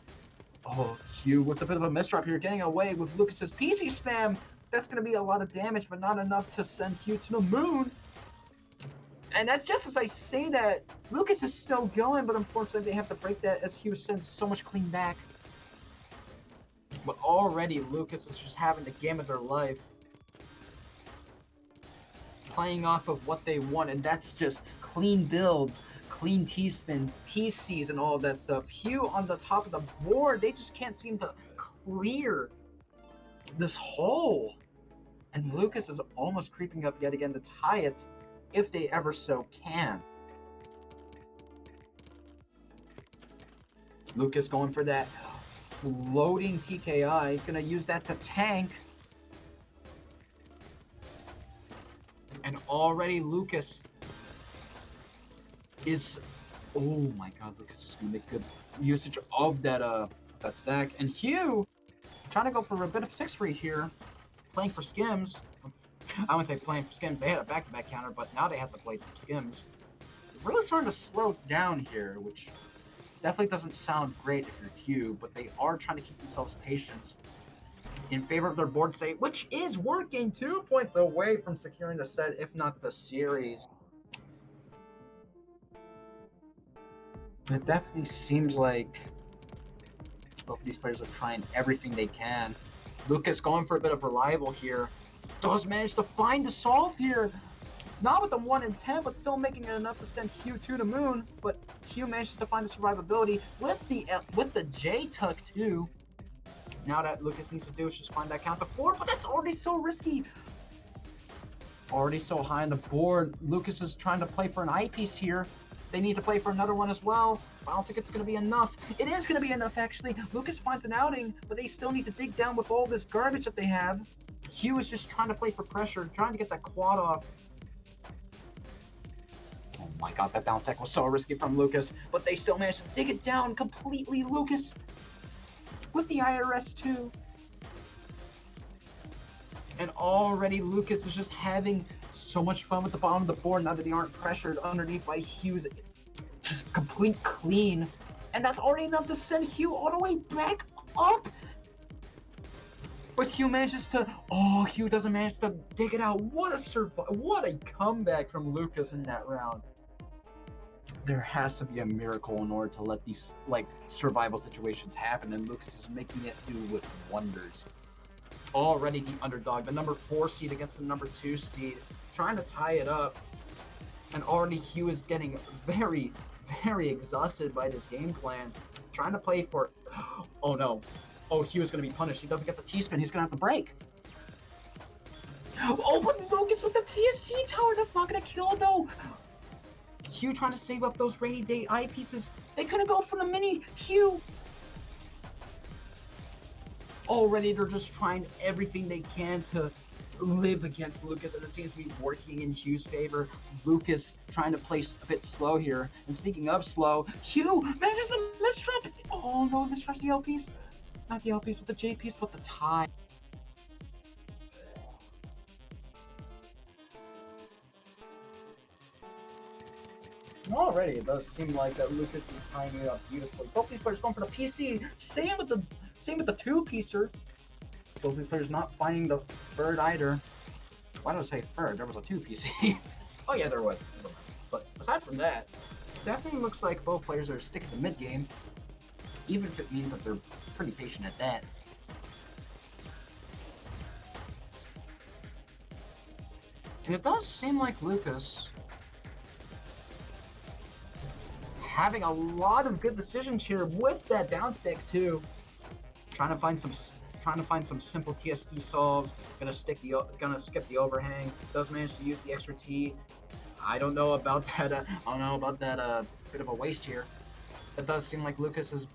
Oh, Hugh with a bit of a misdrop here, getting away with Lucas's PC spam. That's going to be a lot of damage, but not enough to send Hugh to the moon. And that's just as I say that, Lucas is still going, but unfortunately they have to break that as Hugh sends so much clean back. But already Lucas is just having the game of their life. Playing off of what they want, and that's just clean builds, clean T-spins, PCs, and all of that stuff. Hugh on the top of the board, they just can't seem to clear this hole. And Lucas is almost creeping up yet again to tie it, if they ever so can. Lucas going for that floating TKI, gonna use that to tank. And already Lucas is, oh my god, Lucas is gonna make good usage of that stack. And Hugh trying to go for a bit of 6-free here, playing for skims. I wouldn't say playing for skims, they had a back-to-back counter, but now they have to play for skims. Really starting to slow down here, which definitely doesn't sound great if you're Hugh, but they are trying to keep themselves patient in favor of their board state, which is working. 2 points away from securing the set, if not the series. It definitely seems like both of these players are trying everything they can. Lucas going for a bit of reliable here. Does manage to find the solve here. Not with the 1 in 10, but still making it enough to send Hugh to the moon. But Hugh manages to find the survivability with the J tuck too. Now that Lucas needs to do is just find that count to 4, but that's already so risky. Already so high on the board. Lucas is trying to play for an eyepiece here. They need to play for another one as well. I don't think it's going to be enough. It is going to be enough, actually. Lucas finds an outing, but they still need to dig down with all this garbage that they have. Hugh is just trying to play for pressure, trying to get that quad off. Oh my god, that down stack was so risky from Lucas, but they still managed to dig it down completely. Lucas with the IRS too. And already Lucas is just having so much fun with the bottom of the board now that they aren't pressured underneath by Hugh's just complete clean. And that's already enough to send Hugh all the way back up. But Hugh manages to, oh, Hugh doesn't manage to dig it out. What a comeback from Lucas in that round. There has to be a miracle in order to let these like survival situations happen, and Lucas is making it do with wonders. Already the underdog, the number 4 seed against the number 2 seed, trying to tie it up. And already Hugh is getting very, very exhausted by this game plan. Trying to play for, oh no. Oh, Hugh is going to be punished. He doesn't get the T-spin. He's going to have to break. Oh, but Lucas with the TST tower. That's not going to kill, though. Hugh trying to save up those rainy day eyepieces. They couldn't go for the mini. Hugh. Already, they're just trying everything they can to live against Lucas, and it seems to be working in Hugh's favor. Lucas trying to play a bit slow here. And speaking of slow, Hugh manages to misdrop. Oh, no, misdrops the L piece. Not the L piece, but the J piece, but the tie. Already, it does seem like that Lucas is tying it up beautifully. Both these players going for the PC. Same with the 2-piecer. Both these players not finding the third either. Why did I say third? There was a 2-PC. Oh yeah, there was. But aside from that, definitely looks like both players are sticking to mid game, even if it means that they're pretty patient at that. And it does seem like Lucas having a lot of good decisions here with that down stick too. Trying to find some simple TSD solves. Gonna skip the overhang. Does manage to use the extra T. I don't know about that. Bit of a waste here. It does seem like Lucas is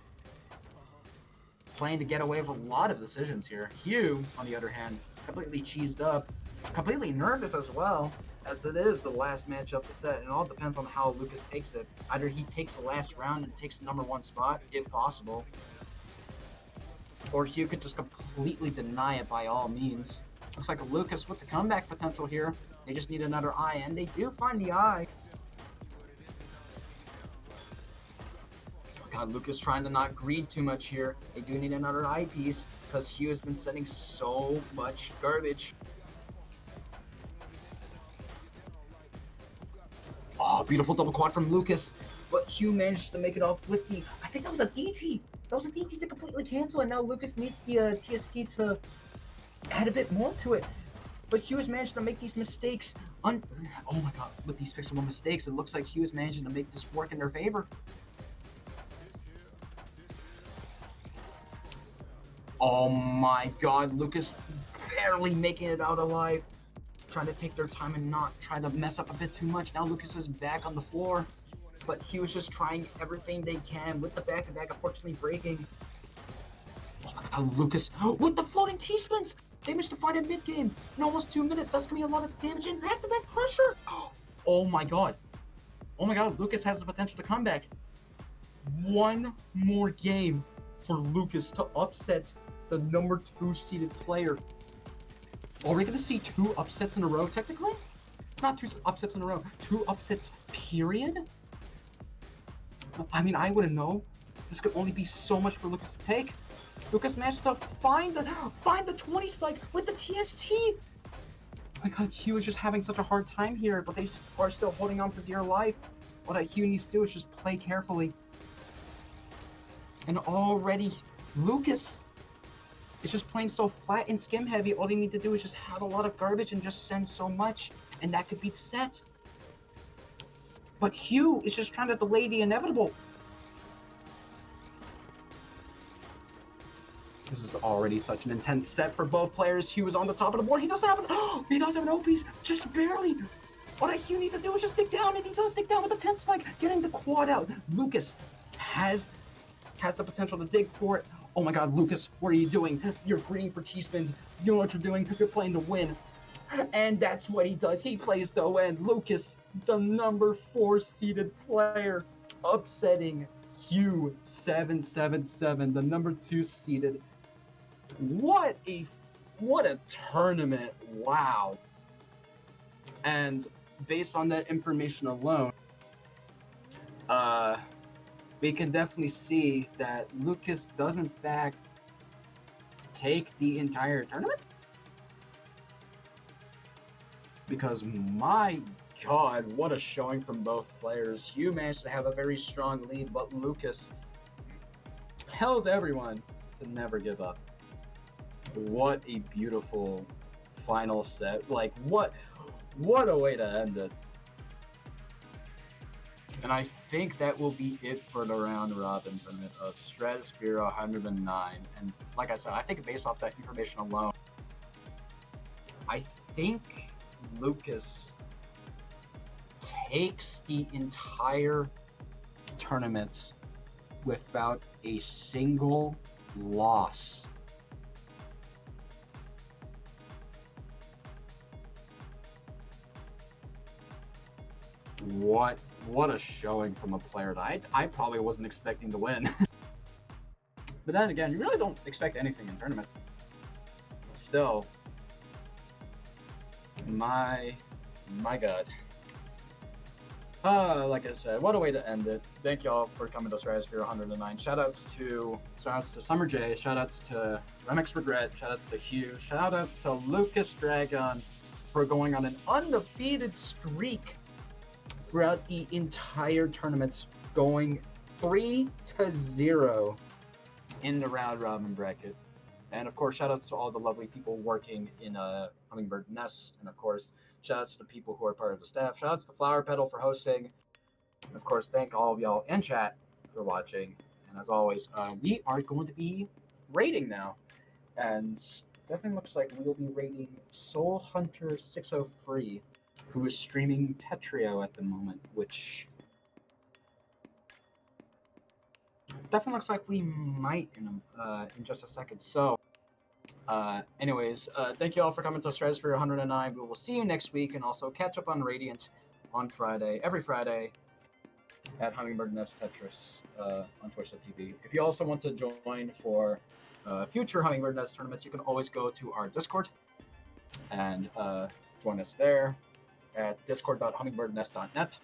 playing to get away with a lot of decisions here. Hugh, on the other hand, completely cheesed up, completely nervous as well, as it is the last match of the set, and it all depends on how Lucas takes it. Either he takes the last round and takes the number 1 spot, if possible, or Hugh could just completely deny it by all means. Looks like Lucas with the comeback potential here. They just need another eye, and they do find the eye. God, Lucas trying to not greed too much here. They do need another eyepiece. because Hugh has been sending so much garbage. Oh, beautiful double quad from Lucas, but Hugh managed to make it off with the, I think that was a DT. That was a DT to completely cancel, and now Lucas needs the TST to add a bit more to it. But Hugh has managed to make these mistakes. Oh my god, with these fixable mistakes, it looks like Hugh is managing to make this work in their favor. Oh my god, Lucas barely making it out alive. Trying to take their time and not trying to mess up a bit too much. Now Lucas is back on the floor, but he was just trying everything they can with the back-to-back, unfortunately breaking. Oh my god, Lucas with the floating T-spins! They managed to find it mid-game in almost 2 minutes. That's gonna be a lot of damage and back-to-back pressure. Oh my god. Oh my god, Lucas has the potential to come back. One more game for Lucas to upset the number 2 seeded player. Are we going to see 2 upsets in a row, technically? Not 2 upsets in a row. 2 upsets, period? I mean, I wouldn't know. This could only be so much for Lucas to take. Lucas managed to find the 20 spike with the TST. Oh my god, Hugh is just having such a hard time here, but they are still holding on for dear life. What Hugh needs to do is just play carefully. And already, Lucas is just playing so flat and skim heavy. All they need to do is just have a lot of garbage and just send so much, and that could be the set. But Hugh is just trying to delay the inevitable. This is already such an intense set for both players. Hugh is on the top of the board. He does have an O piece, just barely. What Hugh needs to do is just dig down, and he does dig down with the 10 spike, getting the quad out. Lucas has the potential to dig for it. Oh my god, Lucas, what are you doing? You're green for T-spins. You know what you're doing? You're playing to win. And that's what he does. He plays to win. Lucas, the number 4 seeded player, upsetting Hugh 777, the number 2 seeded. What a tournament. Wow. And based on that information alone, we can definitely see that Lucas does in fact take the entire tournament. Because my god, what a showing from both players. Hugh managed to have a very strong lead, but Lucas tells everyone to never give up. What a beautiful final set. Like, what a way to end it. And I think that will be it for the round robin tournament of Stratosphere 109. And like I said, I think based off that information alone, I think Lucas takes the entire tournament without a single loss. What a showing from a player that I probably wasn't expecting to win. But then again, you really don't expect anything in tournament. But still, my god. Like I said, what a way to end it. Thank y'all for coming to Stratosphere 109. Shoutouts to Summer J, shoutouts to Remix Regret, shoutouts to Hugh, shoutouts to Lucas Dragon for going on an undefeated streak throughout the entire tournament, going 3-0 in the round robin bracket. And of course, shoutouts to all the lovely people working in Hummingbird Nest, and of course, shoutouts to the people who are part of the staff. Shoutouts to Flower Petal for hosting. And of course, thank all of y'all in chat for watching. And as always, we are going to be rating now. And definitely looks like we'll be rating Soul Hunter 603, who is streaming Tetrio at the moment, which definitely looks like we might in just a second. So, anyways, thank you all for coming to Stratosphere 109. We will see you next week, and also catch up on Radiant on Friday, every Friday, at Hummingbird Nest Tetris on Twitch.tv. If you also want to join for future Hummingbird Nest tournaments, you can always go to our Discord and join us there at discord.hummingbirdnest.net.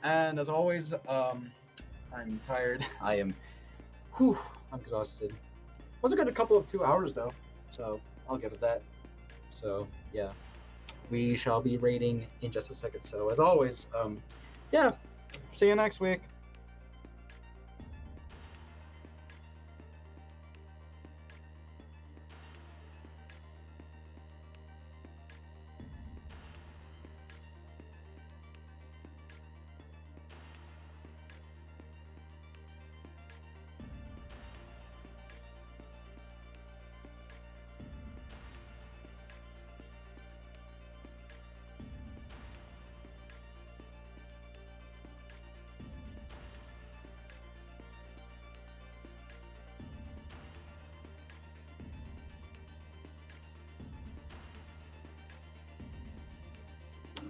And as always, I'm tired. I'm exhausted. Was a good couple of 2 hours though, so I'll give it that. So yeah, we shall be rating in just a second. So as always, yeah, see you next week.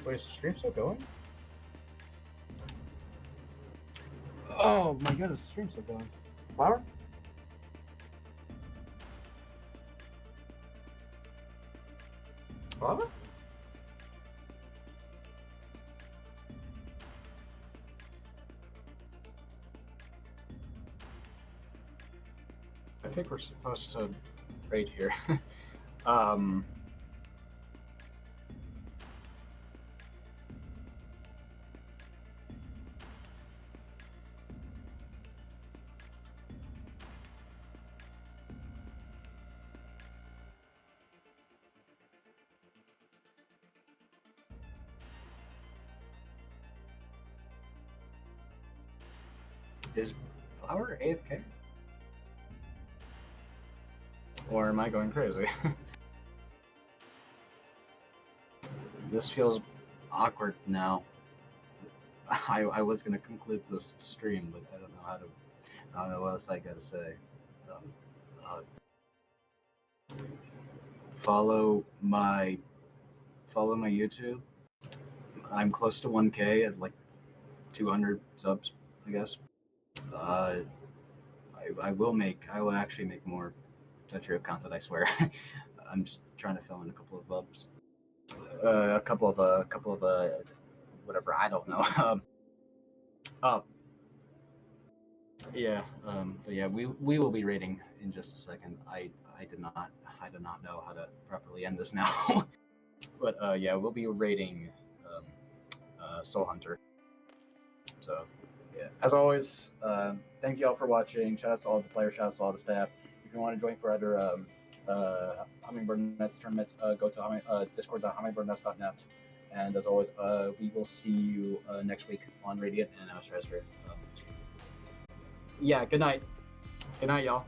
Wait, is the stream still going? Oh my goodness, the stream's still going. Flower? Flower? I think we're supposed to raid here. um, is Flower AFK? Or am I going crazy? This feels awkward now. I was gonna conclude this stream, but I don't know how to. I don't know what else I gotta say. Um, uh, follow my YouTube. I'm close to 1K at like 200 subs, I guess. Uh, I will actually make more Tetrio content. I swear. I'm just trying to fill in a couple of bubs. A couple of whatever, I don't know. Uh, yeah, but yeah, we will be rating in just a second. I did not know how to properly end this now. But yeah, we'll be rating um, Soul Hunter. So yeah, as always, thank you all for watching. Shout out to all the players, shout out to all the staff. If you want to join for other Hummingbird Nets tournaments, go to discord.hummingbirdnets.net. And as always, we will see you next week on Radiant and Stratosphere. Yeah, good night. Good night, y'all.